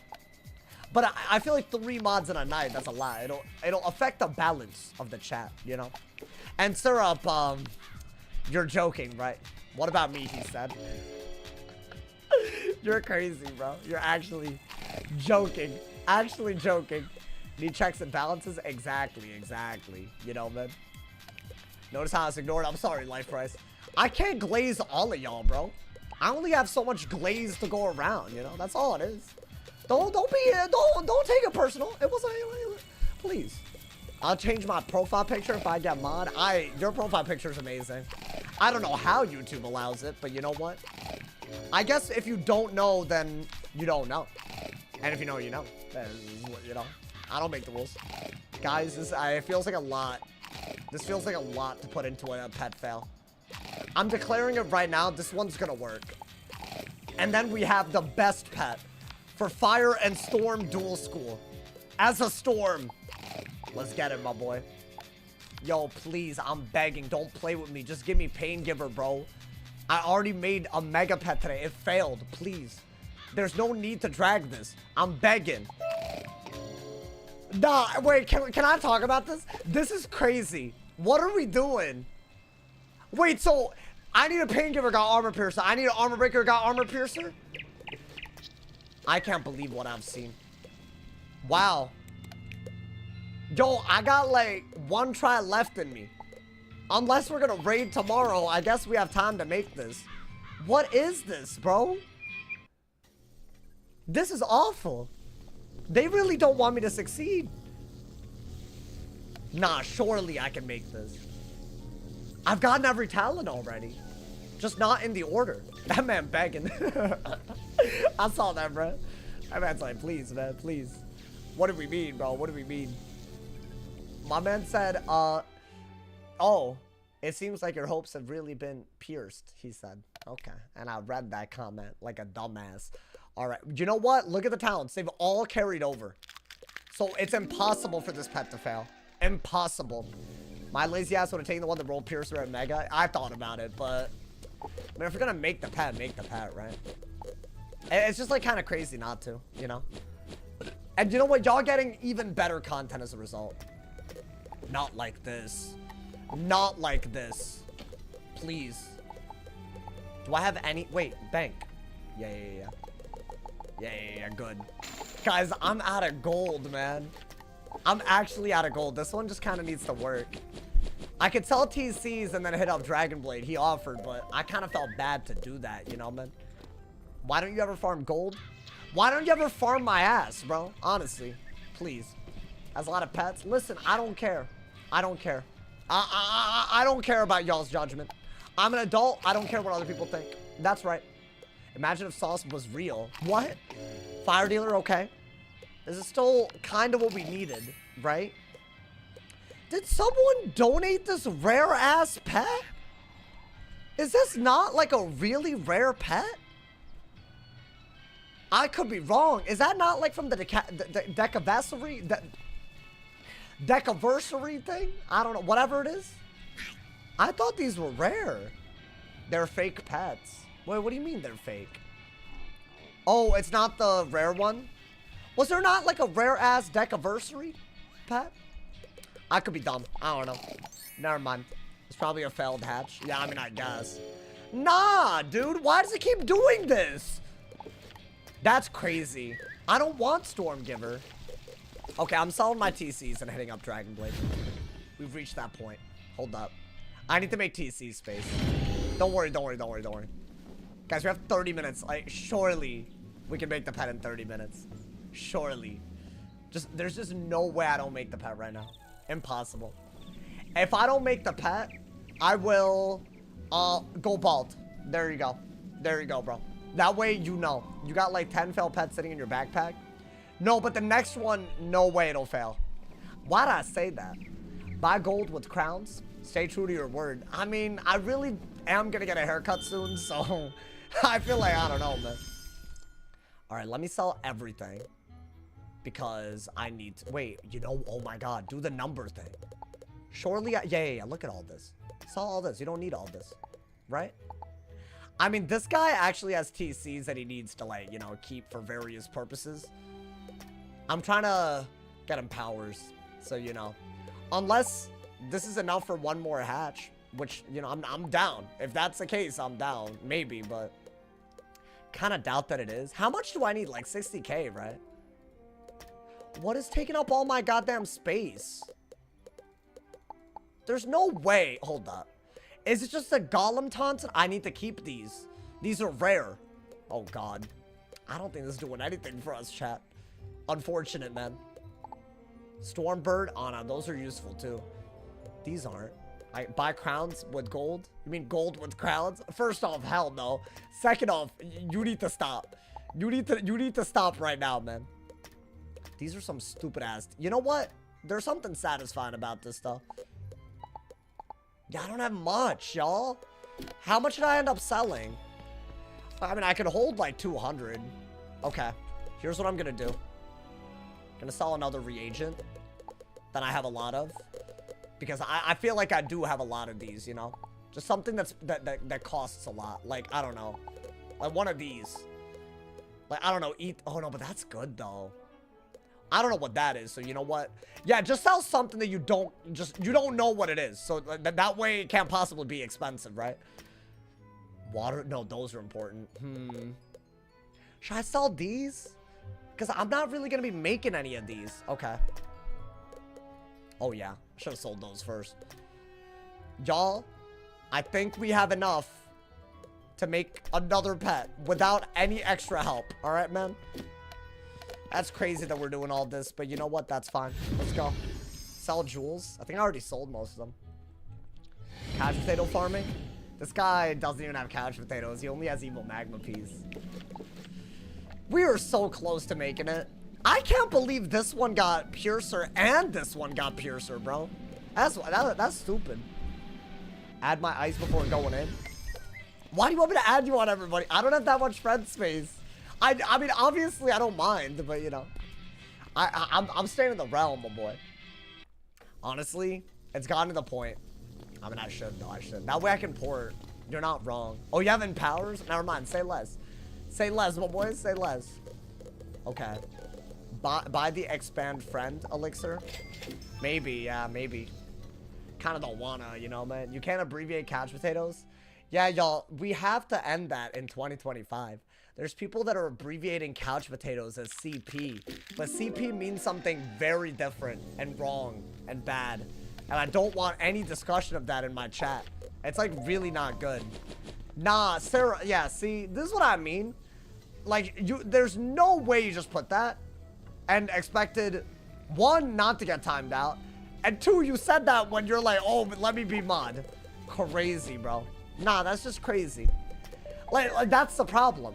But I feel like 3 mods in a night, that's a lot. It'll affect the balance of the chat, you know? And Syrup, you're joking, right? What about me, he said. You're crazy, bro. You're actually joking. Actually joking. Need checks and balances? Exactly, exactly. You know, man. Notice how I was ignored. I'm sorry, Life Price. I can't glaze all of y'all, bro. I only have so much glaze to go around, you know? That's all it is. Don't take it personal. It wasn't, please. I'll change my profile picture if I get mod. Your profile picture is amazing. I don't know how YouTube allows it, but you know what? I guess if you don't know, then you don't know. And if you know, you know. That is what, you know. I don't make the rules. Guys, it feels like a lot. This feels like a lot to put into a pet fail. I'm declaring it right now. This one's gonna work. And then we have the best pet for Fire and Storm Duel School. As a Storm. Let's get it, my boy. Yo, please, I'm begging. Don't play with me. Just give me Pain Giver, bro. I already made a mega pet today. It failed. Please. There's no need to drag this. I'm begging. Nah, wait, can I talk about this? This is crazy. What are we doing? Wait, so I need a Pain Giver, got Armor Piercer. I need an Armor Breaker, got Armor Piercer? I can't believe what I've seen. Wow. Yo, I got like 1 try left in me. Unless we're gonna raid tomorrow, I guess we have time to make this. What is this, bro? This is awful. They really don't want me to succeed. Nah, surely I can make this. I've gotten every talent already. Just not in the order. That man begging. I saw that, bro. That man's like, please, man, please. What do we mean, bro? What do we mean? My man said, oh, it seems like your hopes have really been pierced, he said. Okay, and I read that comment like a dumbass. All right, you know what? Look at the talents. They've all carried over. So it's impossible for this pet to fail. Impossible. My lazy ass would have taken the one that rolled Piercer at Mega. I thought about it, but I mean, if you're gonna make the pet, right? It's just like kind of crazy not to, you know? And you know what? Y'all getting even better content as a result. Not like this. Not like this. Please. Do I have any? Wait, bank. Yeah, good. Guys, I'm out of gold, man. I'm actually out of gold. This one just kind of needs to work. I could sell TCs and then hit up Dragon Blade. He offered, but I kind of felt bad to do that, you know, man? Why don't you ever farm gold? Why don't you ever farm my ass, bro? Honestly, please. Has a lot of pets. Listen, I don't care. I don't care. I don't care about y'all's judgment. I'm an adult. I don't care what other people think. That's right. Imagine if Sauce was real. What? Fire Dealer, okay. This is still kind of what we needed, right? Did someone donate this rare-ass pet? Is this not like a really rare pet? I could be wrong. Is that not like from the Decaversary thing? I don't know. Whatever it is. I thought these were rare. They're fake pets. Wait, what do you mean they're fake? Oh, it's not the rare one? Was there not like a rare-ass Decaversary pet? I could be dumb. I don't know. Never mind. It's probably a failed hatch. Yeah, I mean, I guess. Nah, dude. Why does it keep doing this? That's crazy. I don't want Stormgiver. Okay, I'm selling my TCs and hitting up Dragon Blade. We've reached that point. Hold up. I need to make TC space. Don't worry. Guys, we have 30 minutes. Like, surely we can make the pet in 30 minutes. Surely. There's just no way I don't make the pet right now. Impossible. If I don't make the pet, I will go bald. There you go. There you go, bro. That way you know. You got like 10 failed pets sitting in your backpack. No, but the next one, no way it'll fail. Why did I say that? Buy gold with crowns. Stay true to your word. I mean, I really am gonna get a haircut soon, so I feel like, I don't know, man. All right, let me sell everything because I need to, wait, you know, oh my God, do the number thing. Surely, yeah, look at all this. Sell all this, you don't need all this, right? I mean, this guy actually has TCs that he needs to, like, you know, keep for various purposes. I'm trying to get him powers, so, you know, unless this is enough for one more hatch, which, you know, I'm down. If that's the case, I'm down, maybe, but kind of doubt that it is. How much do I need? Like 60K, right? What is taking up all my goddamn space? There's no way. Hold up. Is it just a golem taunt? I need to keep these. These are rare. Oh, God. I don't think this is doing anything for us, chat. Unfortunate, man. Stormbird. Oh, no. Those are useful, too. These aren't. I buy crowns with gold? You mean gold with crowns? First off, hell no. Second off, you need to stop. You need to stop right now, man. These are some stupid ass. You know what? There's something satisfying about this stuff. Yeah, I don't have much, y'all. How much did I end up selling? I mean, I could hold like 200. Okay. Here's what I'm gonna do. Gonna sell another reagent that I have a lot of. Because I feel like I do have a lot of these, you know? Just something that costs a lot. Like, I don't know. Like one of these. Like, I don't know. Oh, no, but that's good, though. I don't know what that is, so you know what? Yeah, just sell something that you don't know what it is. So that way it can't possibly be expensive, right? Water? No, those are important. Should I sell these? Because I'm not really going to be making any of these. Okay. Oh, yeah. I should have sold those first. Y'all, I think we have enough to make another pet without any extra help. All right, man? That's crazy that we're doing all this, but you know what? That's fine. Let's go. Sell jewels. I think I already sold most of them. Couch potato farming. This guy doesn't even have couch potatoes. He only has evil magma peas. We are so close to making it. I can't believe this one got piercer and this one got piercer, bro. That's stupid. Add my ice before going in. Why do you want me to add you on everybody? I don't have that much friend space. I mean, obviously I don't mind, but you know, I'm staying in the realm, my boy. Honestly, it's gotten to the point. I mean, I should though. I should. That way I can port. You're not wrong. Oh, you have empowers? Never mind. Say less. Say less, my boy. Say less. Okay. Buy the expand friend elixir. Maybe, yeah, maybe. Kind of don't wanna, you know, man. You can't abbreviate couch potatoes. Yeah, y'all, we have to end that in 2025. There's people that are abbreviating couch potatoes as CP, but CP means something very different and wrong and bad. And I don't want any discussion of that in my chat. It's like really not good. Nah, Sarah, yeah, see, this is what I mean. Like, there's no way you just put that and expected, one, not to get timed out, and two, you said that when you're like, oh, but let me be mod. Crazy, bro. Nah, that's just crazy. Like that's the problem.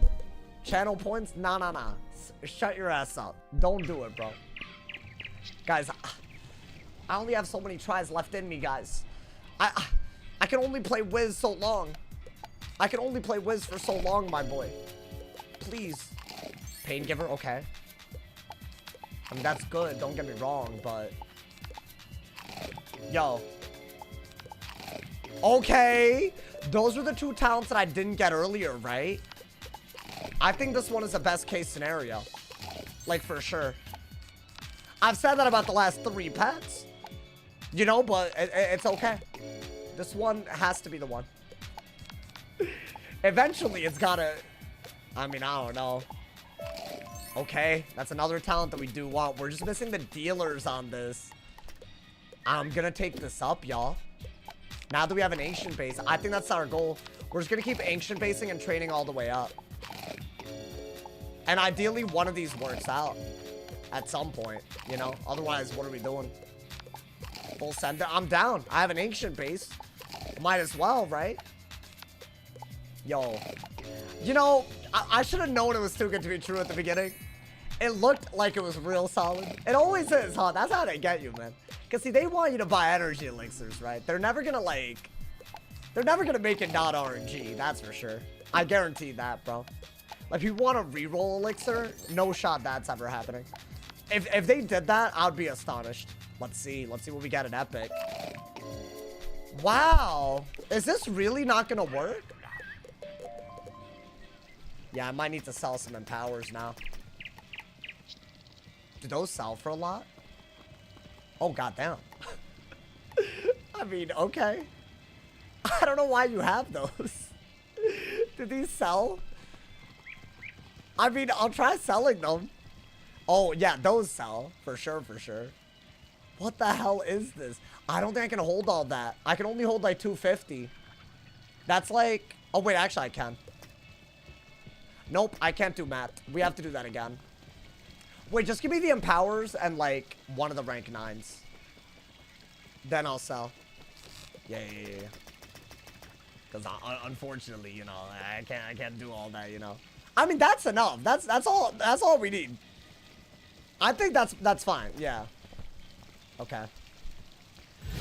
Channel points? Nah. Shut your ass up. Don't do it, bro. Guys, I only have so many tries left in me, guys. I can only play Wiz so long. I can only play Wiz for so long, my boy. Please. Pain giver? Okay. I mean, that's good. Don't get me wrong, but... Yo. Okay. Those are the two talents that I didn't get earlier, right? I think this one is the best case scenario. Like, for sure. I've said that about the last 3 pets. You know, but it's okay. This one has to be the one. Eventually, it's gotta... I mean, I don't know. Okay, that's another talent that we do want. We're just missing the dealers on this. I'm gonna take this up, y'all. Now that we have an ancient base, I think that's our goal. We're just gonna keep ancient basing and training all the way up. And ideally, one of these works out. at some point, you know? Otherwise, what are we doing? Full send. I'm down. I have an ancient base. Might as well, right? Yo. You know, I should have known it was too good to be true at the beginning. It looked like it was real solid. It always is, huh? That's how they get you, man. Because, see, they want you to buy energy elixirs, right? They're never going to, like... They're never going to make it not RNG, that's for sure. I guarantee that, bro. Like, if you want a reroll elixir, no shot that's ever happening. If they did that, I would be astonished. Let's see. Let's see what we get in Epic. Wow. Is this really not going to work? Yeah, I might need to sell some empowers now. Do those sell for a lot? Oh, goddamn. I mean, okay. I don't know why you have those. Do these sell? I mean, I'll try selling them. Oh, yeah, those sell. For sure, for sure. What the hell is this? I don't think I can hold all that. I can only hold like 250. That's like... Oh, wait, actually I can. Nope, I can't do math. We have to do that again. Wait, just give me the empowers and like one of the rank 9s. Then I'll sell. Yeah. Because unfortunately, you know, I can't do all that, you know. I mean, that's enough. That's all we need. I think that's fine. Yeah. Okay.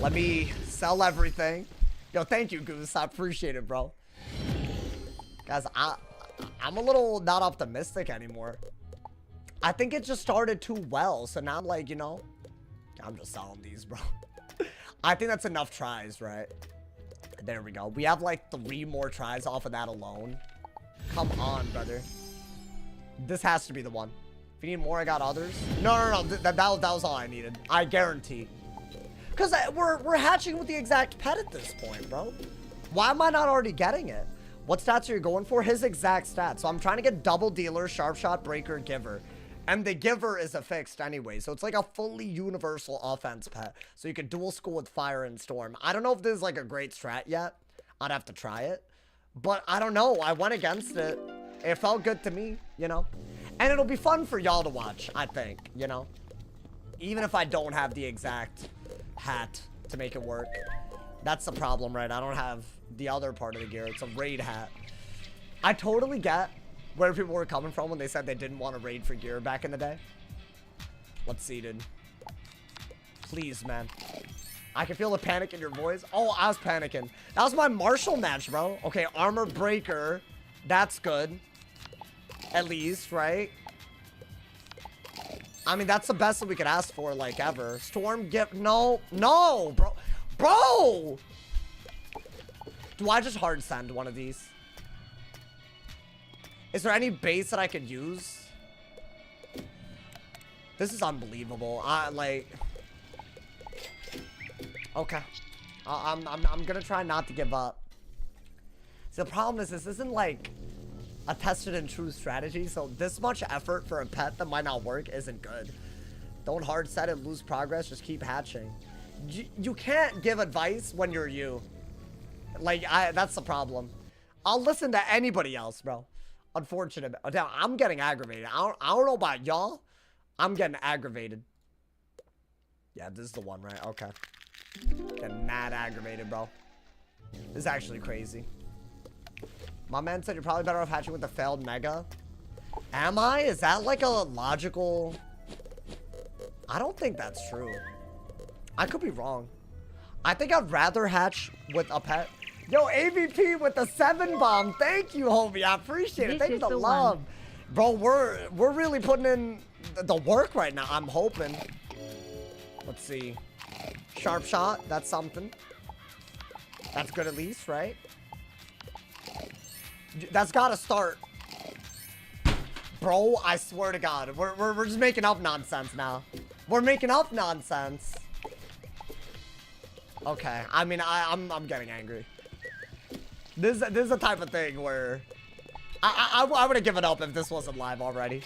Let me sell everything. Yo, thank you, Goose. I appreciate it, bro. Guys, I'm a little not optimistic anymore. I think it just started too well. So now, like, you know, I'm just selling these, bro. I think that's enough tries, right? There we go. We have like 3 more tries off of that alone. Come on, brother. This has to be the one. If you need more, I got others. No. That was all I needed. I guarantee. Because we're hatching with the exact pet at this point, bro. Why am I not already getting it? What stats are you going for? His exact stats. So I'm trying to get double dealer, sharp shot, breaker, giver. And the giver is a fixed anyway. So it's like a fully universal offense pet. So you can dual school with fire and storm. I don't know if this is like a great strat yet. I'd have to try it. But I don't know. I went against it. It felt good to me, you know. And it'll be fun for y'all to watch, I think, you know. Even if I don't have the exact hat to make it work. That's the problem, right? I don't have the other part of the gear. It's a raid hat. I totally get where people were coming from when they said they didn't want to raid for gear back in the day. Let's see, dude. Please, man. I can feel the panic in your voice. Oh, I was panicking. That was my Marshall match, bro. Okay, armor breaker. That's good. At least, right? I mean, that's the best that we could ask for, like, ever. Storm gift. No, bro. Bro! Do I just hard send one of these? Is there any base that I could use? This is unbelievable. Like... Okay. I'm gonna try not to give up. See, the problem is this isn't, like, a tested and true strategy, so this much effort for a pet that might not work isn't good. Don't hard set it, lose progress, just keep hatching. You can't give advice when you're you. Like, that's the problem. I'll listen to anybody else, bro. Unfortunate. I'm getting aggravated. I don't know about y'all. I'm getting aggravated. Yeah, this is the one, right? Okay. Getting mad aggravated, bro. This is actually crazy. My man said you're probably better off hatching with the failed mega. Am I? Is that like a logical... I don't think that's true. I could be wrong. I think I'd rather hatch with a pet. Yo, AVP with the 7 bomb. Thank you, homie. I appreciate it. Thank you for the love. Bro, we're really putting in the work right now. I'm hoping. Let's see. Sharp shot. That's something. That's good at least, right? That's gotta start. Bro, I swear to God. We're just making up nonsense now. We're making up nonsense. Okay. I mean, I'm getting angry. This is the type of thing where I would have given up if this wasn't live already.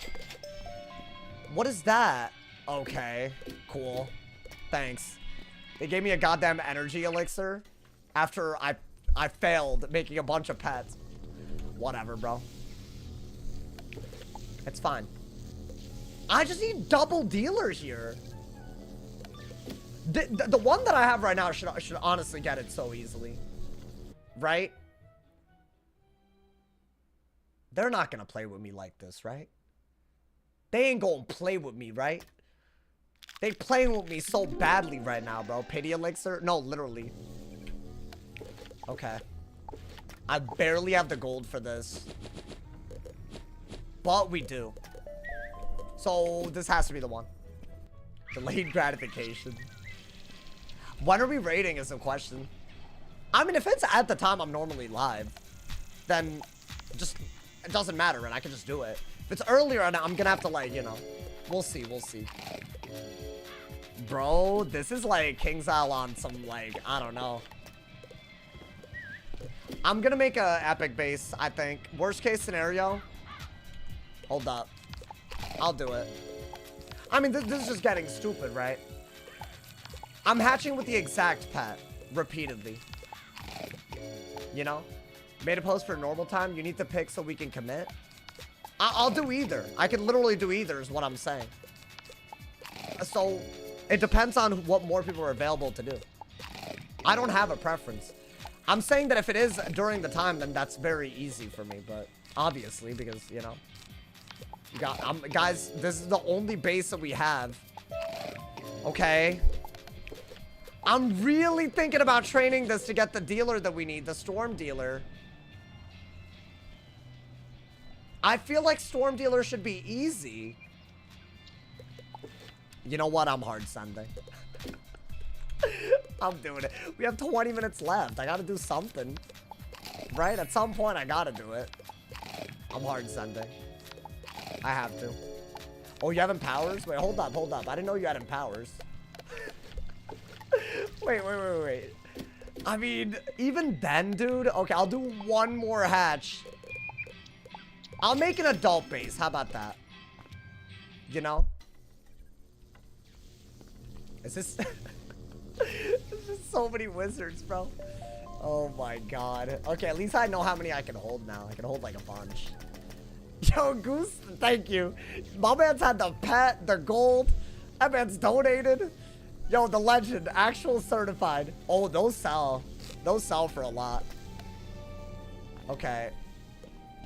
What is that? Okay, cool. Thanks. They gave me a goddamn energy elixir after I failed making a bunch of pets. Whatever, bro. It's fine. I just need double dealer here. The one that I have right now should honestly get it so easily. Right? They're not gonna play with me like this, right? They ain't gonna play with me, right? They playing with me so badly right now, bro. Pity elixir? No, literally. Okay. I barely have the gold for this. But we do. So, this has to be the one. Delayed gratification. When are we raiding is the question. I mean, if it's at the time I'm normally live, then just, it doesn't matter, and I can just do it. If it's earlier, I'm gonna have to, like, you know, we'll see, we'll see. Bro, this is like King's Isle on some, like, I don't know. I'm gonna make a epic base, I think. Worst case scenario. Hold up. I'll do it. I mean, this is just getting stupid, right? I'm hatching with the exact pet. Repeatedly. You know? Made a post for normal time. You need to pick so we can commit. I'll do either. I can literally do either is what I'm saying. So, it depends on what more people are available to do. I don't have a preference. I'm saying that if it is during the time, then that's very easy for me. But obviously, because, you know. Guys, this is the only base that we have. Okay. I'm really thinking about training this to get the dealer that we need. The storm dealer. I feel like storm dealer should be easy. You know what? I'm hard sending. I'm doing it. We have 20 minutes left. I gotta do something. Right? At some point, I gotta do it. I'm hard sending. I have to. Oh, you have empowers? Wait, hold up, hold up. I didn't know you had empowers. Wait. I mean, even then, dude. Okay, I'll do one more hatch. I'll make an adult base. How about that? You know? Is this... There's just so many wizards, bro. Oh my god. Okay, at least I know how many I can hold now. I can hold like a bunch. Yo, Goose, thank you. My man's had the pet, the gold. That man's donated. Yo, the legend, actual certified. Oh, those sell. Those sell for a lot. Okay.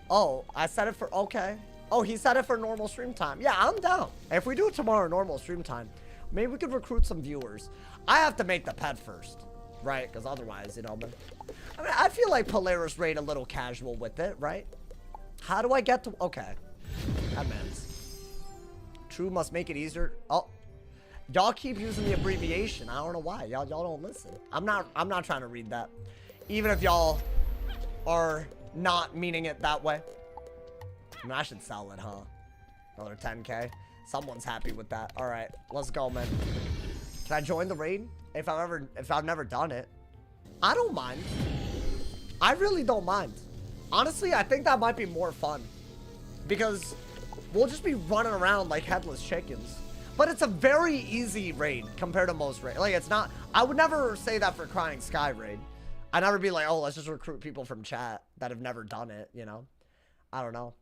Oh, I set it for, okay. Oh, he set it for normal stream time. Yeah, I'm down. If we do it tomorrow, normal stream time, maybe we could recruit some viewers. I have to make the pet first, right? Because otherwise, you know, but I mean, I feel like Polaris raid a little casual with it, right? How do I get to, okay. That means. True must make it easier. Oh, y'all keep using the abbreviation. I don't know why. Y'all don't listen. I'm not trying to read that. Even if y'all are not meaning it that way. I mean, I should sell it, huh? Another 10K. Someone's happy with that. All right, let's go, man. Can I join the raid? If I've never done it. I don't mind. I really don't mind. Honestly, I think that might be more fun. Because we'll just be running around like headless chickens. But it's a very easy raid compared to most raids. Like, it's not... I would never say that for Crying Sky raid. I'd never be like, oh, let's just recruit people from chat that have never done it, you know? I don't know.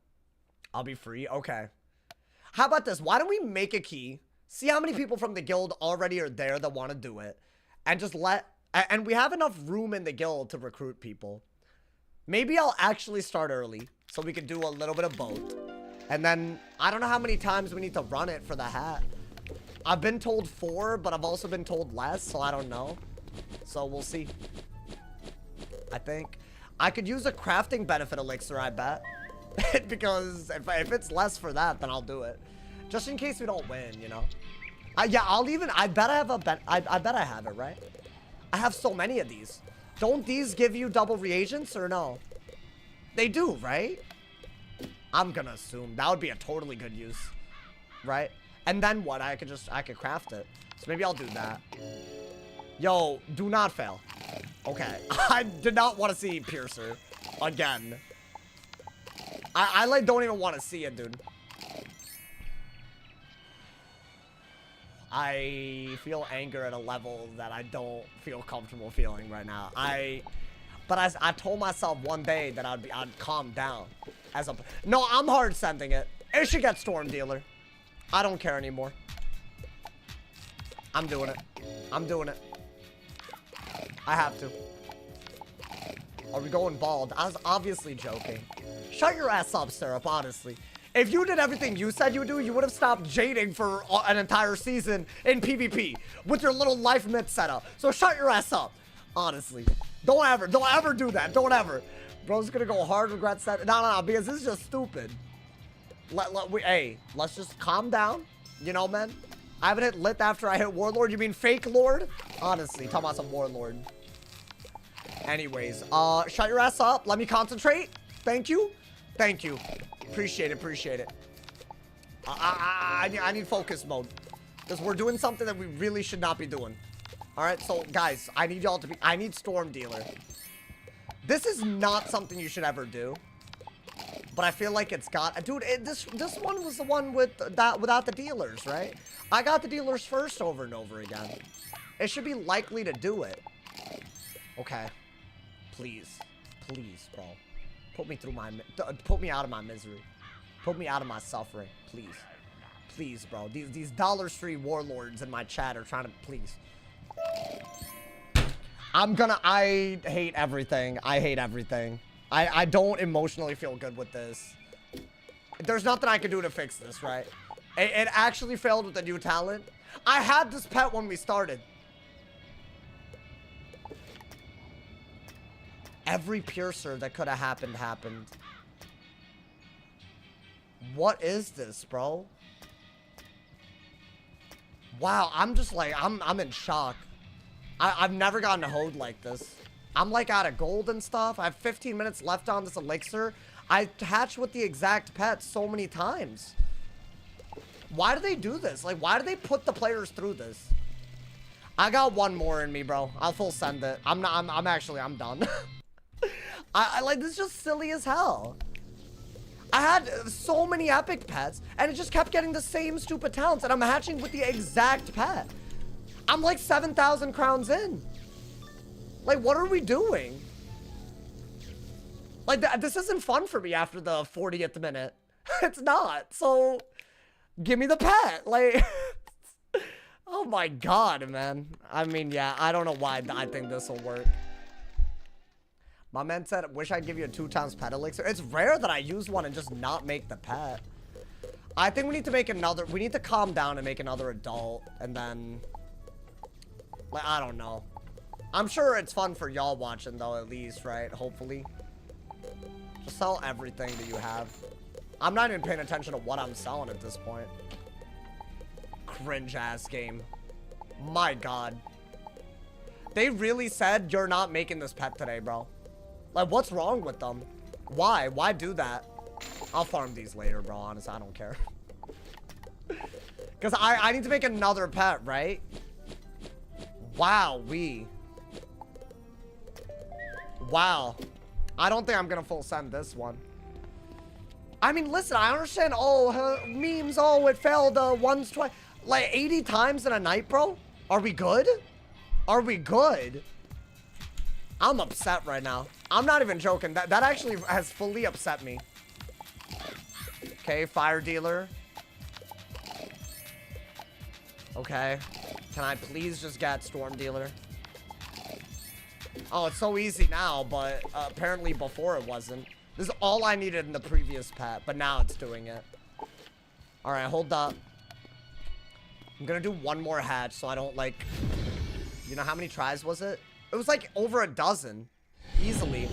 I'll be free. Okay. How about this? Why don't we make a key? See how many people from the guild already are there that want to do it. And just let... And we have enough room in the guild to recruit people. Maybe I'll actually start early, so we can do a little bit of both. And then, I don't know how many times we need to run it for the hat. I've been told 4, but I've also been told less, so I don't know. So, we'll see. I think. I could use a crafting benefit elixir, I bet. Because if it's less for that, then I'll do it. Just in case we don't win, you know? Yeah, I bet I have I bet I have it, right? I have so many of these. Don't these give you double reagents or no? They do, right? I'm gonna assume that would be a totally good use, right? And then what? I could craft it. So maybe I'll do that. Yo, do not fail. Okay, I did not want to see Piercer again. I like don't even want to see it, dude. I feel anger at a level that I don't feel comfortable feeling right now. But I told myself one day that I'd calm down. No, I'm hard sending it. It should get Storm Dealer. I don't care anymore. I'm doing it. I'm doing it. I have to. Are we going bald? I was obviously joking. Shut your ass up, Syrup, honestly. If you did everything you said you would do, you would have stopped jading for an entire season in PvP with your little life myth setup. So shut your ass up, honestly. Don't ever do that. Don't ever. Bro's gonna go hard, regrets that. No, because this is just stupid. Hey, let's just calm down. You know, man. I haven't hit lit after I hit Warlord. You mean fake Lord? Honestly, talking about some Warlord. Anyways, shut your ass up. Let me concentrate. Thank you. Thank you. Appreciate it. Appreciate it. I need focus mode. Because we're doing something that we really should not be doing. Alright, so guys, I need y'all to be... I need Storm Dealer. This is not something you should ever do. But I feel like it's got... Dude, this one was the one with that without the dealers, right? I got the dealers first over and over again. It should be likely to do it. Okay. Please. Please, bro. Put me through my... Put me out of my misery. Put me out of my suffering. Please. Please, bro. These dollar-free warlords in my chat are trying to... Please. I hate everything. I hate everything. I don't emotionally feel good with this. There's nothing I can do to fix this, right? It actually failed with the new talent. I had this pet when we started. Every piercer that could have happened, happened. What is this, bro? Wow, I'm just like, I'm in shock. I've never gotten a hold like this. I'm like out of gold and stuff. I have 15 minutes left on this elixir. I hatched with the exact pet so many times. Why do they do this? Like, why do they put the players through this? I got one more in me, bro. I'll full send it. I'm done. I like, this is just silly as hell. I had so many epic pets, and it just kept getting the same stupid talents, and I'm hatching with the exact pet. I'm like 7,000 crowns in. Like, what are we doing? Like, this isn't fun for me after the 40th minute. It's not. So, give me the pet. Like, oh my god, man. I mean, yeah, I don't know why I think this will work. My man said, wish I'd give you a 2x pet elixir. It's rare that I use one and just not make the pet. I think we need to make another... We need to calm down and make another adult. And then... Like, I don't know. I'm sure it's fun for y'all watching, though, at least, right? Hopefully. Just sell everything that you have. I'm not even paying attention to what I'm selling at this point. Cringe-ass game. My god. They really said you're not making this pet today, bro. Like, what's wrong with them? Why? Why do that? I'll farm these later, bro. Honestly, I don't care. Because I need to make another pet, right? Wow, Wow. I don't think I'm going to full send this one. I mean, listen, I understand. Oh, memes. Oh, it failed once, twice. Like, 80 times in a night, bro? Are we good? Are we good? I'm upset right now. I'm not even joking. That actually has fully upset me. Okay, fire dealer. Okay. Can I please just get storm dealer? Oh, it's so easy now, but apparently before it wasn't. This is all I needed in the previous pet, but now it's doing it. All right, hold up. I'm gonna do one more hatch so I don't, like... You know how many tries was it? It was like over a dozen. Easily.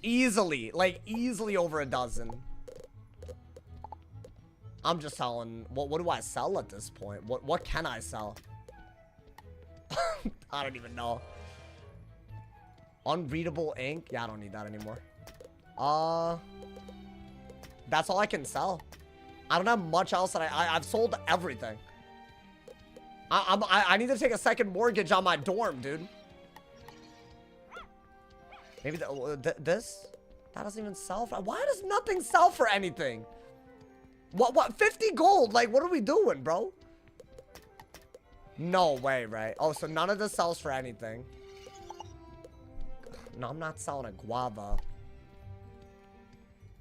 Easily. Like, easily over a dozen. I'm just selling... What do I sell at this point? What can I sell? I don't even know. Unreadable ink? Yeah, I don't need that anymore. That's all I can sell. I don't have much else that I've sold everything. I need to take a second mortgage on my dorm, dude. Maybe this? That doesn't even sell for... Why does nothing sell for anything? What? 50 gold? Like, what are we doing, bro? No way, right? Oh, so none of this sells for anything. No, I'm not selling a guava.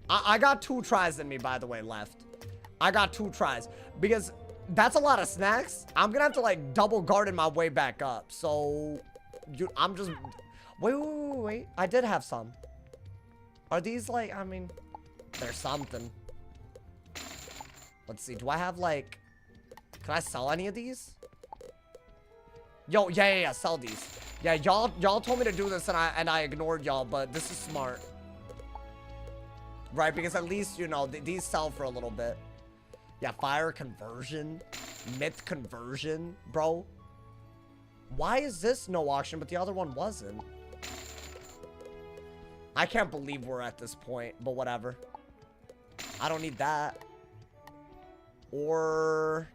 I got 2 tries in me, by the way, left. I got 2 tries. Because that's a lot of snacks. I'm gonna have to, like, double garden my way back up. So, I'm just... Wait. I did have some. Are these, like, I mean... There's something. Let's see. Do I have, like... Can I sell any of these? Yo, yeah. Sell these. Yeah, y'all told me to do this and I ignored y'all, but this is smart. Right, because at least, you know, these sell for a little bit. Yeah, fire conversion. Myth conversion, bro. Why is this no auction, but the other one wasn't? I can't believe we're at this point, but whatever. I don't need that. Or...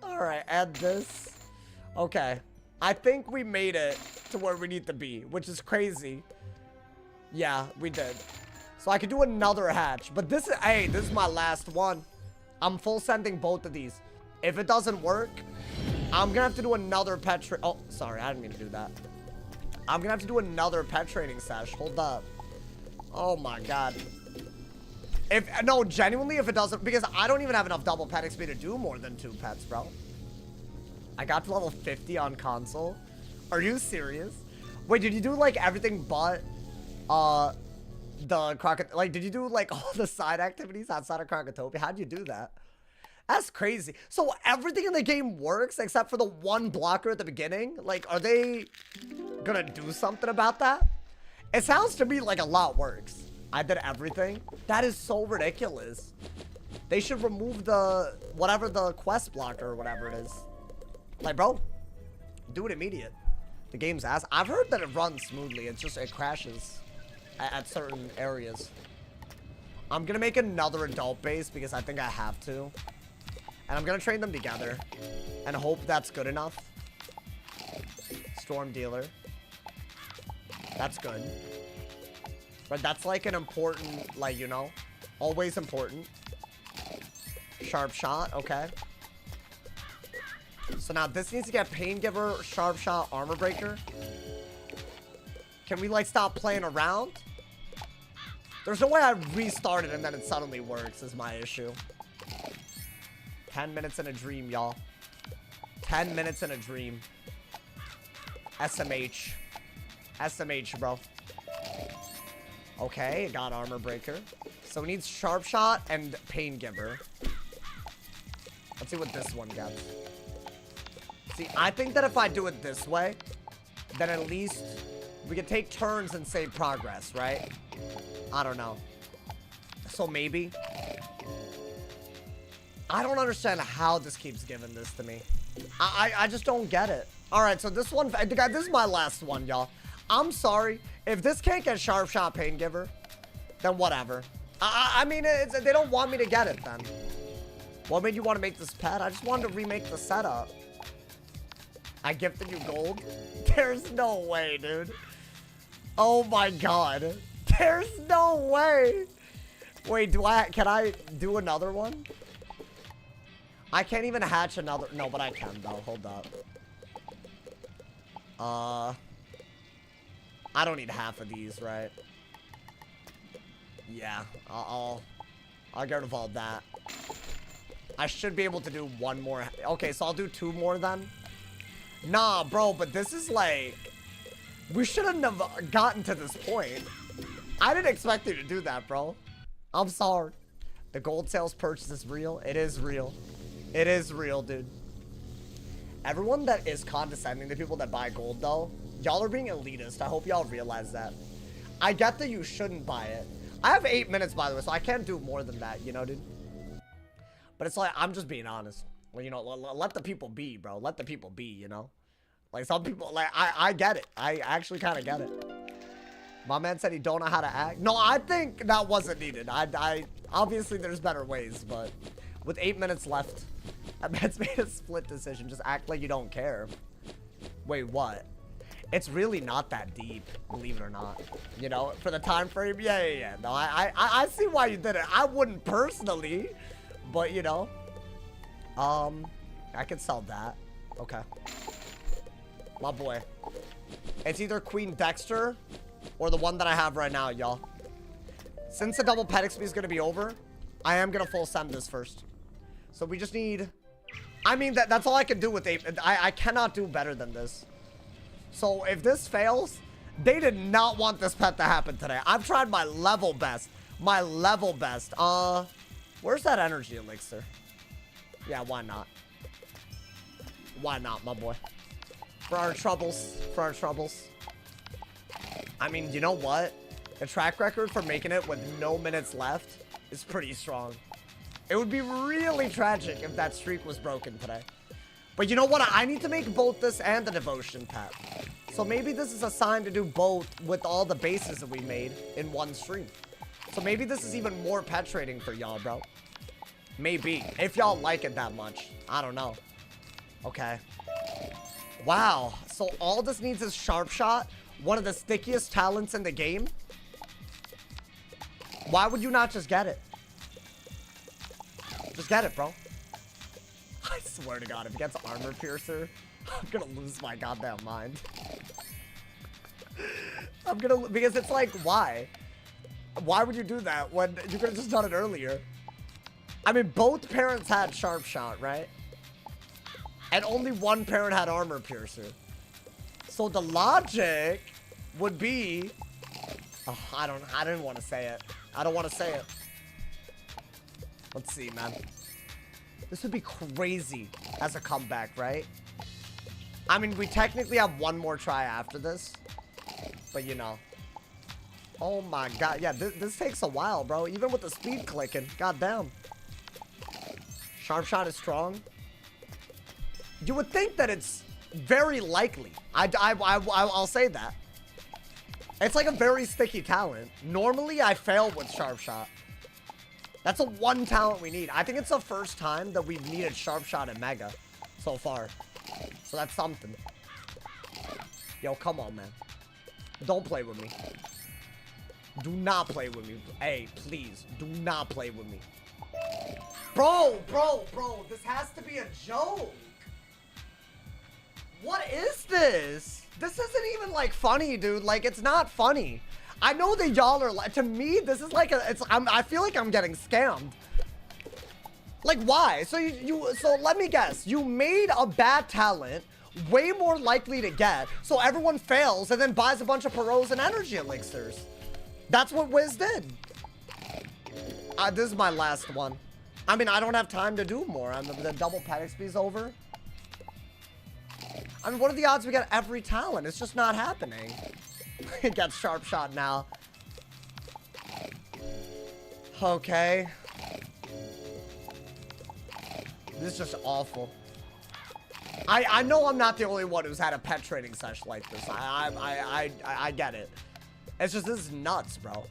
Alright, add this. Okay. I think we made it to where we need to be, which is crazy. Yeah, we did. So I could do another hatch, but this is, hey, this is my last one. I'm full sending both of these. If it doesn't work, I'm gonna have to do another pet oh, sorry, I didn't mean to do that. I'm gonna have to do another pet training sesh. Hold up. Oh my god. No, genuinely, if it doesn't, because I don't even have enough double pet XP to do more than 2 pets, bro. I got to level 50 on console. Are you serious? Wait, did you do, like, everything but, the crocodile? Like, did you do, like, all the side activities outside of Crocotopia? How'd you do that? That's crazy. So everything in the game works except for the one blocker at the beginning? Like, are they gonna do something about that? It sounds to me like a lot works. I did everything. That is so ridiculous. They should remove the, whatever the quest blocker or whatever it is. Like, bro, do it immediate. The game's ass. I've heard that it runs smoothly. It's just, it crashes at certain areas. I'm gonna make another adult base because I think I have to. And I'm gonna train them together and hope that's good enough. Storm dealer. That's good. But that's like an important, like, you know, always important. Sharp shot, okay. So now this needs to get pain giver, sharp shot, armor breaker. Can we, like, stop playing around? There's no way I restarted and then it suddenly works is my issue. 10 minutes in a dream, y'all. 10 minutes in a dream. SMH. SMH, bro. Okay, got armor breaker. So we need sharp shot and pain giver. Let's see what this one gets. See, I think that if I do it this way, then at least we can take turns and save progress, right? I don't know. So maybe. I don't understand how this keeps giving this to me. I just don't get it. All right, so this one, this is my last one, y'all. I'm sorry. If this can't get sharp shot pain giver, then whatever. I mean, they don't want me to get it then. What made you want to make this pet? I just wanted to remake the setup. I gifted you gold? There's no way, dude. Oh my god. There's no way. Wait, can I do another one? I can't even hatch another. No, but I can though. Hold up. I don't need half of these, right? Yeah, I'll get rid of all that. I should be able to do one more. Okay, so I'll do 2 more then. Nah, bro, but this is like, we shouldn't have gotten to this point. I didn't expect you to do that, bro. I'm sorry. The gold sales purchase is real. It is real. It is real, dude. Everyone that is condescending to people that buy gold, though, y'all are being elitist. I hope y'all realize that. I get that you shouldn't buy it. I have 8 minutes, by the way, so I can't do more than that, you know, dude? But it's like, I'm just being honest. Well, you know, let the people be, bro. Let the people be, you know? Like, some people, like, I get it. I actually kind of get it. My man said he don't know how to act. No, I think that wasn't needed. Obviously, there's better ways, but with 8 minutes left, that man's made a split decision. Just act like you don't care. Wait, what? It's really not that deep, believe it or not. You know, for the time frame, yeah. No, I see why you did it. I wouldn't personally, but you know, I could sell that. Okay, my boy. It's either Queen Dexter or the one that I have right now, y'all. Since the double pet XP is going to be over, I am going to full send this first. So we just need... I mean, that's all I can do with I cannot do better than this. So if this fails, they did not want this pet to happen today. I've tried my level best. My level best. Where's that energy elixir? Yeah, why not? Why not, my boy? For our troubles. For our troubles. I mean, you know what? The track record for making it with no minutes left is pretty strong. It would be really tragic if that streak was broken today. But you know what? I need to make both this and the devotion pet. So maybe this is a sign to do both with all the bases that we made in one stream. So maybe this is even more pet trading for y'all, bro. Maybe. If y'all like it that much. I don't know. Okay. Wow. So all this needs is Sharp Shot. One of the stickiest talents in the game. Why would you not just get it? Just get it, bro. I swear to God, if it gets Armor Piercer, I'm gonna lose my goddamn mind. Because it's like, why? Why would you do that when you could have just done it earlier? I mean, both parents had Sharp Shot, right? And only one parent had Armor Piercer. So the logic would be... Oh, I didn't want to say it. I don't want to say it. Let's see, man. This would be crazy as a comeback, right? I mean, we technically have one more try after this. But, you know. Oh, my God. Yeah, this takes a while, bro. Even with the speed clicking. God damn. Sharp Shot is strong. You would think that it's very likely. I'll say that. It's like a very sticky talent. Normally, I fail with Sharp Shot. That's a one talent we need. I think it's the first time that we've needed Sharp Shot in Mega so far. So that's something. Yo, come on, man. Don't play with me. Do not play with me. Hey, please, do not play with me. Bro, this has to be a joke. What is this? This isn't even, like, funny, dude. Like, it's not funny. I know that y'all are, like, to me, this is like I feel like I'm getting scammed. Like, why? So so let me guess. You made a bad talent way more likely to get, so everyone fails and then buys a bunch of Peros and energy elixirs. That's what Wiz did. This is my last one. I mean, I don't have time to do more. The double pet XP is over. I mean, what are the odds we get every talent? It's just not happening. It got Sharp Shot now. Okay. This is just awful. I know I'm not the only one who's had a pet trading session like this. I get it. It's just, this is nuts, bro.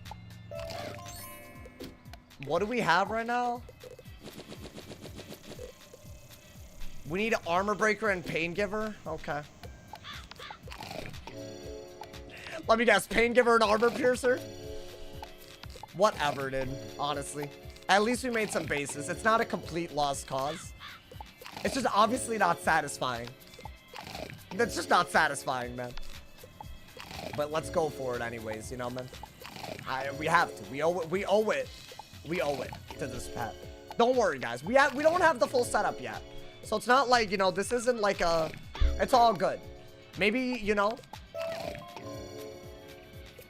What do we have right now? We need Armor Breaker and Pain Giver? Okay. Let me guess, Pain Giver and Armor Piercer? Whatever, dude, honestly. At least we made some bases. It's not a complete lost cause. It's just obviously not satisfying. That's just not satisfying, man. But let's go for it anyways, you know, man. We have to. We owe it. We owe it. We owe it to this pet. Don't worry, guys. We don't have the full setup yet. So it's not like, you know, this isn't like a... It's all good. Maybe, you know...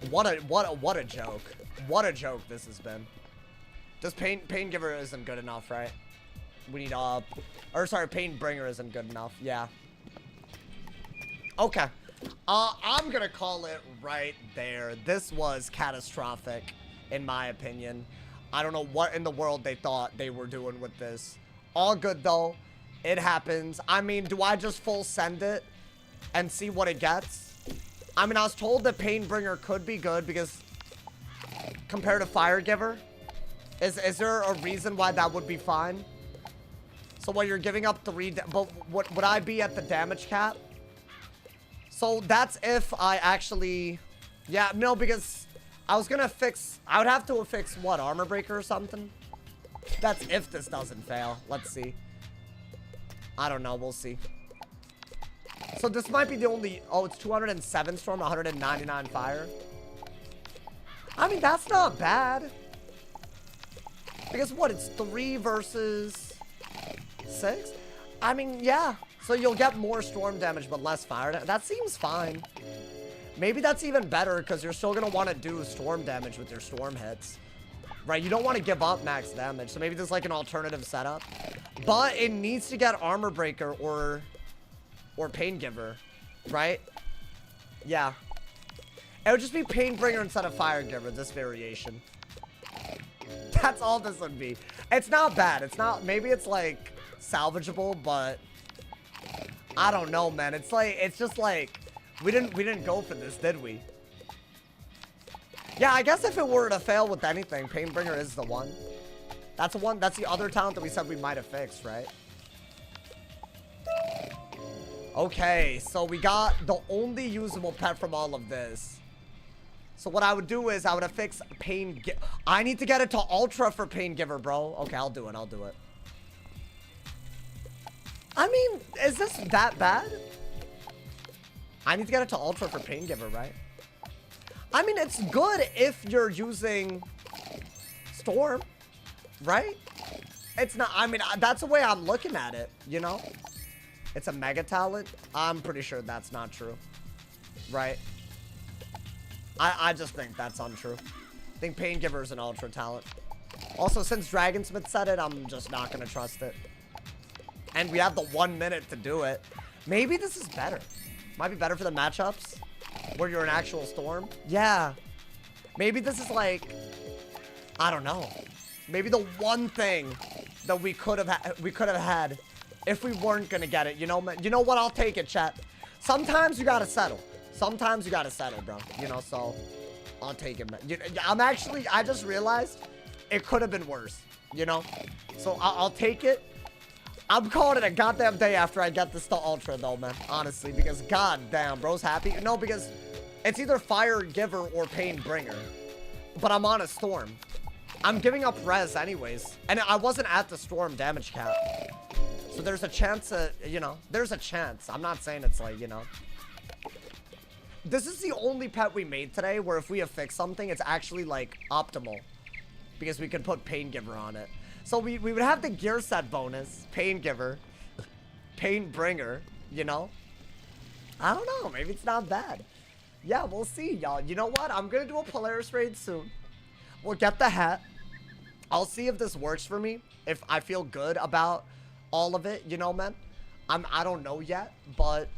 What a joke. What a joke this has been. Just Pain Giver isn't good enough, right? We need, or sorry, Pain Bringer isn't good enough. Yeah. Okay. I'm gonna call it right there. This was catastrophic, in my opinion. I don't know what in the world they thought they were doing with this. All good, though. It happens. I mean, do I just full send it and see what it gets? I mean, I was told that Pain Bringer could be good because compared to Fire Giver, is there a reason why that would be fine? So what, you're giving up 3, but what would I be at the damage cap? So that's if I actually, yeah, no, because I was gonna fix, I would have to fix what, Armor Breaker or something? That's if this doesn't fail. Let's see. I don't know, we'll see. So this might be the only, oh, it's 207 storm, 199 fire. I mean, that's not bad. Because what, it's 3 versus 6? I mean, yeah. So you'll get more storm damage, but less fire damage. That seems fine. Maybe that's even better, because you're still going to want to do storm damage with your storm hits. Right, you don't want to give up max damage, so maybe there's like an alternative setup. But it needs to get Armor Breaker or Pain Giver, right? Yeah. It would just be Pain Bringer instead of Fire Giver, this variation. That's all this would be. It's not bad. It's not, maybe it's like salvageable, but I don't know, man. It's like, it's just like, we didn't go for this, did we? Yeah, I guess if it were to fail with anything, Painbringer is the one. That's the one, that's the other talent that we said we might have fixed, right? Okay, so we got the only usable pet from all of this. So what I would do is I would have fixed I need to get it to Ultra for Pain Giver, bro. Okay, I'll do it, I'll do it. I mean, is this that bad? I need to get it to Ultra for Pain Giver, right? I mean, it's good if you're using Storm, right? It's not, I mean, that's the way I'm looking at it, you know? It's a mega talent. I'm pretty sure that's not true, right? I just think that's untrue. I think Pain Giver is an ultra talent. Also, since Dragonsmith said it, I'm just not going to trust it. And we have the 1 minute to do it. Maybe this is better. Might be better for the matchups where you're an actual Storm. Yeah. Maybe this is like, I don't know. Maybe the one thing that we could have had if we weren't going to get it. You know what? I'll take it, chat. Sometimes you got to settle. Sometimes you got to settle, bro. You know, so I'll take it, man. I just realized it could have been worse, you know? So I'll take it. I'm calling it a goddamn day after I get this to Ultra, though, man. Honestly, because goddamn, bro's happy. No, because it's either Fire Giver or Pain Bringer. But I'm on a Storm. I'm giving up res anyways. And I wasn't at the Storm damage cap. So there's a chance that, you know, there's a chance. I'm not saying it's like, you know. This is the only pet we made today where if we have fixed something, it's actually, like, optimal. Because we can put Pain Giver on it. So we would have the gear set bonus, Pain Giver, Pain Bringer, you know? I don't know, maybe it's not bad. Yeah, we'll see, y'all. You know what? I'm gonna do a Polaris raid soon. We'll get the hat. I'll see if this works for me, if I feel good about all of it, you know, man? I don't know yet, but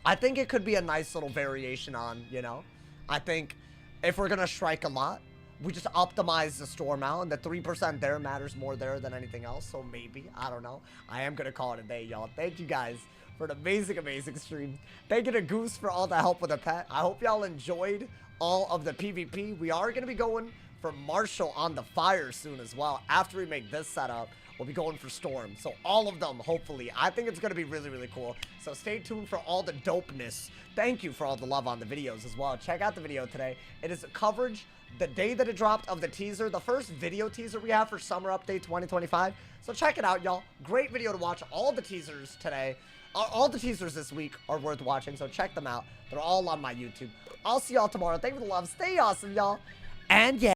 I think it could be a nice little variation on, you know? I think if we're gonna strike a lot, we just optimize the Storm out, and the 3% there matters more there than anything else, so maybe, I don't know. I am gonna call it a day, y'all. Thank you guys for an amazing, amazing stream. Thank you to Goose for all the help with the pet. I hope y'all enjoyed all of the PvP. We are gonna be going for Marshall on the fire soon as well. After we make this setup, we'll be going for Storm. So all of them, hopefully. I think it's going to be really, really cool. So stay tuned for all the dopeness. Thank you for all the love on the videos as well. Check out the video today. It is a coverage the day that it dropped of the teaser. The first video teaser we have for Summer Update 2025. So check it out, y'all. Great video to watch. All the teasers today. All the teasers this week are worth watching. So check them out. They're all on my YouTube. I'll see y'all tomorrow. Thank you for the love. Stay awesome, y'all. And yeah.